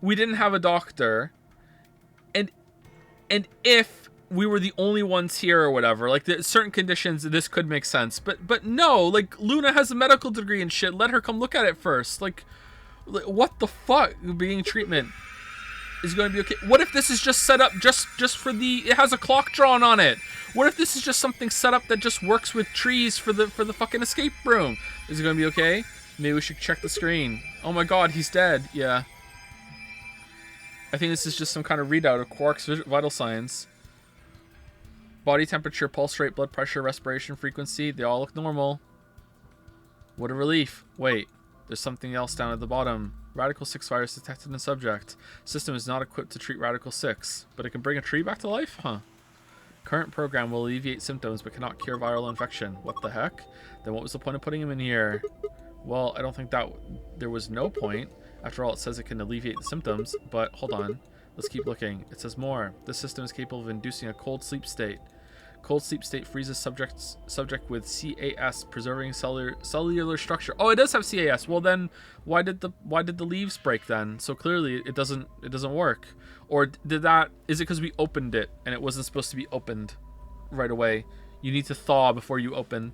we didn't have a doctor, and if we were the only ones here or whatever, like there's certain conditions this could make sense, but no, like Luna has a medical degree and shit. Let her come look at it first. Like what the fuck? Being treatment is going to be okay. What if this is just set up just for it has a clock drawn on it? What if this is just something set up that just works with trees for the fucking escape room? Is it going to be okay? Maybe we should check the screen. Oh my god, he's dead. Yeah. I think this is just some kind of readout of Quark's vital signs. Body temperature, pulse rate, blood pressure, respiration frequency, they all look normal. What a relief. Wait, there's something else down at the bottom. Radical 6 virus detected in subject. System is not equipped to treat Radical 6, but it can bring a tree back to life? Huh. Current program will alleviate symptoms but cannot cure viral infection. What the heck? Then what was the point of putting him in here? Well, I don't think there was no point. After all, it says it can alleviate the symptoms, but hold on. Let's keep looking. It says more. This system is capable of inducing a cold sleep state. Cold sleep state freezes subject with CAS, preserving cellular structure. Oh, it does have CAS. Well then, why did the leaves break then? So clearly it doesn't work. Or is it because we opened it and it wasn't supposed to be opened right away? You need to thaw before you open.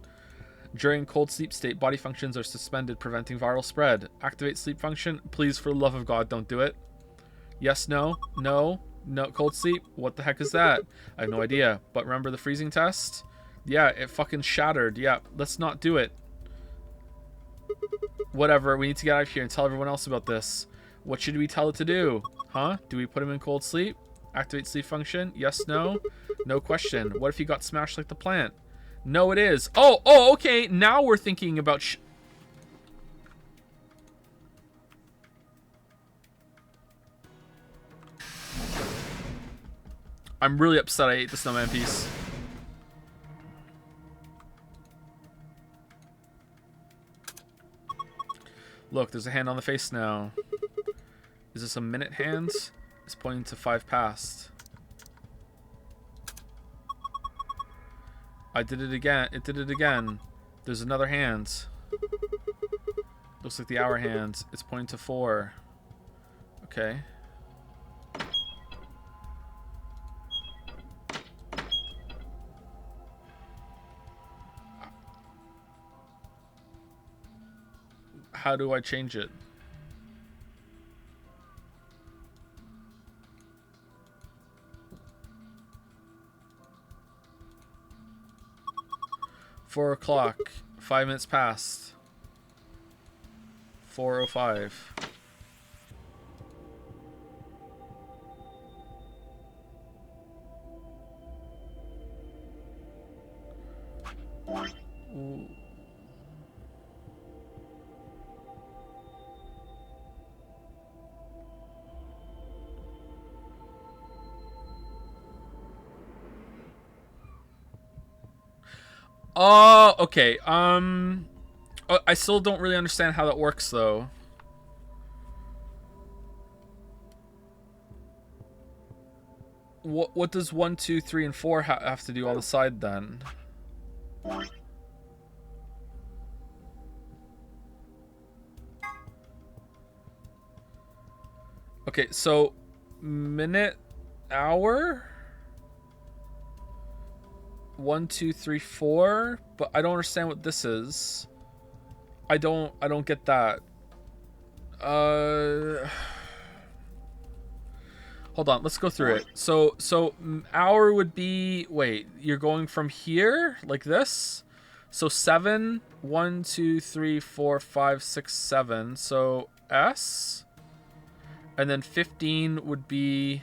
During cold sleep state, body functions are suspended, preventing viral spread. Activate sleep function. Please, for the love of God, don't do it. Yes, no, no. No, cold sleep? What the heck is that? I have no idea. But remember the freezing test? Yeah, it fucking shattered. Yeah, let's not do it. Whatever, we need to get out of here and tell everyone else about this. What should we tell it to do? Huh? Do we put him in cold sleep? Activate sleep function? Yes, no? No question. What if he got smashed like the plant? No, it is. Oh, okay. Now we're thinking about I'm really upset I ate the snowman piece. Look, there's a hand on the face now. Is this a minute hand? It's pointing to 5 past. I did it again. It did it again. There's another hand. Looks like the hour hand. It's pointing to 4. Okay. How do I change it? Four o'clock. 5 minutes past. 4:05. Ooh. Oh, okay. I still don't really understand how that works, though. What does 1, 2, 3, and 4 have to do on the side then? Okay, so minute, hour. 1, 2, 3, 4, but I don't understand what this is. I don't get that. Hold on, let's go through it. So hour would be, wait, you're going from here like this. So 7, 1, 2, 3, 4, 5, 6, 7. So S, and then 15 would be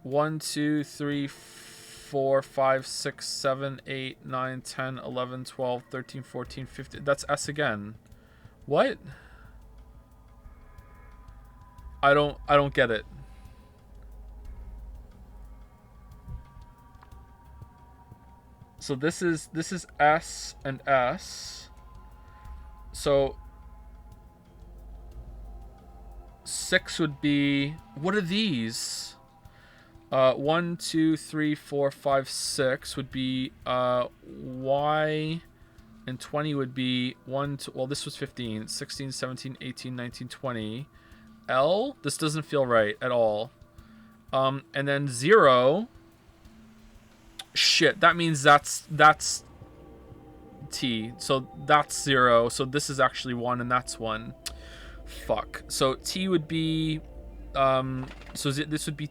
1, 2, 3, 4, 5, 6, 7, 8, 9, 10, 11, 12, 13, 14, 15. That's S again. What? I don't get it. So this is S and S. So 6 would be, what are these? 1, 2, 3, 4, 5, 6 would be Y, and 20 would be 1, 2, well, this was 15, 16, 17, 18, 19, 20. L, this doesn't feel right at all. And then 0, shit, that means that's T. So that's 0. So this is actually 1 and that's 1. Fuck. So T would be, so this would be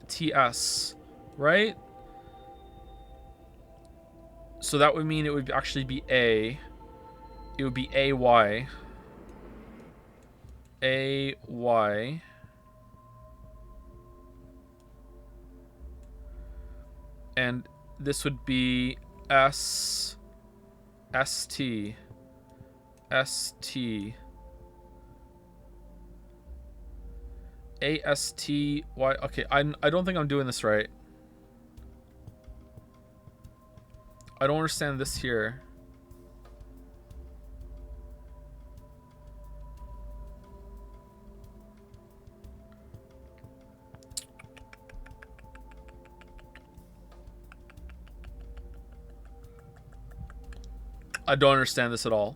TS, right? So that would mean it would actually be A. It would be AY. AY. And this would be S. ST. ST. ASTY. Okay, I don't think I'm doing this right. I don't understand this here. I don't understand this at all.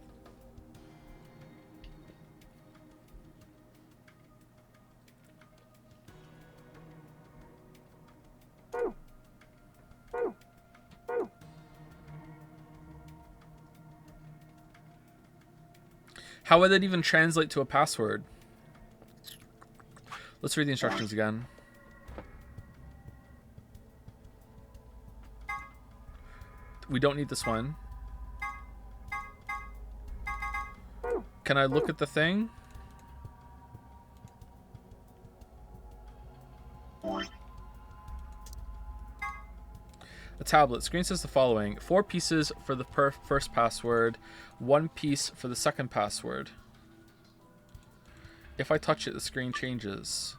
How would that even translate to a password? Let's read the instructions again. We don't need this one. Can I look at the thing? A tablet. Screen says the following. 4 pieces for the first password. 1 piece for the second password. If I touch it, the screen changes.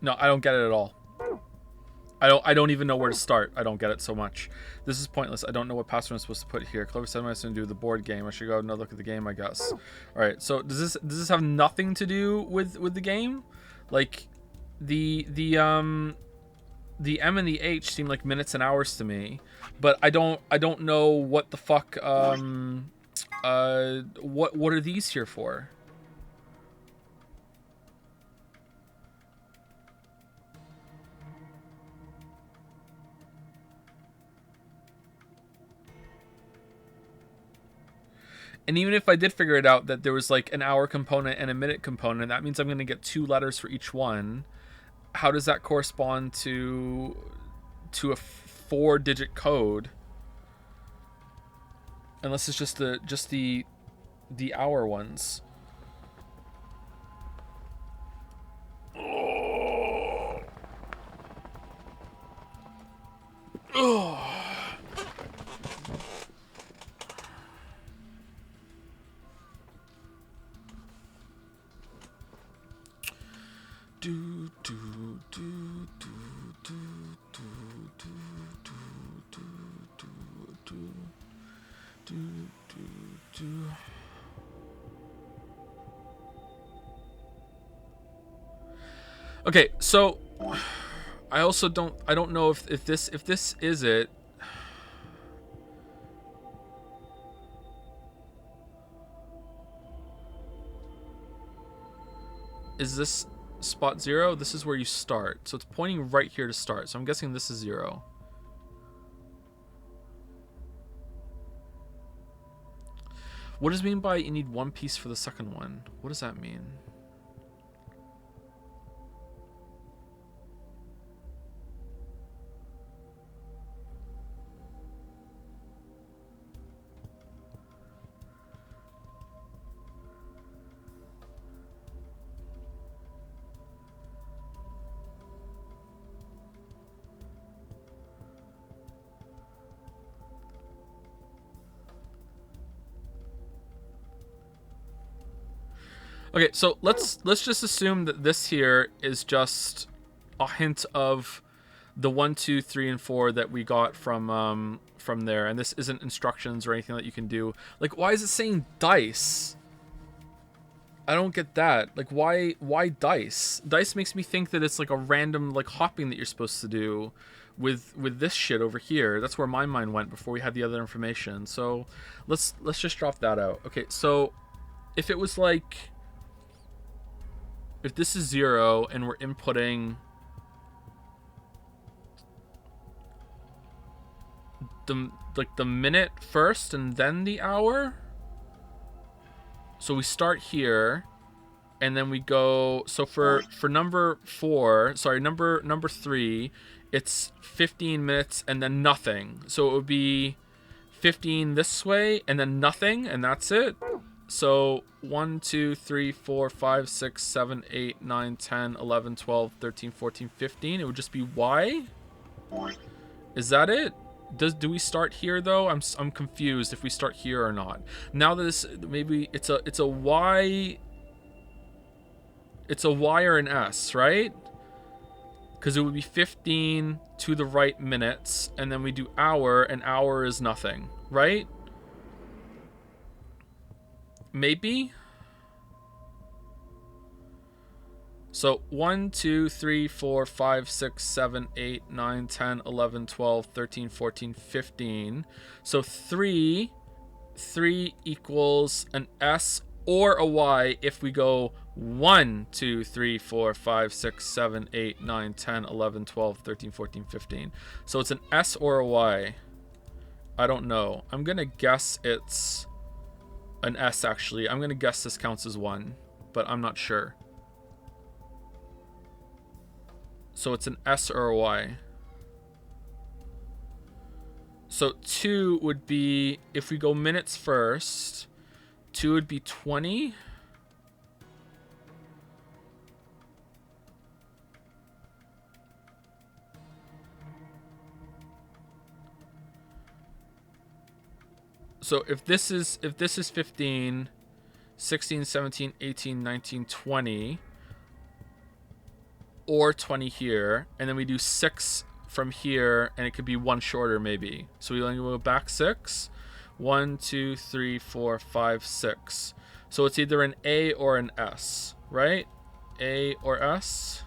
No, I don't get it at all. I don't even know where to start. I don't get it so much. This is pointless. I don't know what password I'm supposed to put here. Clover said I'm going to do the board game. I should go another look at the game, I guess. All right. So does this have nothing to do with the game? Like the M and the H seem like minutes and hours to me, but I don't know what the fuck what are these here for? And even if I did figure it out that there was like an hour component and a minute component, that means I'm going to get 2 letters for each one. How does that correspond to a 4-digit code? Unless it's just the hour ones. Oh. Okay, so I also don't know if this is it. Is this spot 0? This is where you start. So it's pointing right here to start. So I'm guessing this is 0. What does it mean by you need 1 piece for the second one? What does that mean? Okay, so let's just assume that this here is just a hint of the 1, 2, 3, and 4 that we got from there, and this isn't instructions or anything that you can do. Like, why is it saying dice? I don't get that. Like, why dice? Dice makes me think that it's like a random like hopping that you're supposed to do with this shit over here. That's where my mind went before we had the other information. So let's just drop that out. Okay, so if it was like, if this is 0 and we're inputting the minute first and then the hour, So we start here, and then we go. So for number 4, sorry, number 3, it's 15 minutes and then nothing. So it would be 15 this way and then nothing, and that's it. So 1, 2, 3, 4, 5, 6, 7, 8, 9, 10, 11, 12, 13, 14, 15. It would just be Y. Is that it? Do we start here though? I'm confused if we start here or not. Now that this, maybe it's a Y. It's a Y or an S, right? Because it would be 15 to the right minutes, and then we do hour, and hour is nothing, right? Maybe. So 1, 2, 3, 4, 5, 6, 7, 8, 9, 10, 11, 12, 13, 14, 15. So 3 equals an S or a Y if we go 1, 2, 3, 4, 5, 6, 7, 8, 9, 10, 11, 12, 13, 14, 15. So it's an S or a Y. I don't know. I'm going to guess it's an S, actually. I'm going to guess this counts as 1, but I'm not sure. So it's an S or a Y. So 2 would be, if we go minutes first, 2 would be 20. So if this is 15, 16, 17, 18, 19, 20, or 20 here, and then we do 6 from here, and it could be 1 shorter maybe. So we only go back 6. 1, 2, 3, 4, 5, 6. So it's either an A or an S, right? A or S.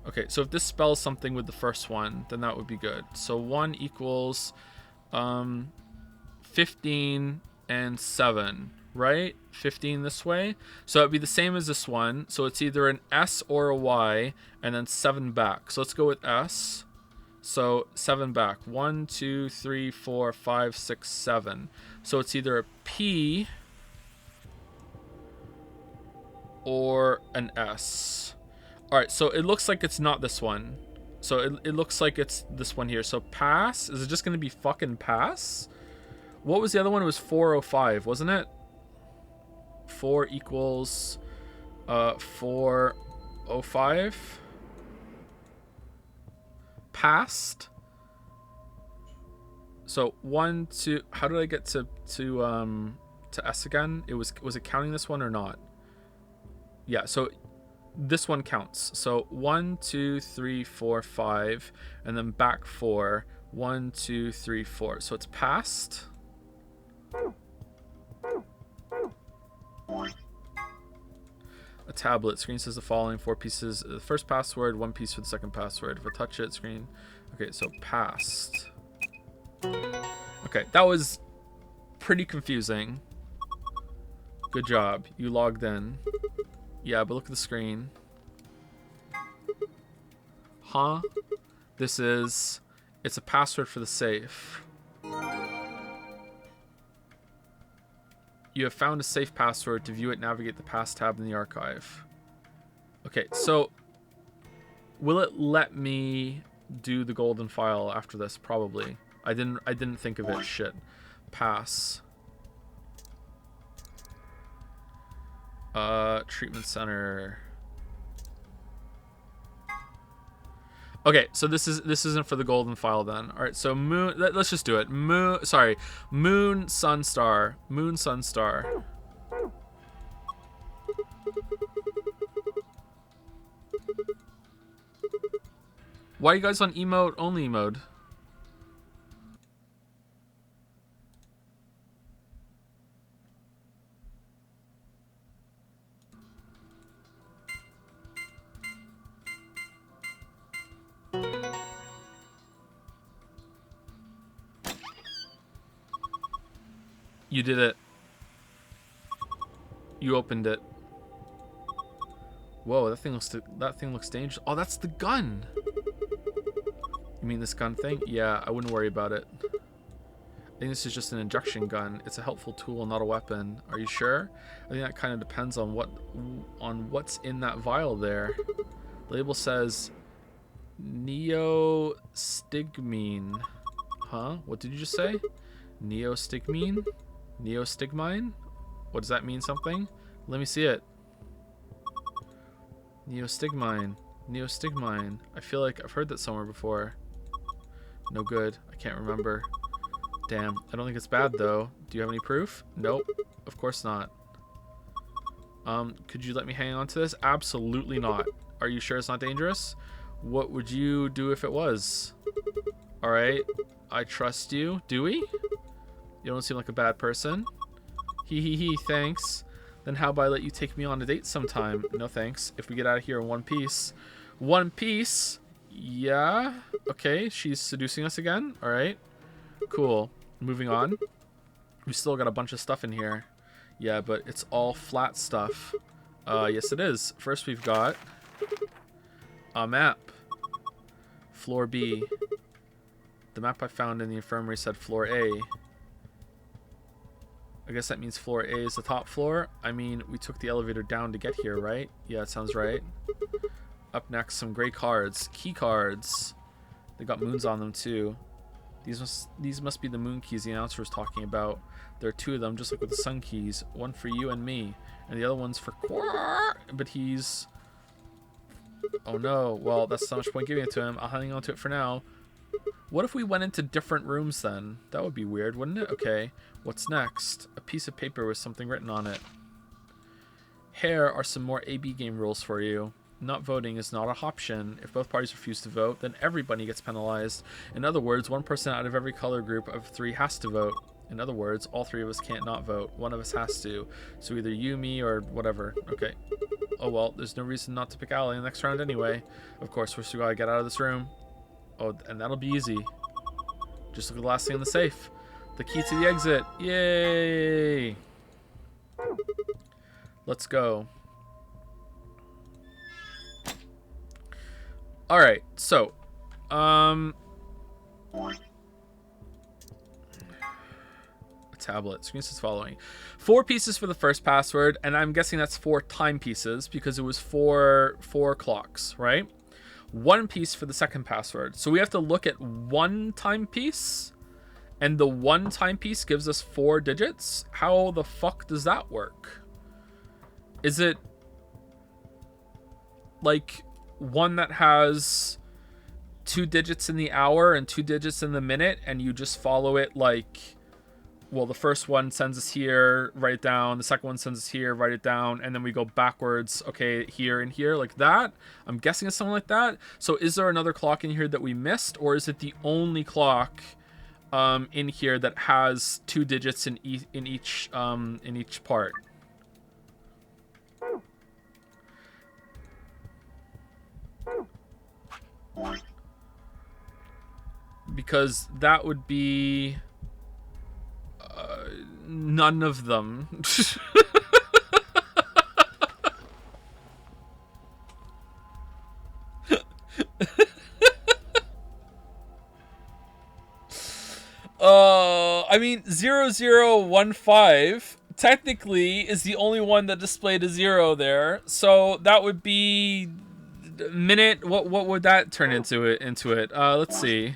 Okay, so if this spells something with the first one, then that would be good. So 1 equals 15 and 7, right? 15 this way. So it'd be the same as this one. So it's either an S or a Y, and then 7 back. So let's go with S. So 7 back. 1, 2, 3, 4, 5, 6, 7. So it's either a P or an S. All right, so it looks like it's not this one. So it looks like it's this one here. So pass. Is it just going to be fucking pass? What was the other one? It was 405, wasn't it? 4 equals 405. Passed. So 1, 2. How did I get to S again? Was it counting this one or not? Yeah. So this one counts. So 1, 2, 3, 4, 5, and then back 4. 1, 2, 3, 4. So it's passed. A tablet. Screen says the following: 4 pieces. The first password, 1 piece for the second password. If I touch it, screen. Okay, so passed. Okay, that was pretty confusing. Good job. You logged in. Yeah, but look at the screen. Huh? It's a password for the safe. You have found a safe password. To view it, navigate the pass tab in the archive. Okay, so will it let me do the golden file after this? Probably. I didn't think of it. Shit. Pass. Treatment center. Okay, so this isn't for the golden file then. All right, so moon. Let's just do it. Moon, sun, star. Moon, sun, star. Why are you guys on emote only mode? You did it. You opened it. Whoa, that thing looks dangerous. Oh, that's the gun. You mean this gun thing? Yeah, I wouldn't worry about it. think this is just an injection gun. It's a helpful tool, not a weapon. Are you sure? I think that kind of depends on what's in that vial there. The label says neostigmine. Huh? What did you just say? Neostigmine? Neostigmine? What does that mean? Something? Let me see it. Neostigmine. Neostigmine. I feel like I've heard that somewhere before. No good. I can't remember. Damn. I don't think it's bad though. Do you have any proof? Nope. Of course not. Could you let me hang on to this? Absolutely not. Are you sure it's not dangerous? What would you do if it was? Alright. I trust you. Do we? You don't seem like a bad person. Hee, thanks. Then how about I let you take me on a date sometime? No thanks. If we get out of here in one piece. One piece? Yeah. Okay, she's seducing us again. Alright. Cool. Moving on. We still got a bunch of stuff in here. Yeah, but it's all flat stuff. Yes it is. First we've got a map. Floor B. The map I found in the infirmary said floor A. I guess that means floor A is the top floor. I mean, we took the elevator down to get here, right? Yeah, it sounds right. Up next, some gray cards. Key cards. They got moons on them, too. These must be the moon keys the announcer was talking about. There are two of them, just like with the sun keys. One for you and me. And the other one's for Quark. But he's... Oh, no. Well, that's so much point giving it to him. I'll hang on to it for now. What if we went into different rooms then? That would be weird, wouldn't it? Okay. What's next? A piece of paper with something written on it. Here are some more AB game rules for you. Not voting is not an option. If both parties refuse to vote, then everybody gets penalized. In other words, one person out of every color group of 3 has to vote. In other words, all 3 of us can't not vote. One of us has to. So either you, me, or whatever. Okay. Oh well, there's no reason not to pick Allie in the next round anyway. Of course, we still gotta get out of this room. Oh, and that'll be easy. Just look at the last thing in the safe. The key to the exit. Yay! Let's go. Alright, so. A tablet. Screen says following. 4 pieces for the first password, and I'm guessing that's 4 timepieces because it was 4 clocks, right? 1 piece for the second password. So we have to look at 1 timepiece, and the 1 timepiece gives us 4 digits? How the fuck does that work? Is it like one that has 2 digits in the hour and 2 digits in the minute, and you just follow it like, well, the first one sends us here, write it down. The second one sends us here, write it down. And then we go backwards, okay, here and here, like that. I'm guessing it's something like that. So is there another clock in here that we missed? Or is it the only clock in here that has 2 digits in each part? Because that would be... none of them. I mean, 0015 technically is the only one that displayed a 0 there. So that would be minute. What would that turn into it? Let's see.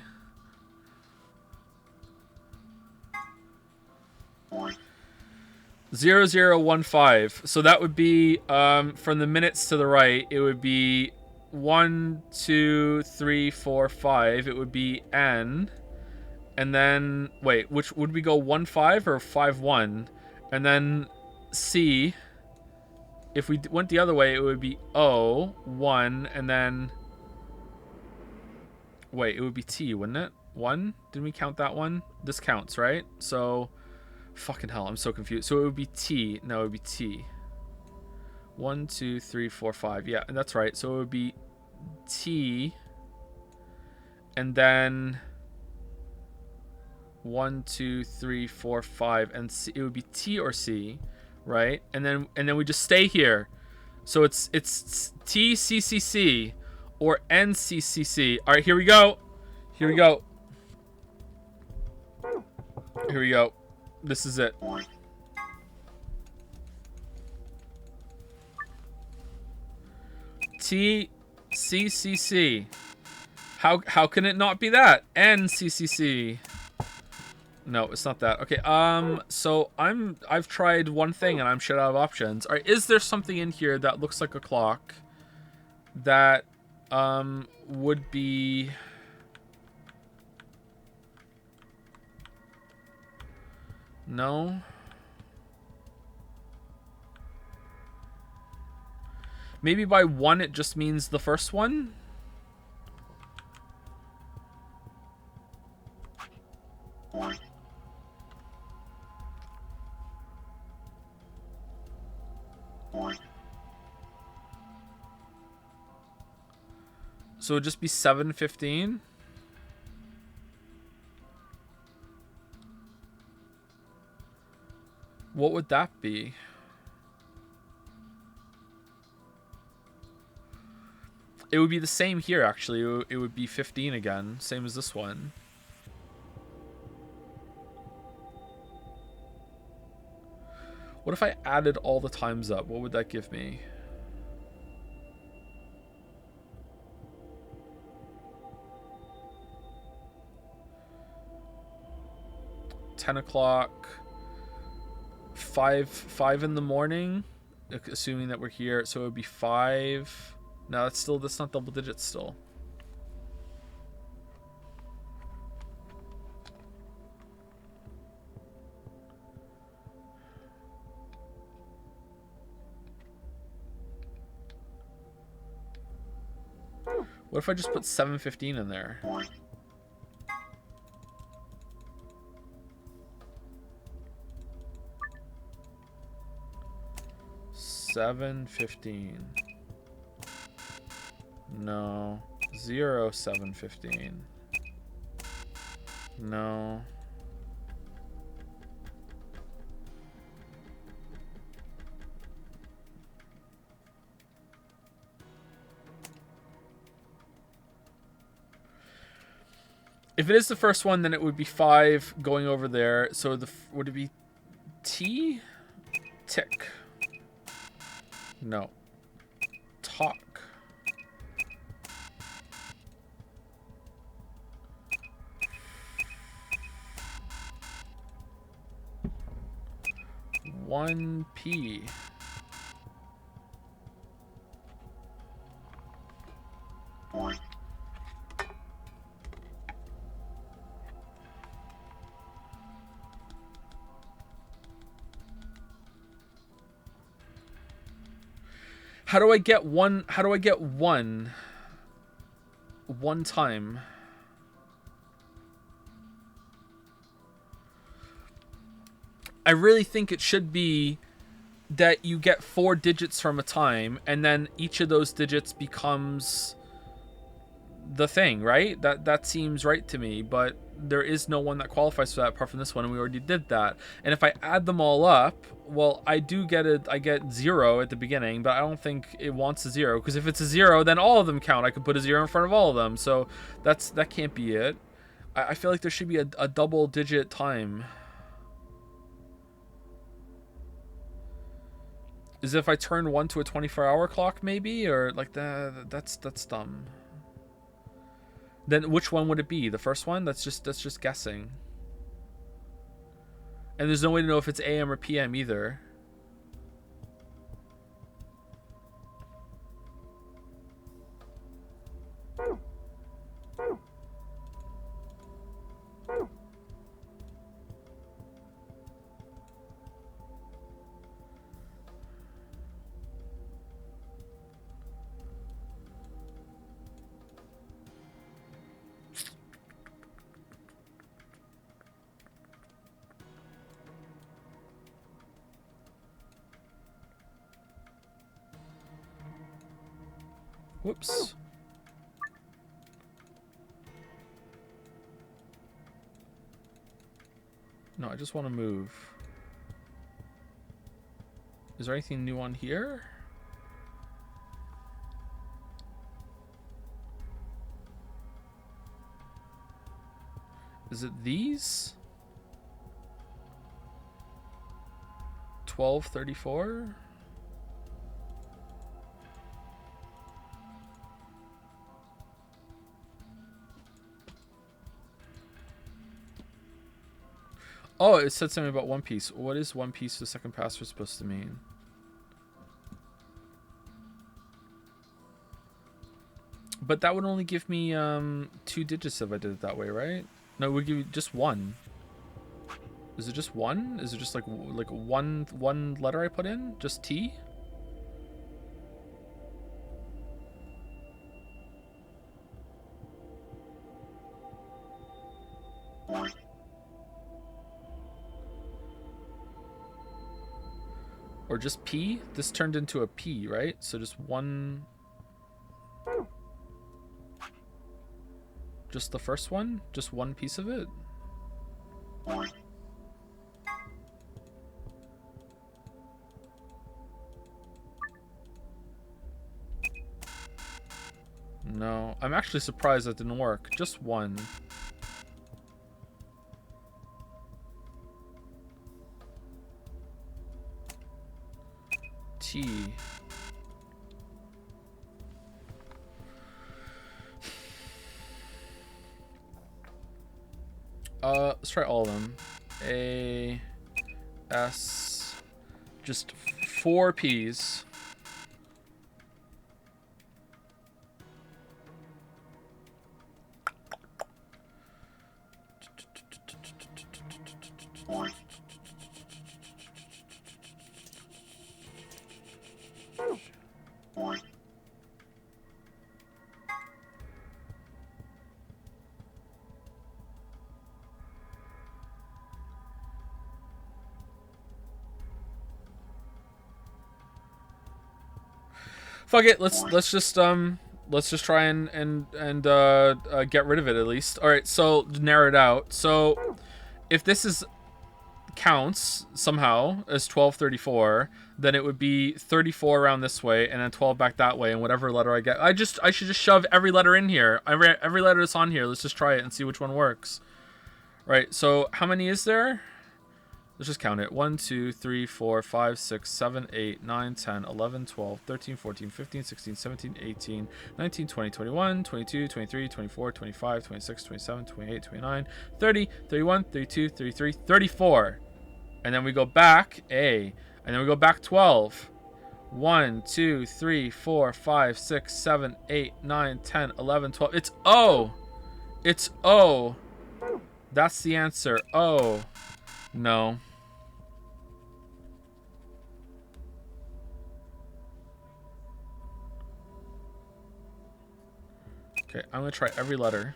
0015. So that would be from the minutes to the right. It would be 1, 2, 3, 4, 5. It would be N, and then wait, which would we go 1 5 or 5 1, and then C. If we went the other way, it would be O 1, and then wait, it would be T, wouldn't it? 1? Didn't we count that one? This counts, right? So. Fucking hell, I'm so confused. So it would be T. No, it would be T. 1, 2, 3, 4, 5. Yeah, and that's right. So it would be T. And then 1, 2, 3, 4, 5. And C. It would be T or C, right? And then we just stay here. So it's T C C C or N C C C. All right, here we go. Here we go. Here we go. This is it. TCCC. How can it not be that? NCCC. No, it's not that. Okay, so I've tried one thing and I'm shit out of options. Alright, is there something in here that looks like a clock that would be no? Maybe by one it just means the first one? So it would just be 7:15? What would that be? It would be the same here, actually. It would be 15 again, same as this one. What if I added all the times up? What would that give me? $10 5 in the morning, assuming that we're here, so it would be 5. No, that's not double digits still. What if I just put 7:15 in there? $7:15. No. 7:15. No. If it is the first one, then it would be 5 going over there. So would it be T? Tick. No. Talk. One P. How do I get one? How do I get one time? I really think it should be that you get 4 digits from a time, and then each of those digits becomes the thing, right? That seems right to me, but there is no one that qualifies for that apart from this one, and we already did that. And if I add them all up, well, I get 0 at the beginning, but I don't think it wants a 0, because if it's a 0, then all of them count. I could put a 0 in front of all of them, so that can't be it. I feel like there should be a double digit time. Is if I turn 1 to a 24-hour clock, maybe? Or like that's dumb. Then which one would it be? The first one? That's just guessing. And there's no way to know if it's AM or PM either. Whoops. No, I just want to move. Is there anything new on here? Is it these? 1234. Oh, it said something about One Piece. What is One Piece the second password supposed to mean? But that would only give me 2 digits if I did it that way, right? No, it would give you just 1. Is it just 1? Is it just like one letter I put in? Just T? Or just P? This turned into a P, right? So just one... Just the first one? Just one piece of it? No. I'm actually surprised that didn't work. Just one. T. Let's try all of them. A, S, just 4 P's. Fuck it, let's just try and get rid of it at least. All right, so narrow it out. So if this is counts somehow as 1234, then it would be 34 around this way and then 12 back that way, and whatever letter I get, I should just shove every letter in here. Every letter that's on here. Let's just try it and see which one works. Right. So how many is there? Let's just count it. 1, 2, 3, 4, 5, 6, 7, 8, 9, 10, 11, 12, 13, 14, 15, 16, 17, 18, 19, 20, 21, 22, 23, 24, 25, 26, 27, 28, 29, 30, 31, 32, 33, 34. And then we go back A. And then we go back 12. 1, 2, 3, 4, 5, 6, 7, 8, 9, 10, 11, 12. It's O. It's O. That's the answer. O. No. Okay, I'm gonna try every letter.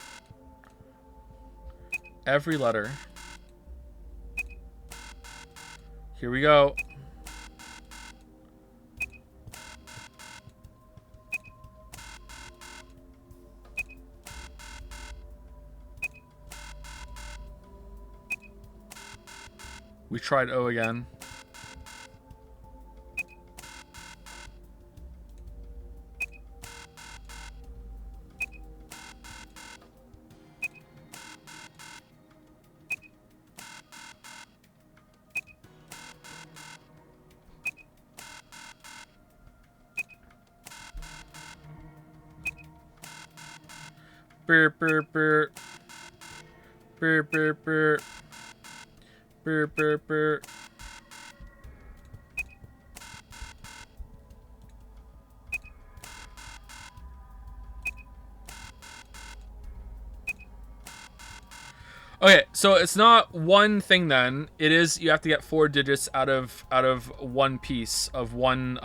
Every letter. Here we go. We tried O again. Burr, burr, burr. Burr, burr, burr. Burr, burr, burr. Okay, so it's not one thing then. It is, you have to get 4 digits out of one piece of one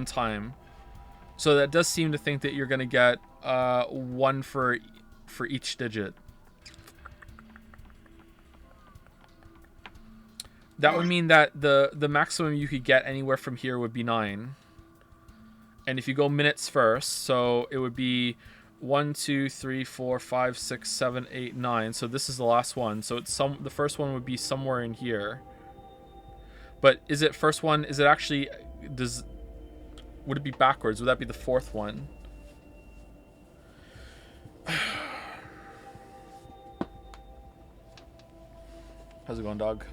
time. So that does seem to think that you're gonna get 1 for each digit. That would mean that the maximum you could get anywhere from here would be 9. And if you go minutes first, so it would be 1, 2, 3, 4, 5, 6, 7, 8, 9. So this is the last one. So it's the first one would be somewhere in here. But is it first one? Is it actually would it be backwards? Would that be the 4th one? How's it going, dog?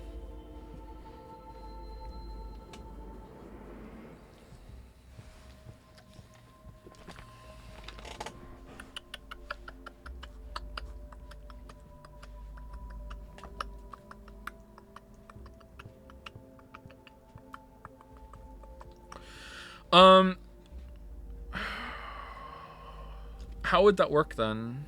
Um, how would that work then?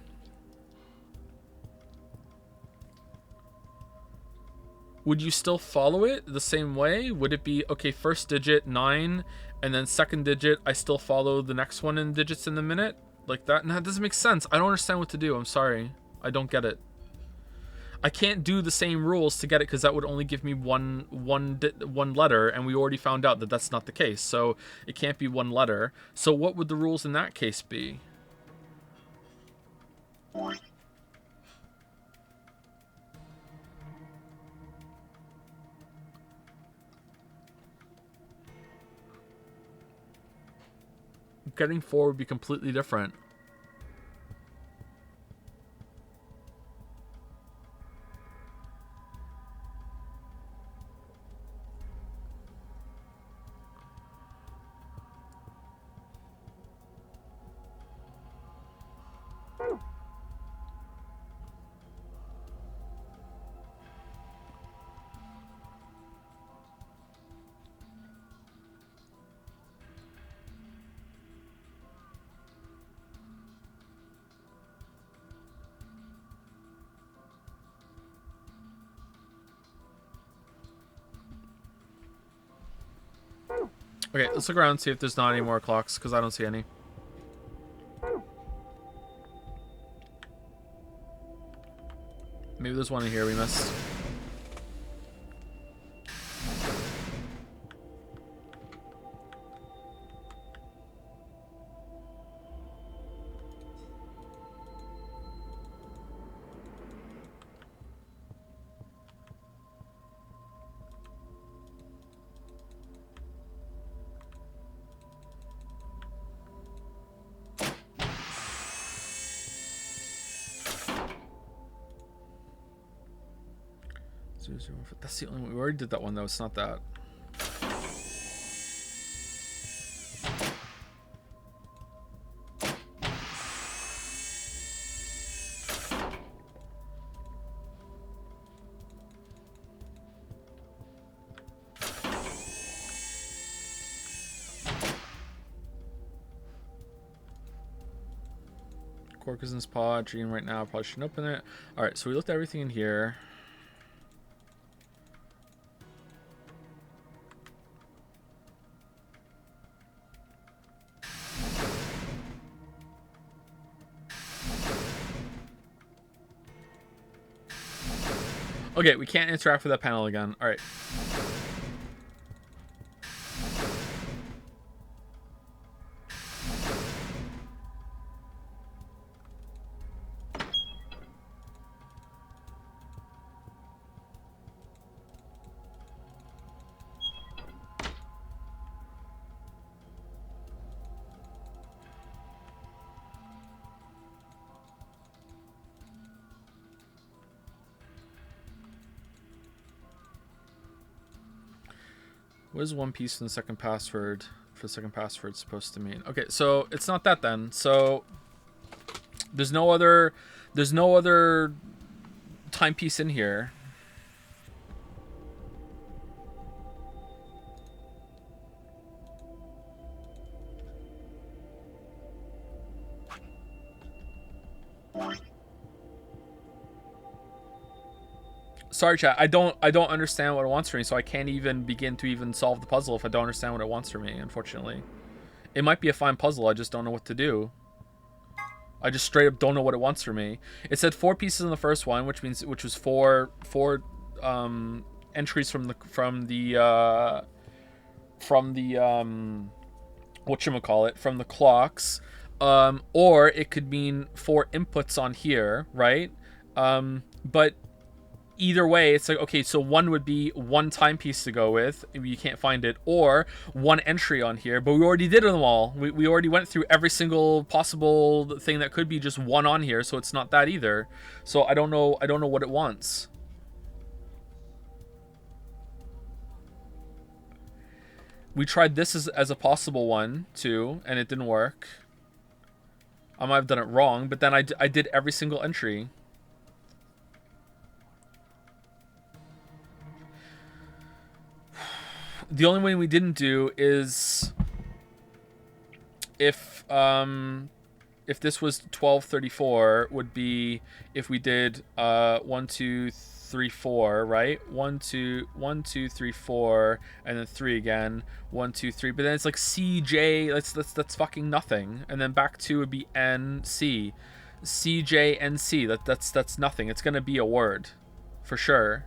Would you still follow it the same way? Would it be, okay, first digit 9, and then second digit, I still follow the next one in digits in the minute? Like that? No, that doesn't make sense. I don't understand what to do. I'm sorry. I don't get it. I can't do the same rules to get it because that would only give me one letter, and we already found out that that's not the case. So it can't be one letter. So what would the rules in that case be? Getting 4 would be completely different. Okay, let's look around and see if there's not any more clocks, because I don't see any. Maybe there's one in here we missed. That's the only one. We already did that one though. It's not that. Cork is in his pod. Dream right now. Probably shouldn't open it. All right, so we looked at everything in here. Okay, we can't interact with that panel again. All right. What is one piece in the second password for the second password supposed to mean? Okay, so it's not that then. So there's no other timepiece in here. Sorry, chat. I don't understand what it wants from me, so I can't even begin to even solve the puzzle if I don't understand what it wants from me, unfortunately. It might be a fine puzzle, I just don't know what to do. I just straight up don't know what it wants from me. It said 4 pieces in the first one, which was four entries from the whatchamacallit, from the clocks. Or it could mean 4 inputs on here, right? But either way, it's like, okay, so one would be one timepiece to go with, if you can't find it, or one entry on here, but we already did them all. We already went through every single possible thing that could be just one on here, so it's not that either. So I don't know what it wants. We tried this as a possible one too, and it didn't work. I might have done it wrong, but then I did every single entry. The only one we didn't do is if this was 1234, would be if we did 1 2 3 4, right? 1 2 1 2 3 4, and then 3 again. 1 2 3, but then it's like CJ. That's fucking nothing. And then back 2 would be NC. CJNC. That's nothing. It's gonna be a word, for sure.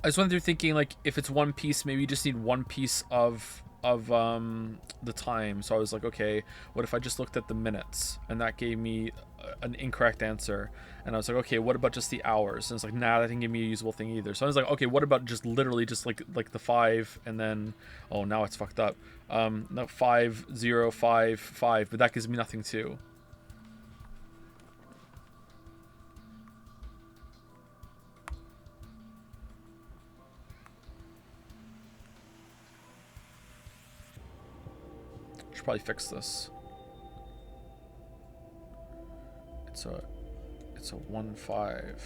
I just went through thinking, like, if it's one piece, maybe you just need one piece of the time. So I was like, okay, what if I just looked at the minutes, and that gave me an incorrect answer? And I was like, okay, what about just the hours? And it's like, nah, that didn't give me a usable thing either. So I was like, okay, what about just literally just like the 5, and then, oh, now it's fucked up. No, 5 0 5 5, but that gives me nothing too. probably fix this. It's a 1-5.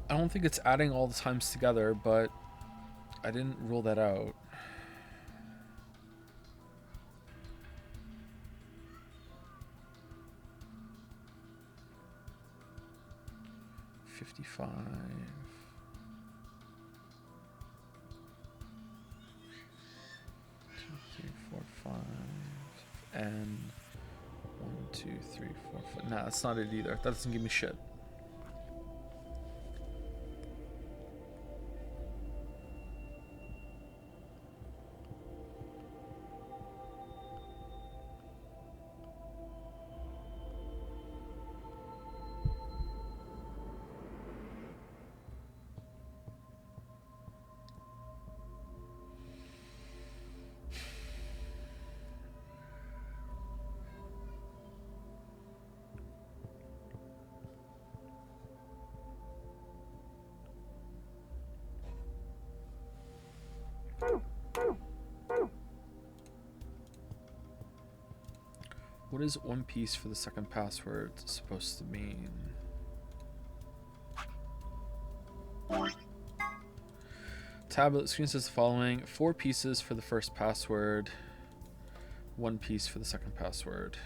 I don't think it's adding all the times together, but I didn't rule that out. $55. 2, 3, 4, 5. And 1, 2, 3, 4, 5. Nah, that's not it either. That doesn't give me shit. What is one piece for the second password supposed to mean? Tablet screen says the following: 4 pieces for the first password, 1 piece for the second password.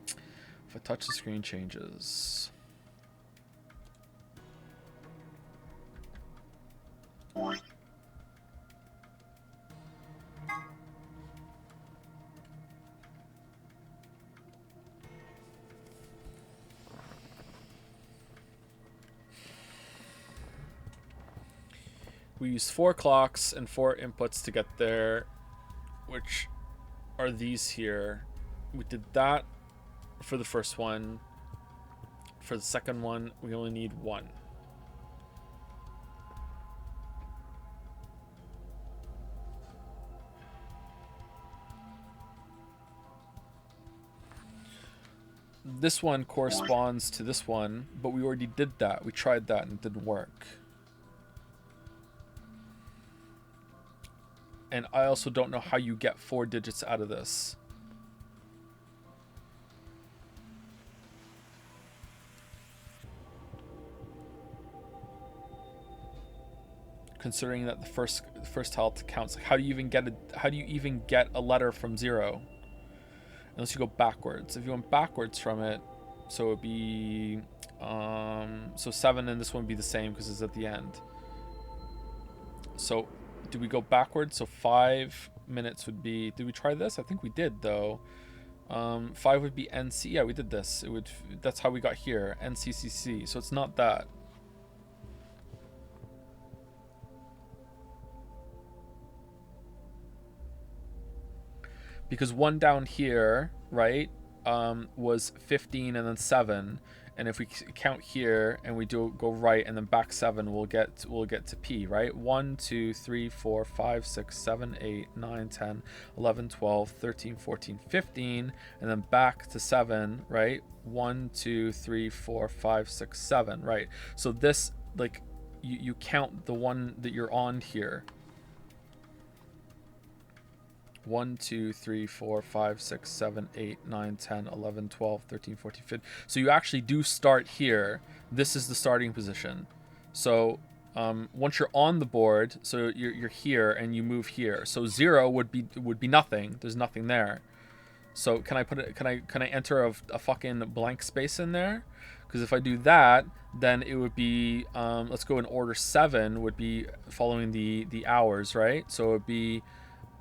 If I touch the screen, changes. We used 4 clocks and 4 inputs to get there, which are these here. We did that for the first one. For the second one, we only need 1. This one corresponds to this one, but we already did that. We tried that and it didn't work. And I also don't know how you get 4 digits out of this. Considering that the first health counts, how do you even get a letter from 0? Unless you go backwards. If you went backwards from it, so it'd be so 7 and this one would be the same because it's at the end. So do we go backwards? So 5 minutes would be, did we try this? I think we did though. 5 would be NC. Yeah, we did this. That's how we got here. NCCC. So it's not that. Because 1 down here, right, was 15 and then 7. And if we count here and we do go right and then back 7, we'll get to P, right? 1, 2, 3, 4, 5, 6, 7, 8, 9, 10, 11, 12, 13, 14, 15, and then back to 7, right? 1, 2, 3, 4, 5, 6, 7, right? So this, like, you count the one that you're on here. 1, 2, 3, 4, 5, 6, 7, 8, 9, 10, 11, 12, 13, 14, 15. So you actually do start here. This is the starting position. So once you're on the board, so you're here and you move here. So 0 would be nothing. There's nothing there. So can I put it? Can I enter a fucking blank space in there? Because if I do that, then it would be let's go in order. 7 would be following the hours, right? So it would be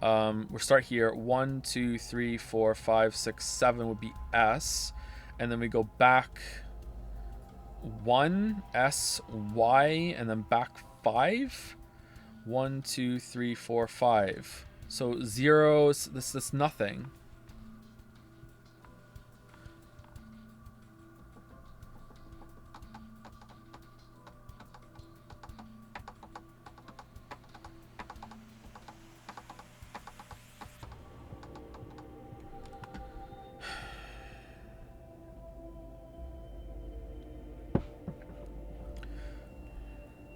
we'll start here. 1, 2, 3, 4, 5, 6, 7 would be S, and then we go back 1 S Y, and then back 5. 1, 2, 3, 4, 5. So 0. This is nothing.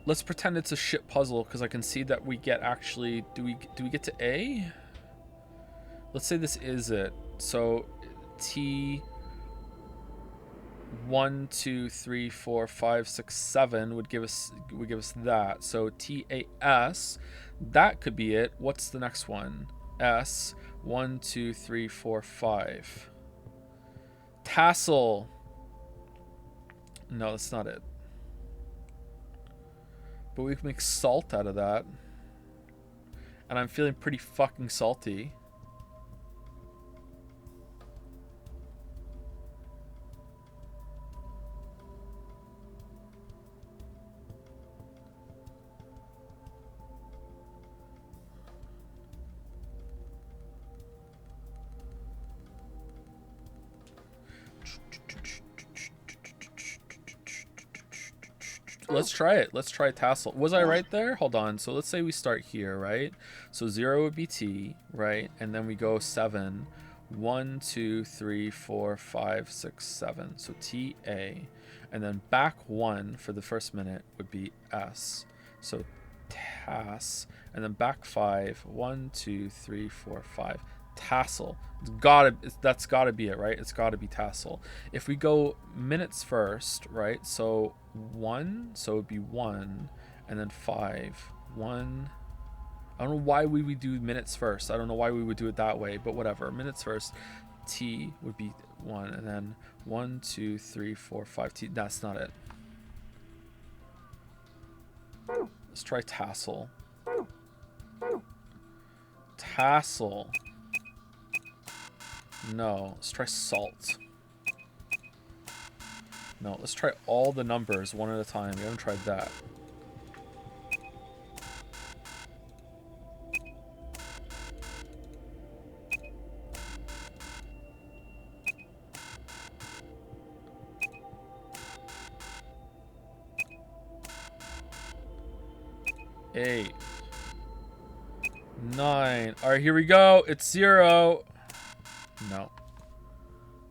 Let's pretend it's a shit puzzle, because I can see that we get actually... Do we get to A? Let's say this is it. So T 1, 2, 3, 4, 5, 6, 7 would give us that. So TAS, that could be it. What's the next one? S 1, 2, 3, 4, 5. Tassel. No, that's not it. But we can make salt out of that. And I'm feeling pretty fucking salty. Let's try it. Let's try tassel. Was I right there? Hold on. So let's say we start here, right? So 0 would be T, right? And then we go 7. 1, 2, 3, 4, 5, 6, 7. So T, A. And then back 1 for the first minute would be S. So TAS. And then back 5. 1, 2, 3, 4, 5. Tassel. That's gotta be it, right? It's gotta be tassel. If we go minutes first, right? So 1, so it would be 1, and then 5. 1. I don't know why we would do minutes first. I don't know why we would do it that way, but whatever. Minutes first. T would be 1, and then 1, 2, 3, 4, 5. T. That's not it. Let's try tassel. Tassel. No, let's try salt. No, let's try all the numbers one at a time. We haven't tried that. Eight. 9. All right, here we go. It's 0. No.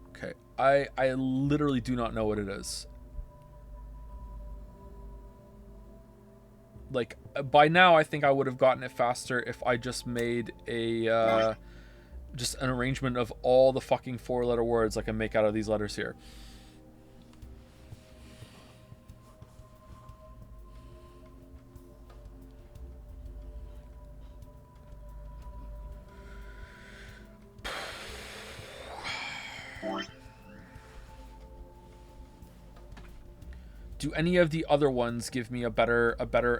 Okay. I literally do not know what it is. Like, by now I think I would have gotten it faster if I just made a just an arrangement of all the fucking 4-letter words I can make out of these letters here. Do any of the other ones give me a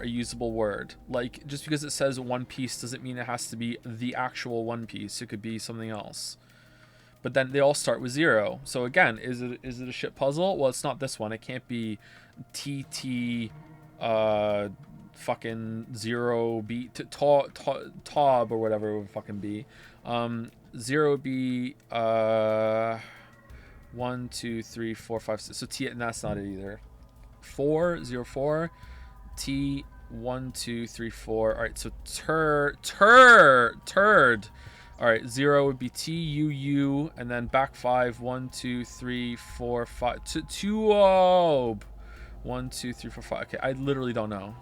usable word? Like, just because it says One Piece doesn't mean it has to be the actual One Piece. It could be something else. But then they all start with 0. So again, is it a shit puzzle? Well, it's not this one. It can't be TT fucking 0 B Tob or whatever it would fucking be. 0 would be 1, 2, 3, 4, 5, 6. So T, and that's not it either. 4, 0, 4. T, 1, 2, 3, 4. All right, so turd. All right, 0 would be T, U, U, and then back 5. 1, 2, 3, 4, 5. Tube. 1, 2, 3, 4, 5. Okay, I literally don't know.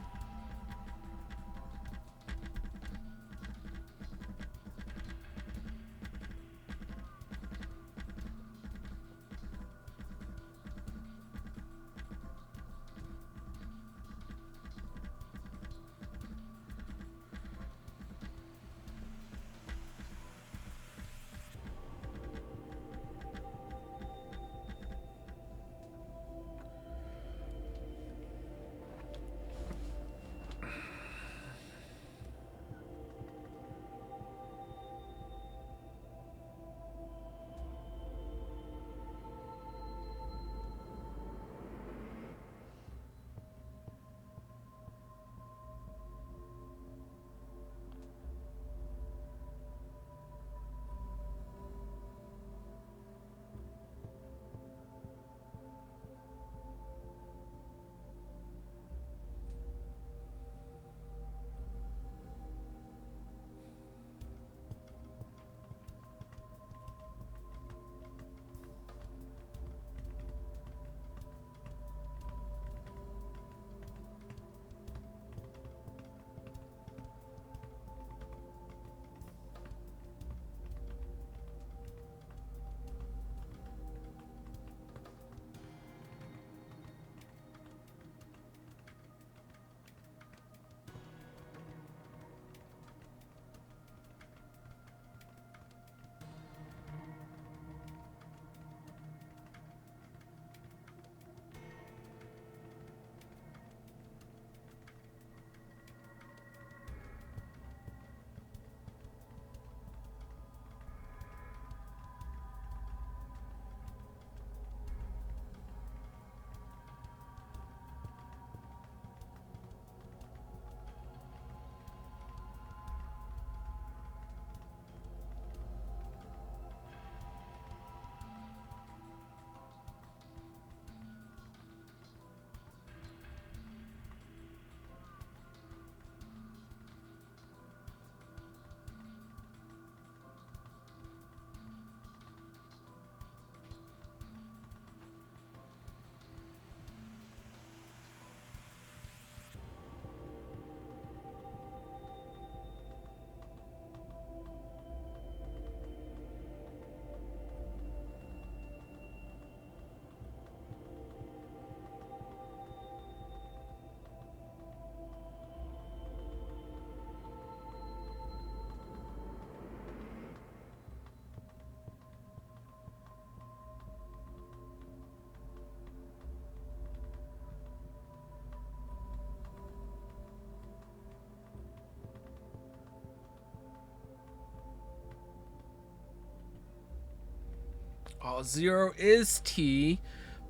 Oh, 0 is T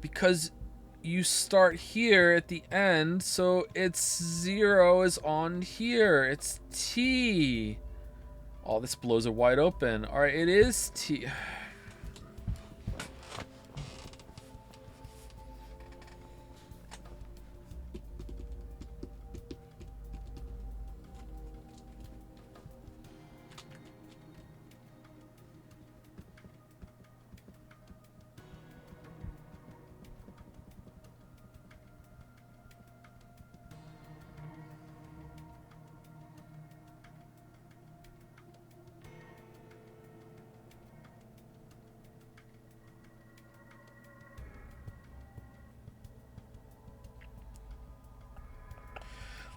because you start here at the end, so it's 0 is on here. It's T. Oh, this blows it wide open. All right, it is T.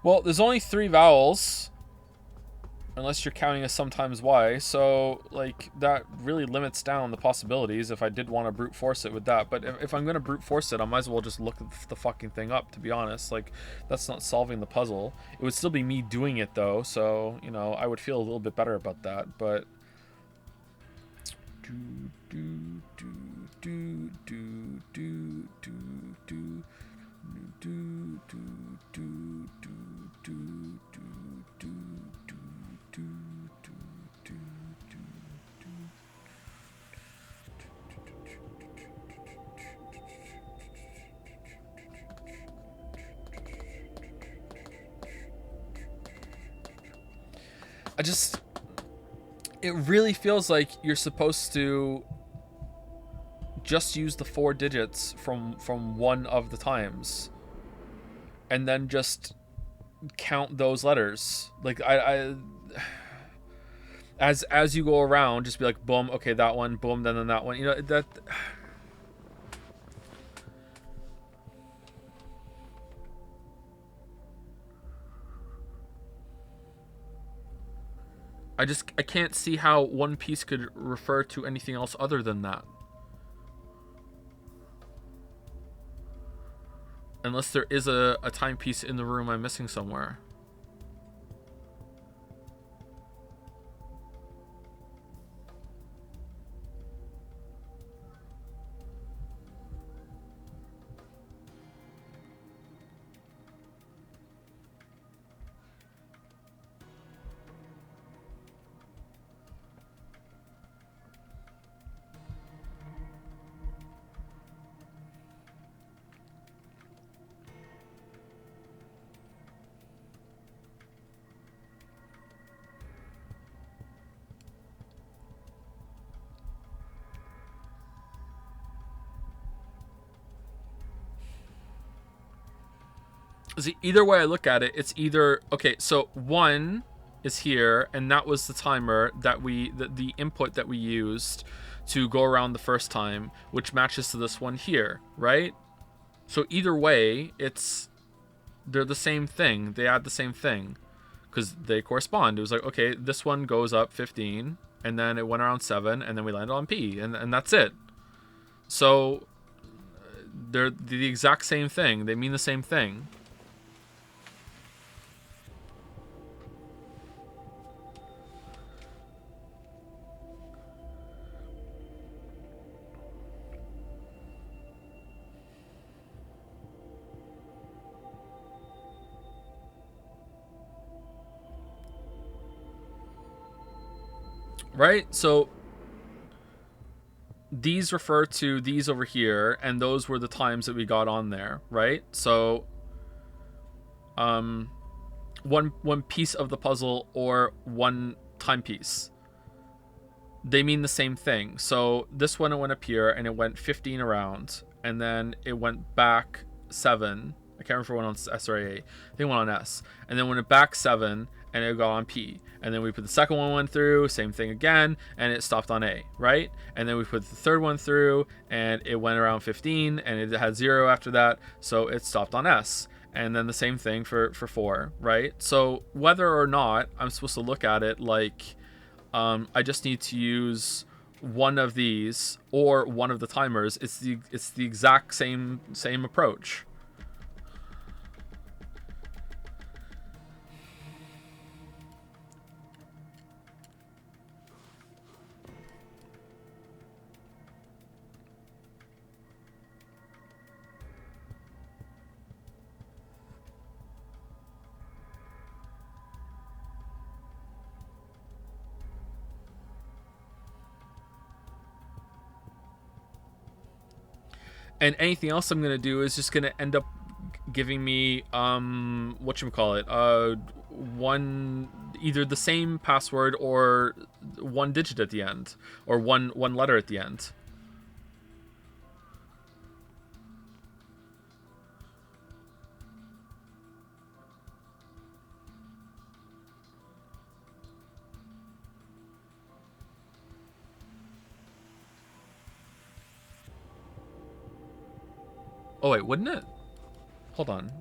Well, there's only 3 vowels, unless you're counting a sometimes Y, so, like, that really limits down the possibilities if I did want to brute force it with that. But if I'm going to brute force it, I might as well just look the fucking thing up, to be honest. Like, that's not solving the puzzle. It would still be me doing it, though, so, you know, I would feel a little bit better about that, but... I just, it really feels like you're supposed to just use the 4 digits from one of the times, and then just count those letters. Like I as you go around, just be like, boom, okay, that one, boom, then that one. You know that. I can't see how one piece could refer to anything else other than that. Unless there is a timepiece in the room I'm missing somewhere. See, either way I look at it, it's either, okay, so 1 is here, and that was the timer that the input that we used to go around the first time, which matches to this one here, right? So either way, they're the same thing. They add the same thing because they correspond. It was like, okay, this one goes up 15, and then it went around 7, and then we landed on P, and that's it. So they're the exact same thing. They mean the same thing. Right? So these refer to these over here, and those were the times that we got on there, right? So one piece of the puzzle or one timepiece, they mean the same thing. So this one, it went up here and it went 15 around, and then it went back 7. I can't remember if it went on S or A. I think it went on S. And then went back 7, and it got on P. And then we put the second one went through, same thing again, and it stopped on A, right? And then we put the third one through, and it went around 15, and it had 0 after that, so it stopped on S. And then the same thing for 4, right? So whether or not I'm supposed to look at it like I just need to use one of these or one of the timers, it's the exact same approach. And anything else I'm gonna do is just gonna end up giving me whatchamacallit, one, either the same password or one digit at the end, or one letter at the end. Oh wait, wouldn't it? Hold on.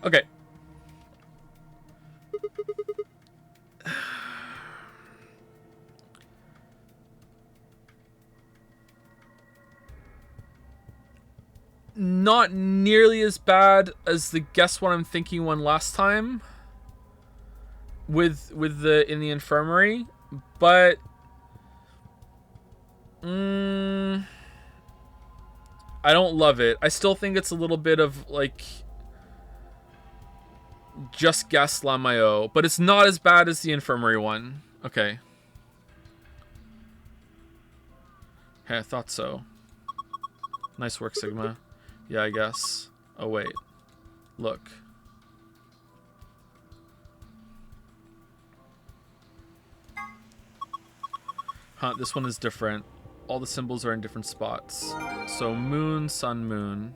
Okay. Not nearly as bad as the Guess What I'm Thinking one last time with the in the infirmary, but I don't love it. I still think it's a little bit of like just guess Lamayo, but it's not as bad as the infirmary one. Okay. Hey, I thought so. Nice work, Sigma. Yeah, I guess. Oh, wait. Look. Huh, this one is different. All the symbols are in different spots. So, moon, sun, moon.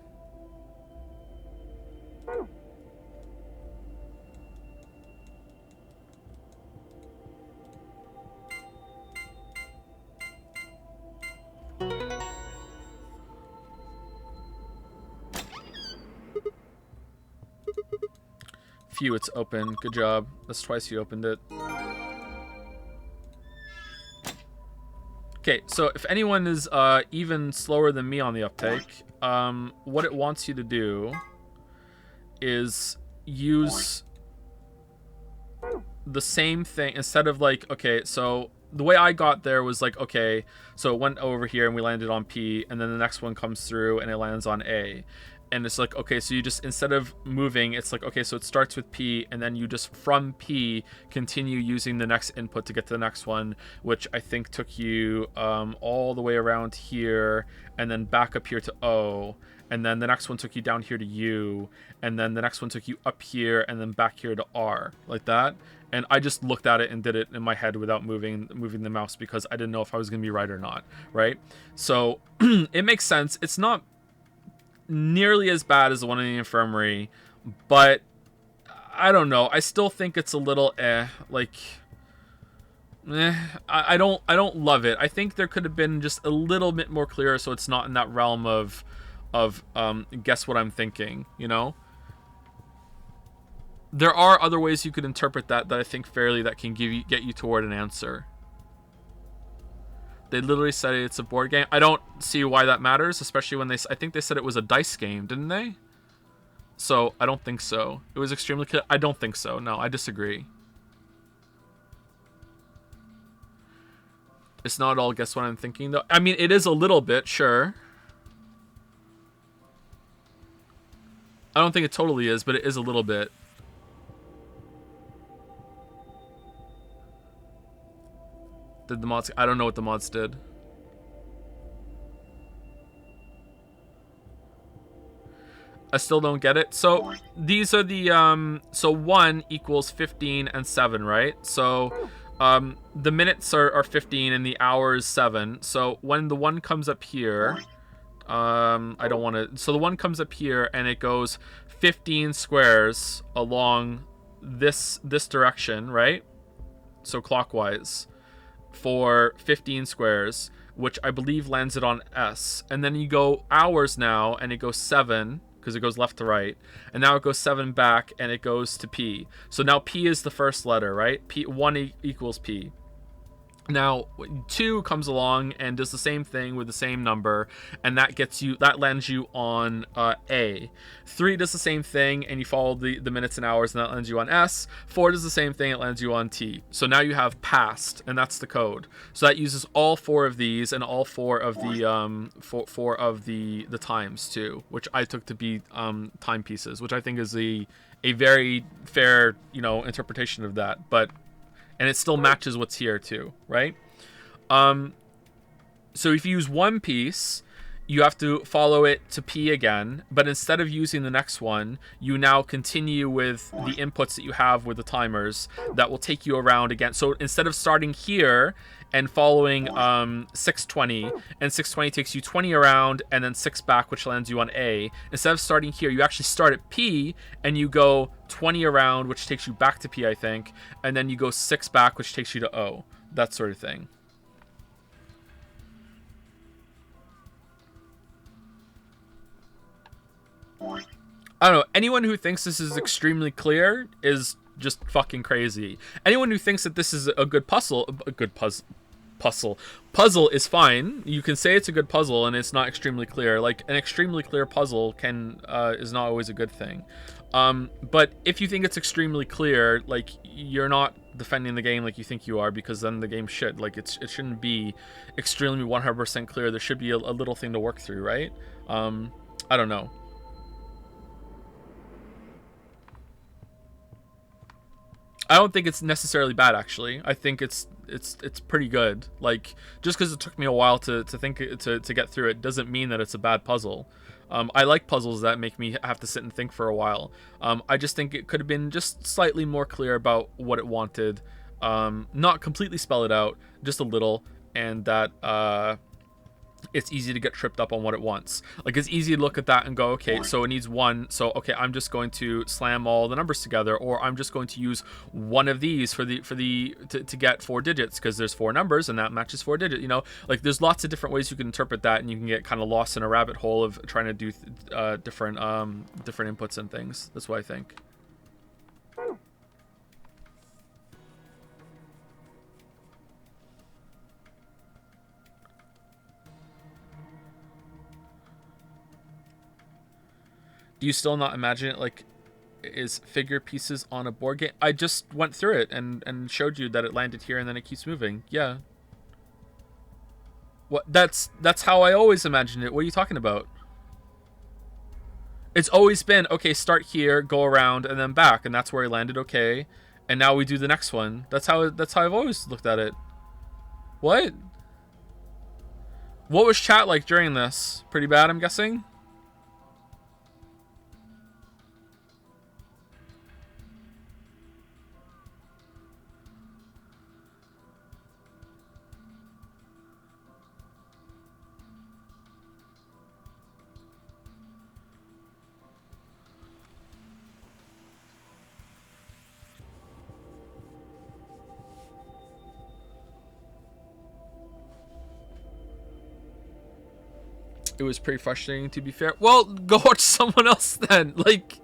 Phew, it's open. Good job. That's twice you opened it. Okay, so if anyone is even slower than me on the uptake, what it wants you to do is use the same thing instead of like, okay, so the way I got there was like, okay, so it went over here and we landed on P, and then the next one comes through and it lands on A. And it's like, okay, so you just, instead of moving, it's like, okay, so it starts with P, and then you just, from P, continue using the next input to get to the next one, which I think took you all the way around here, and then back up here to O, and then the next one took you down here to U, and then the next one took you up here, and then back here to R, like that. And I just looked at it and did it in my head without moving the mouse because I didn't know if I was going to be right or not, right? So it makes sense. It's not nearly as bad as the one in the infirmary, but I don't know. I still think it's a little I don't love it. I think there could have been just a little bit more clear, so it's not in that realm of guess what I'm thinking, you know? There are other ways you could interpret that I think fairly that can get you toward an answer. They literally said it's a board game. I don't see why that matters, especially when I think they said it was a dice game, didn't they? So, I don't think so. It was extremely clear. I don't think so. No, I disagree. It's not all guess what I'm thinking, though. I mean, it is a little bit, sure. I don't think it totally is, but it is a little bit. Did the mods... I don't know what the mods did. I still don't get it. So, these are the... So, 1 equals 15 and 7, right? So, the minutes are 15 and the hours 7. So, when the 1 comes up here... I don't want to... So, the 1 comes up here and it goes 15 squares along this direction, right? So, clockwise. For 15 squares, which I believe lands it on S. And then you go hours now, and it goes 7, because it goes left to right. And now it goes 7 back, and it goes to P. So now P is the first letter, right? P 1 equals P. Now 2 comes along and does the same thing with the same number, and that lands you on A. 3 does the same thing, and you follow the minutes and hours, and that lands you on S. 4 does the same thing, it lands you on T. So now you have past, and that's the code. So that uses all 4 of these and all 4 of the four of the times too, which I took to be timepieces, which I think is a very fair, interpretation of that, but. And it still matches what's here too, right? So if you use one piece, you have to follow it to P again. But instead of using the next one, you now continue with the inputs that you have with the timers that will take you around again. So instead of starting here and following 620, and 620 takes you 20 around and then 6 back, which lands you on A. Instead of starting here, you actually start at P and you go 20 around, which takes you back to P, I think, and then you go 6 back, which takes you to O. That sort of thing. I don't know. Anyone who thinks this is extremely clear is just fucking crazy. Anyone who thinks that this is a good puzzle is fine. You can say it's a good puzzle and it's not extremely clear. Like, an extremely clear puzzle is not always a good thing. But if you think it's extremely clear, like, you're not defending the game like you think you are, because then the game should. Like, it shouldn't be extremely 100% clear. There should be a little thing to work through, right? I don't know. I don't think it's necessarily bad, actually. I think it's pretty good. Like, just because it took me a while to get through it doesn't mean that it's a bad puzzle. I like puzzles that make me have to sit and think for a while. I just think it could have been just slightly more clear about what it wanted. Not completely spell it out, just a little, and that it's easy to get tripped up on what it wants. Like, it's easy to look at that and go, okay, so it needs 1, so okay, I'm just going to slam all the numbers together, or I'm just going to use one of these to get 4 digits, because there's 4 numbers and that matches 4 digits. You know, like, there's lots of different ways you can interpret that, and you can get kind of lost in a rabbit hole of trying to do different inputs and things. That's what I think. Do you still not imagine it like is figure pieces on a board game? I just went through it and showed you that it landed here and then it keeps moving. Yeah. What? That's how I always imagined it. What are you talking about? It's always been, okay, start here, go around, and then back, and that's where I landed. Okay, and now we do the next one. That's how I've always looked at it. What? What was chat like during this? Pretty bad, I'm guessing. It was pretty frustrating, to be fair. Well, go watch someone else then. Like,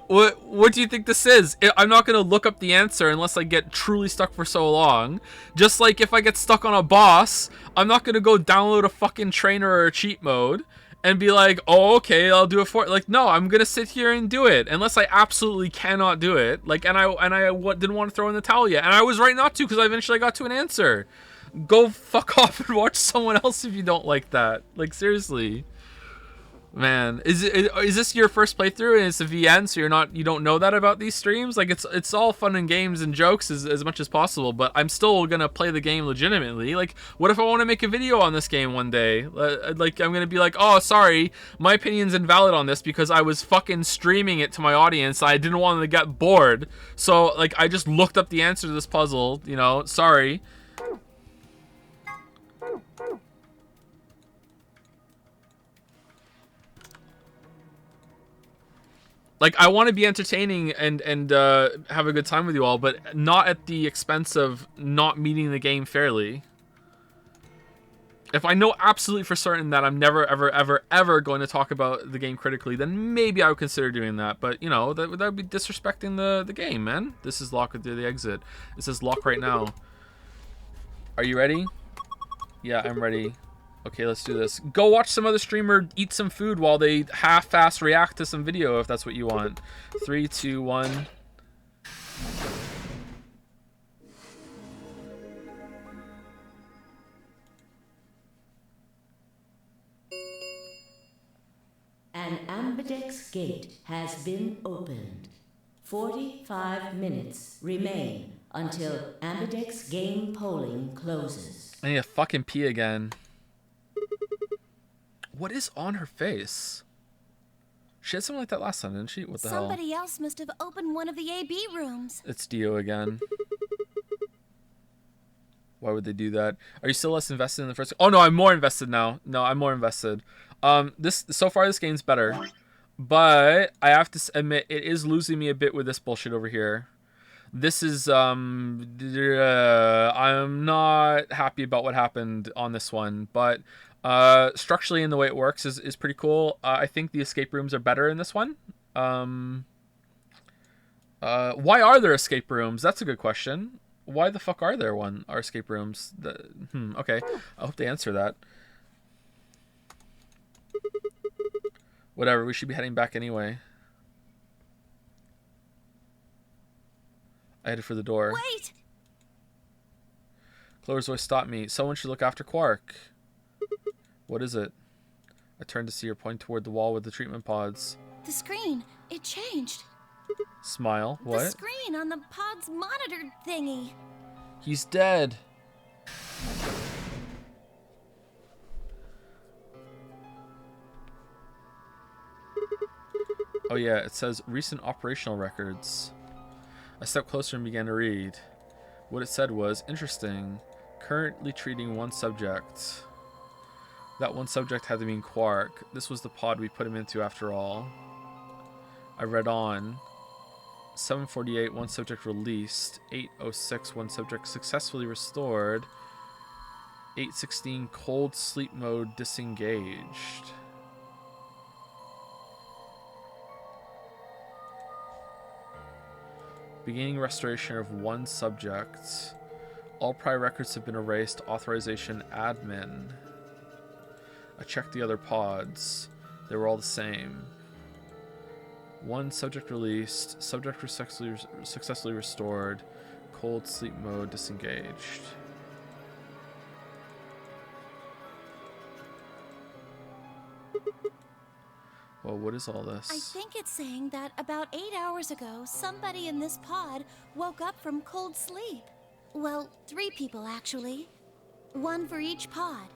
what do you think this is? I'm not gonna look up the answer unless I get truly stuck for so long. Just like if I get stuck on a boss, I'm not gonna go download a fucking trainer or a cheat mode and be like, oh, okay, I'll do it for it. Like, no, I'm gonna sit here and do it unless I absolutely cannot do it. Like, and I didn't want to throw in the towel yet, and I was right not to, because I eventually got to an answer. Go fuck off and watch someone else if you don't like that. Like, seriously, man. Is this your first playthrough and it's a VN, so you don't know that about these streams? Like, it's all fun and games and jokes as much as possible, but I'm still gonna play the game legitimately. Like, what if I want to make a video on this game one day? Like, I'm gonna be like, oh, sorry, my opinion's invalid on this because I was fucking streaming it to my audience. I didn't want them to get bored, so like I just looked up the answer to this puzzle. You know, sorry. Like, I want to be entertaining and have a good time with you all, but not at the expense of not meeting the game fairly. If I know absolutely for certain that I'm never, ever, ever, ever going to talk about the game critically, then maybe I would consider doing that. But, you know, that would be disrespecting the game, man. This is lock through the exit. It says lock right now. Are you ready? Yeah, I'm ready. Okay, let's do this. Go watch some other streamer eat some food while they half-ass react to some video if that's what you want. 3, 2, 1. An ambidex gate has been opened. 45 minutes remain until ambidex game polling closes. I need to fucking pee again. What is on her face? She had something like that last time, didn't she? What the hell? Somebody else must have opened one of the AB rooms. It's Dio again. Why would they do that? Are you still less invested in the first? Oh no, I'm more invested now. No, I'm more invested. So far this game's better, but I have to admit it is losing me a bit with this bullshit over here. This is I'm not happy about what happened on this one, but structurally and the way it works is pretty cool. I think the escape rooms are better in this one. Why are there escape rooms? That's a good question. Why the fuck are there escape rooms? Okay. I hope they answer that. Whatever, we should be heading back anyway. I headed for the door. Wait! Clover's voice stopped me. Someone should look after Quark. What is it? I turned to see her pointing toward the wall with the treatment pods. The screen, it changed. Smile. What? The screen on the pod's monitor thingy. He's dead. Oh yeah, it says recent operational records. I stepped closer and began to read. What it said was, interesting, currently treating one subject. That one subject had to mean Quark. This was the pod we put him into after all. I read on. 748, one subject released. 806, one subject successfully restored. 816, cold sleep mode disengaged. Beginning restoration of one subject. All prior records have been erased. Authorization admin. I checked the other pods. They were all the same. One subject released. Subject successfully restored. Cold sleep mode disengaged. Well, what is all this? I think it's saying that about 8 hours ago, somebody in this pod woke up from cold sleep. Well, 3 people actually. 1 for each pod.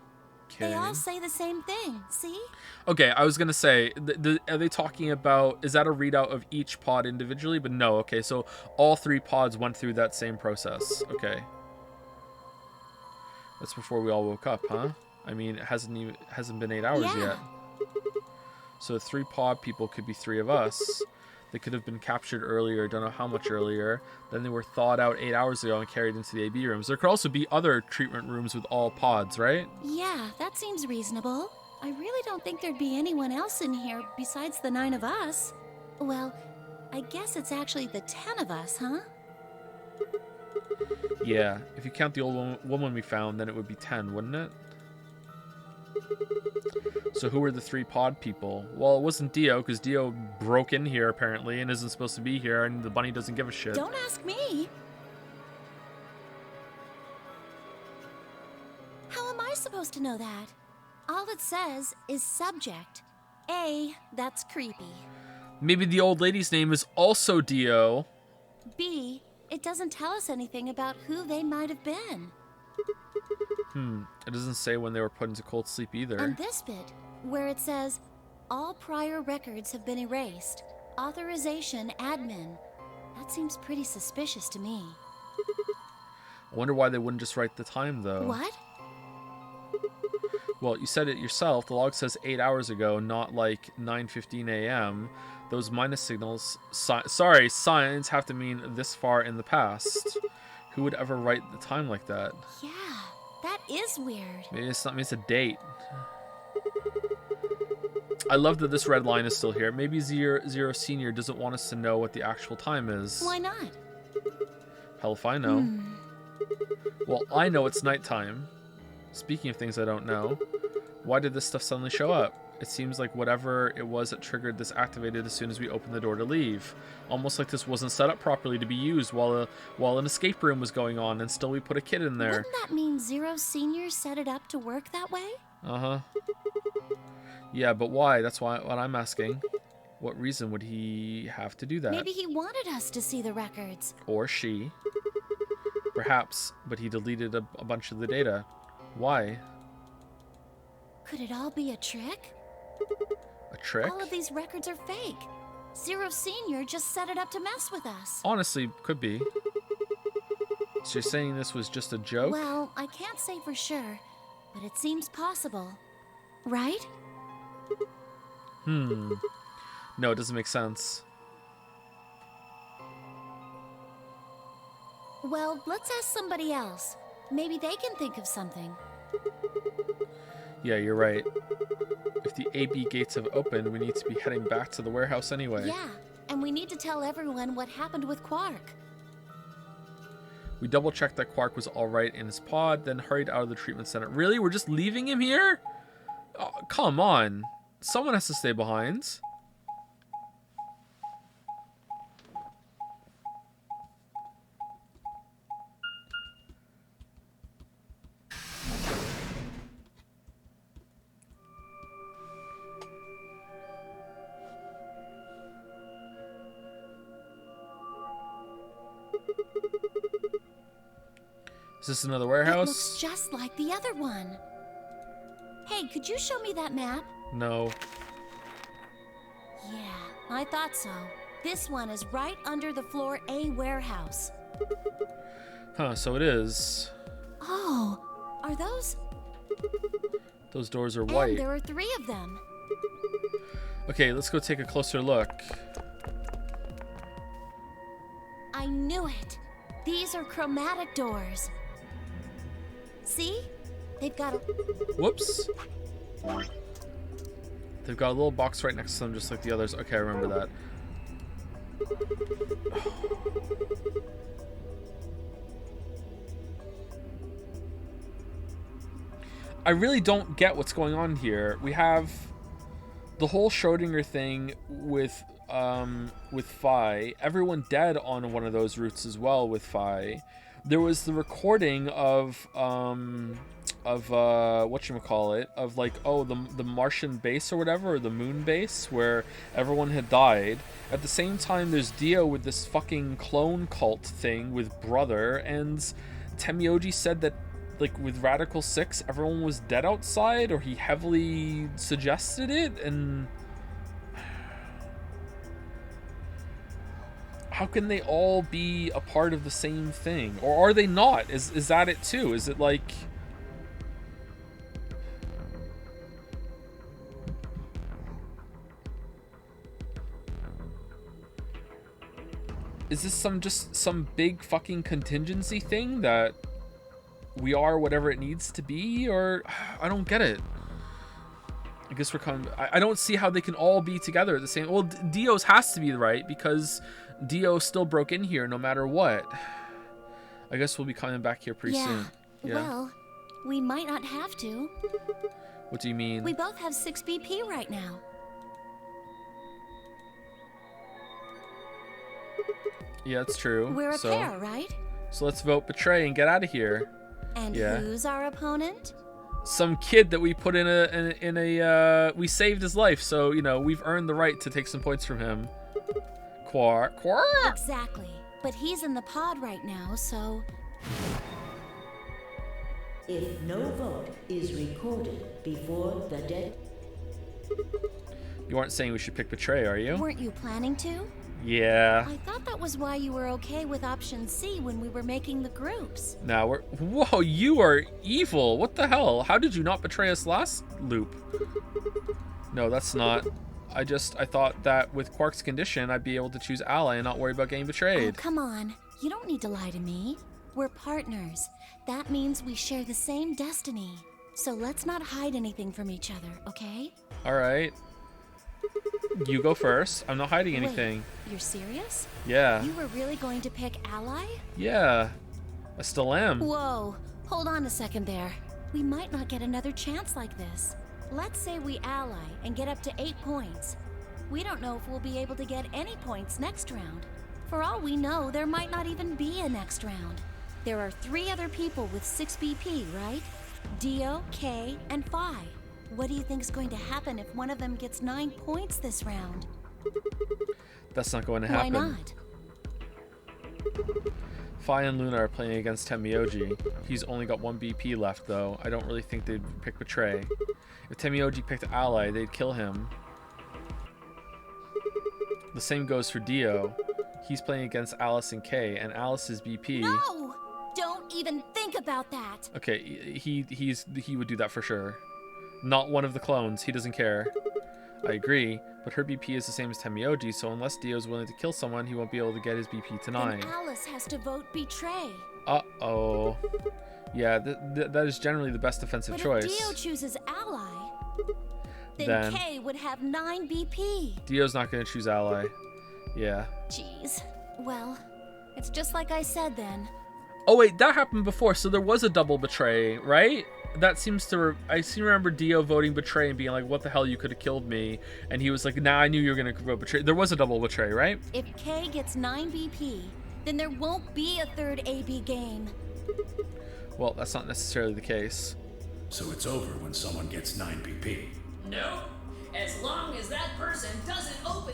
Okay. They all say the same thing, see? Okay, I was gonna say, are they talking about, is that a readout of each pod individually? But no, okay, so all 3 pods went through that same process. Okay. That's before we all woke up, huh? I mean, it hasn't been 8 hours yet. So 3 pod people could be 3 of us. They could have been captured earlier, don't know how much earlier. Then they were thawed out 8 hours ago and carried into the AB rooms. There could also be other treatment rooms with all pods, right? Yeah, that seems reasonable. I really don't think there'd be anyone else in here besides the 9 of us. Well, I guess it's actually the 10 of us, huh? Yeah, if you count the old woman we found, then it would be 10, wouldn't it? So who were the 3 pod people? Well, it wasn't Dio, because Dio broke in here apparently and isn't supposed to be here, and the bunny doesn't give a shit. Don't ask me. How am I supposed to know that? All it says is subject. A, that's creepy. Maybe the old lady's name is also Dio. B, it doesn't tell us anything about who they might have been. It doesn't say when they were put into cold sleep either. And this bit, where it says, all prior records have been erased. Authorization admin. That seems pretty suspicious to me. I wonder why they wouldn't just write the time, though. What? Well, you said it yourself. The log says 8 hours ago, not like 9:15 a.m. Those minus signals, signs have to mean this far in the past. Who would ever write the time like that? Yeah, that is weird. Maybe it's not. Maybe it's a date. I love that this red line is still here. Maybe Zero Senior doesn't want us to know what the actual time is. Why not? Hell if I know. Well, I know it's nighttime. Speaking of things I don't know, why did this stuff suddenly show up? It seems like whatever it was that triggered this activated as soon as we opened the door to leave. Almost like this wasn't set up properly to be used while an escape room was going on, and still we put a kid in there. Wouldn't that mean Zero Senior set it up to work that way? Uh-huh. Yeah, but why? That's what I'm asking. What reason would he have to do that? Maybe he wanted us to see the records. Or she. Perhaps, but he deleted a bunch of the data. Why? Could it all be a trick? A trick? All of these records are fake. Zero Senior just set it up to mess with us. Honestly, could be. So you're saying this was just a joke? Well, I can't say for sure, but it seems possible. Right? No, it doesn't make sense. Well, let's ask somebody else. Maybe they can think of something. Yeah, you're right. If the AB gates have opened, we need to be heading back to the warehouse anyway. Yeah, and we need to tell everyone what happened with Quark. We double-checked that Quark was alright in his pod, then hurried out of the treatment center. Really? We're just leaving him here? Oh, come on. Someone has to stay behind. Is this another It warehouse? looks just like the other one. Hey, could you show me that map? No. Yeah, I thought so. This one is right under the floor A warehouse. Huh, so it is. Oh, are those? Those doors are And white. there are 3 of them. Okay, let's go take a closer look. I knew it. These are chromatic doors. See? They've got a... Whoops. They've got a little box right next to them, just like the others. Okay, I remember that. I really don't get what's going on here. We have the whole Schrodinger thing with Phi. Everyone dead on one of those routes as well with Phi. There was the recording of whatchamacallit, of like, oh, the Martian base or whatever, or the moon base where everyone had died. At the same time, there's Dio with this fucking clone cult thing with Brother, and Temioji said that, like, with Radical 6, everyone was dead outside, or he heavily suggested it, and how can they all be a part of the same thing? Or are they not? Is that it too? Is it like... Is this some big fucking contingency thing that we are whatever it needs to be? Or I don't get it. I guess we're coming... I don't see how they can all be together at the same... Well, Dio's has to be right, because Dio still broke in here no matter what. I guess we'll be coming back here pretty soon. Yeah. Well, we might not have to. What do you mean? We both have 6 BP right now. Yeah, that's true. We're a pair, right? So let's vote betray and get out of here. And who's our opponent? Some kid that we put in a we saved his life, so you know we've earned the right to take some points from him. Quark. Exactly. But he's in the pod right now, so... If no vote is recorded before the dead... You aren't saying we should pick betray, are you? Weren't you planning to? Yeah. I thought that was why you were okay with option C when we were making the groups. Now we're... Whoa, you are evil. What the hell? How did you not betray us last loop? No, that's not... I thought that with Quark's condition, I'd be able to choose ally and not worry about getting betrayed. Oh, come on. You don't need to lie to me. We're partners. That means we share the same destiny. So let's not hide anything from each other, okay? Alright. You go first. I'm not hiding anything. Wait, you're serious? Yeah. You were really going to pick ally? Yeah. I still am. Whoa. Hold on a second there. We might not get another chance like this. Let's say we ally and get up to 8 points. We don't know if we'll be able to get any points next round. For all we know, there might not even be a next round. There are 3 other people with 6 BP, right? Dio, Kay, and Phi. What do you think is going to happen if one of them gets 9 points this round? That's not going to happen. Why not? Phi and Luna are playing against Temioji. He's only got 1 BP left, though. I don't really think they'd pick Betray. If Temioji picked Ally, they'd kill him. The same goes for Dio. He's playing against Alice and Kay, and Alice's BP... No! Don't even think about that! Okay, he would do that for sure. Not one of the clones. He doesn't care. I agree, but her BP is the same as Temioji, so unless Dio's willing to kill someone, he won't be able to get his BP to 9. Then Alice has to vote betray. Uh-oh. Yeah, that is generally the best defensive choice. If Dio chooses ally, then Kay would have 9 BP. Dio's not going to choose ally. Yeah. Jeez. Well, it's just like I said then. Oh wait, that happened before, so there was a double betray, right? That seems to... I seem to remember Dio voting betray and being like, what the hell, you could have killed me. And he was like, nah, I knew you were going to vote betray. There was a double betray, right? If Kay gets 9 BP, then there won't be a third AB game. Well, that's not necessarily the case. So it's over when someone gets 9 BP. No, as long as that person doesn't open.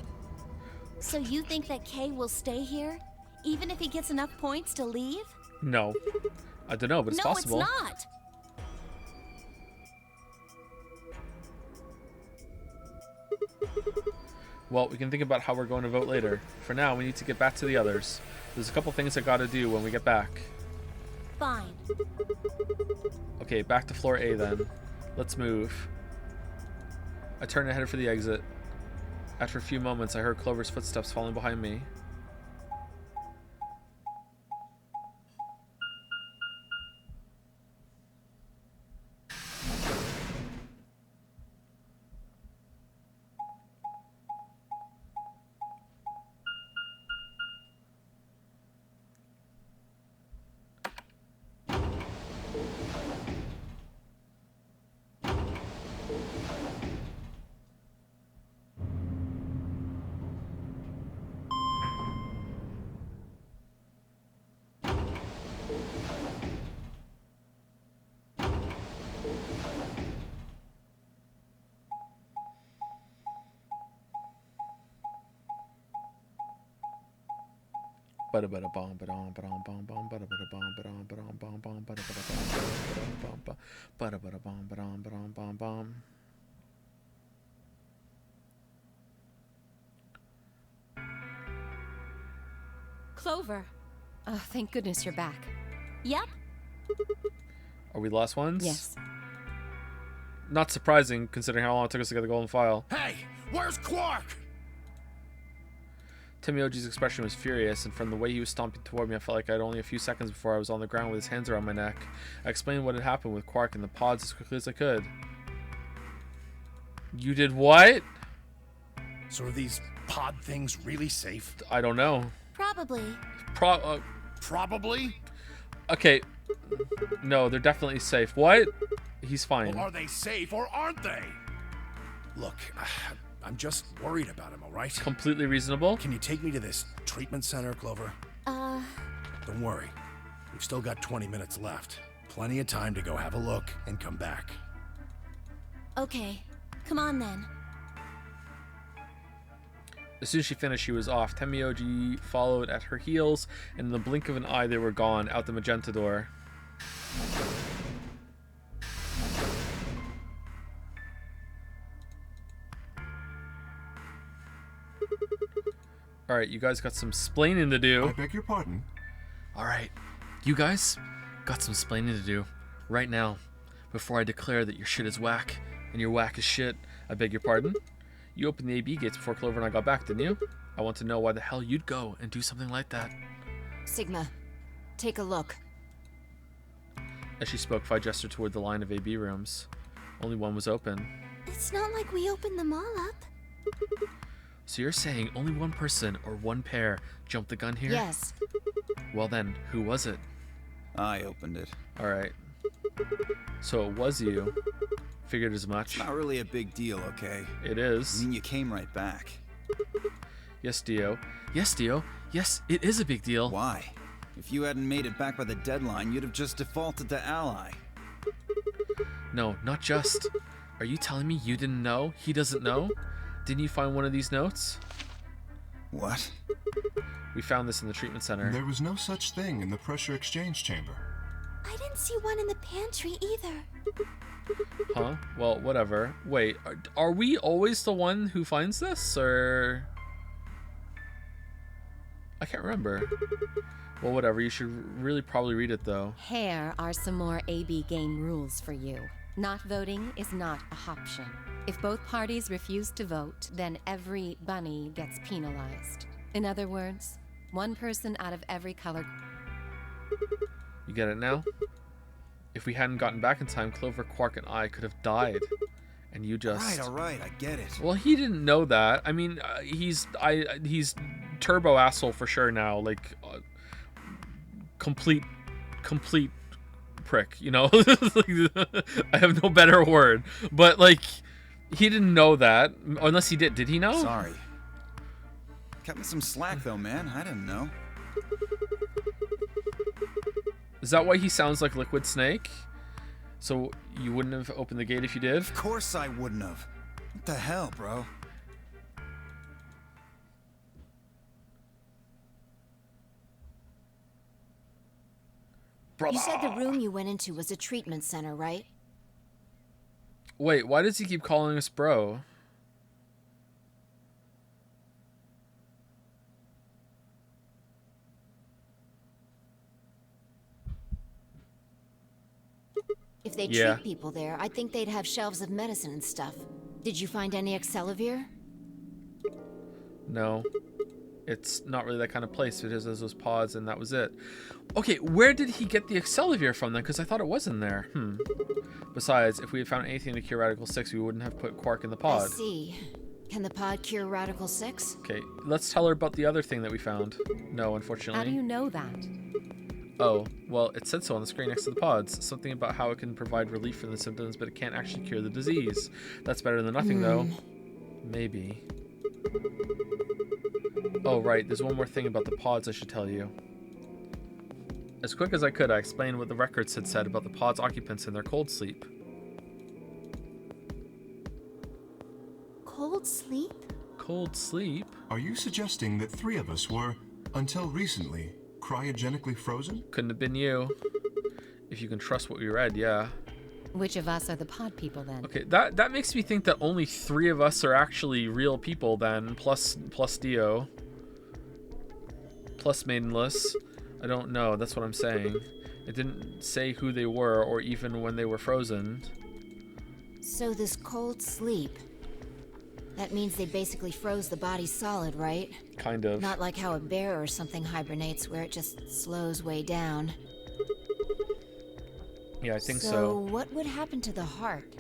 So you think that Kay will stay here, even if he gets enough points to leave? No. I don't know, but it's possible. No, it's not. Well, we can think about how we're going to vote later. For now, we need to get back to the others. There's a couple things I gotta do when we get back. Fine. Okay, back to floor A then. Let's move. I turned and headed for the exit. After a few moments, I heard Clover's footsteps falling behind me. Clover. Oh, thank goodness you're back. Yep. Are we the last ones? Yes. Not surprising, considering how long it took us to get the golden file. Hey, where's Quark? Temioji's expression was furious, and from the way he was stomping toward me, I felt like I had only a few seconds before I was on the ground with his hands around my neck. I explained what had happened with Quark and the pods as quickly as I could. You did what? So are these pod things really safe? I don't know. Probably. Probably? Okay. No, they're definitely safe. What? He's fine. Well, are they safe or aren't they? Look, I'm just worried about him, all right? Completely reasonable. Can you take me to this treatment center, Clover? Don't worry. We've still got 20 minutes left. Plenty of time to go have a look and come back. Okay. Come on then. As soon as she finished, she was off. Temioji followed at her heels, and in the blink of an eye, they were gone, out the magenta door. Alright, you guys got some splaining to do. I beg your pardon? Alright, you guys got some splaining to do. Right now, before I declare that your shit is whack, and your whack is shit. I beg your pardon? You opened the AB gates before Clover and I got back, didn't you? I want to know why the hell you'd go and do something like that. Sigma, take a look. As she spoke, I gestured toward the line of AB rooms. Only one was open. It's not like we opened them all up. So you're saying only one person or one pair jumped the gun here? Yes. Well then, who was it? I opened it. Alright. So it was you. Figured as much. Not really a big deal, okay? It is. I mean, you came right back. Yes, Dio. Yes, Dio. Yes, it is a big deal. Why? If you hadn't made it back by the deadline, you'd have just defaulted to ally. No, not just. Are you telling me you didn't know? He doesn't know? Didn't you find one of these notes? What? We found this in the treatment center. There was no such thing in the pressure exchange chamber. I didn't see one in the pantry either. Huh? Well, whatever. Wait, are we always the one who finds this, or... I can't remember. Well, whatever. You should really probably read it, though. Here are some more AB game rules for you. Not voting is not a option. If both parties refuse to vote, then every bunny gets penalized. In other words, one person out of every color. You get it now? If we hadn't gotten back in time, Clover, Quark, and I could have died. And you just... All right, I get it. Well, he didn't know that. I mean, he's turbo asshole for sure now. Like, complete prick, you know? I have no better word. But, like, he didn't know that. Unless he did. Did he know? Sorry. Cut me some slack, though, man. I didn't know. Is that why he sounds like Liquid Snake? So you wouldn't have opened the gate if you did? Of course I wouldn't have. What the hell, bro? Brother. You said the room you went into was a treatment center, right? Wait, why does he keep calling us bro? If they treat people there, I think they'd have shelves of medicine and stuff. Did you find any Excelavir? No. It's not really that kind of place. It just has those pods and that was it. Okay, where did he get the Excelavir from then? Because I thought it was in there. Besides, if we had found anything to cure Radical 6, we wouldn't have put Quark in the pod. I see. Can the pod cure Radical 6? Okay, let's tell her about the other thing that we found. No, unfortunately. How do you know that? Oh, well, it said so on the screen next to the pods. Something about how it can provide relief from the symptoms, but it can't actually cure the disease. That's better than nothing, though. Maybe. Oh, right, there's one more thing about the pods I should tell you. As quick as I could, I explained what the records had said about the pod's occupants and their cold sleep. Cold sleep? Cold sleep? Are you suggesting that 3 of us were, until recently, cryogenically frozen? Couldn't have been you. If you can trust what we read, yeah. Which of us are the pod people then? Okay, that makes me think that only 3 of us are actually real people then, plus Dio. Plus Maidenless. I don't know, that's what I'm saying. It didn't say who they were or even when they were frozen. So this cold sleep, that means they basically froze the body solid, right? Kind of. Not like how a bear or something hibernates where it just slows way down. Yeah, I think so. So what would happen to the heart?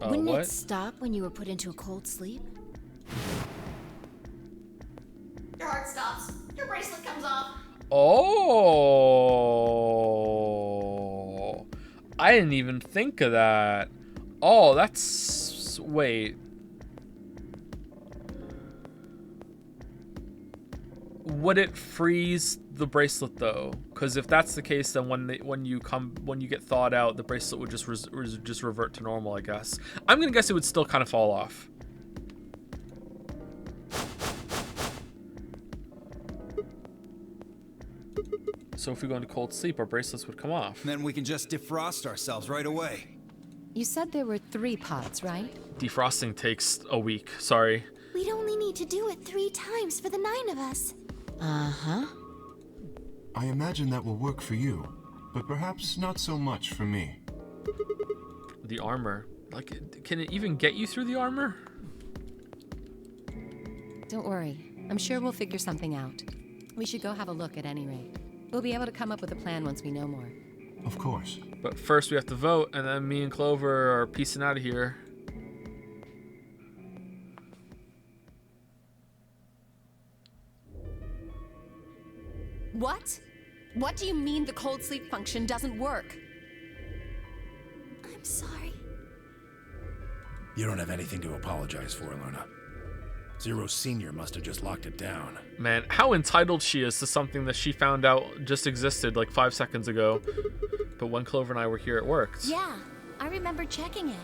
Wouldn't it stop when you were put into a cold sleep? Your heart stops. Your bracelet comes off. Oh, I didn't even think of that. Oh, that's... Wait. Would it freeze the bracelet though? Because if that's the case, then when you get thawed out, the bracelet would just revert to normal, I guess. I'm gonna guess it would still kind of fall off. So if we go into cold sleep, our bracelets would come off. Then we can just defrost ourselves right away. You said there were 3 pods, right? Defrosting takes a week. Sorry. We'd only need to do it 3 times for the 9 of us. Uh-huh. I imagine that will work for you, but perhaps not so much for me. The armor. Like, can it even get you through the armor? Don't worry. I'm sure we'll figure something out. We should go have a look at any rate. We'll be able to come up with a plan once we know more. Of course. But first we have to vote, and then me and Clover are piecing out of here. What? What do you mean the cold sleep function doesn't work? I'm sorry. You don't have anything to apologize for, Luna. Zero Senior must have just locked it down. Man, how entitled she is to something that she found out just existed like 5 seconds ago. But when Clover and I were here, it worked. Yeah, I remember checking it.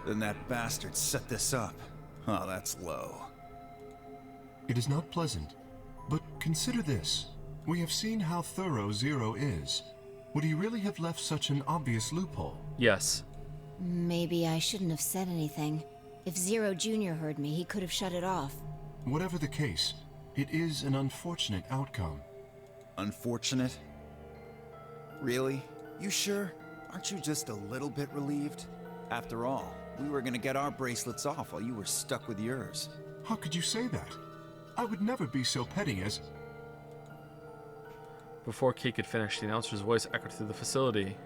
Then that bastard set this up. Oh, that's low. It is not pleasant, but consider this. We have seen how thorough Zero is. Would he really have left such an obvious loophole? Yes. Maybe I shouldn't have said anything. If Zero Jr. heard me, he could have shut it off. Whatever the case, it is an unfortunate outcome. Unfortunate? Really? You sure? Aren't you just a little bit relieved? After all, we were gonna get our bracelets off while you were stuck with yours. How could you say that? I would never be so petty as... Before Kate could finish, the announcer's voice echoed through the facility.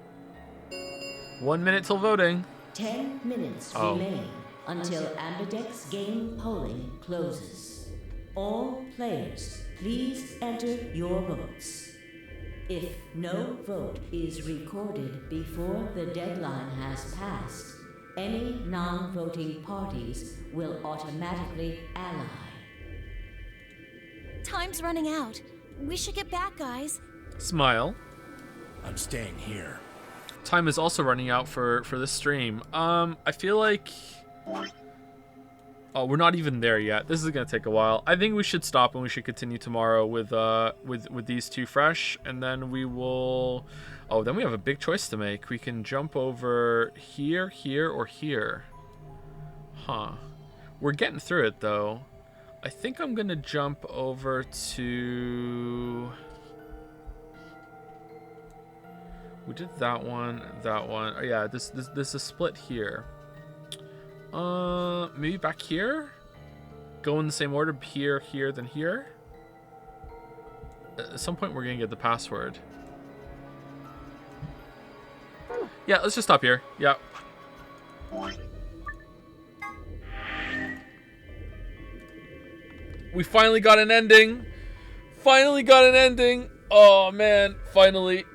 1 minute till voting. 10 minutes remain until Ambidex's game polling closes. All players, please enter your votes. If no vote is recorded before the deadline has passed, any non-voting parties will automatically ally. Time's running out. We should get back, guys. Smile. I'm staying here. Time is also running out for this stream. I feel like... Oh, we're not even there yet. This is gonna take a while. I think we should stop and we should continue tomorrow with these two fresh, and then we will... Oh, then we have a big choice to make. We can jump over here, here, or here. Huh. We're getting through it, though. I think I'm gonna jump over to... We did that one, that one. Oh yeah, this is a split here. Maybe back here? Go in the same order, here, here, then here? At some point we're gonna get the password. Yeah, let's just stop here. Yeah. We finally got an ending. Finally got an ending. Oh man, finally.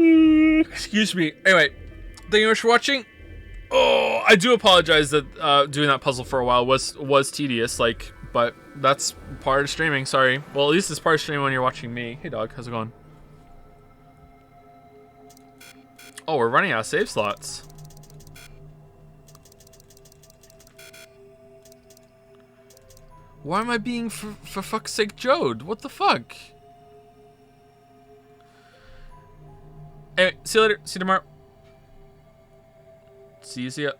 Excuse me. Anyway, thank you very much for watching. Oh, I do apologize that doing that puzzle for a while was tedious, like, but that's part of streaming. Sorry. Well, at least it's part of streaming when you're watching me. Hey, dog, how's it going? Oh, we're running out of save slots. Why am I being for fuck's sake Jode? What the fuck? Anyway, see you later. See you tomorrow. See ya.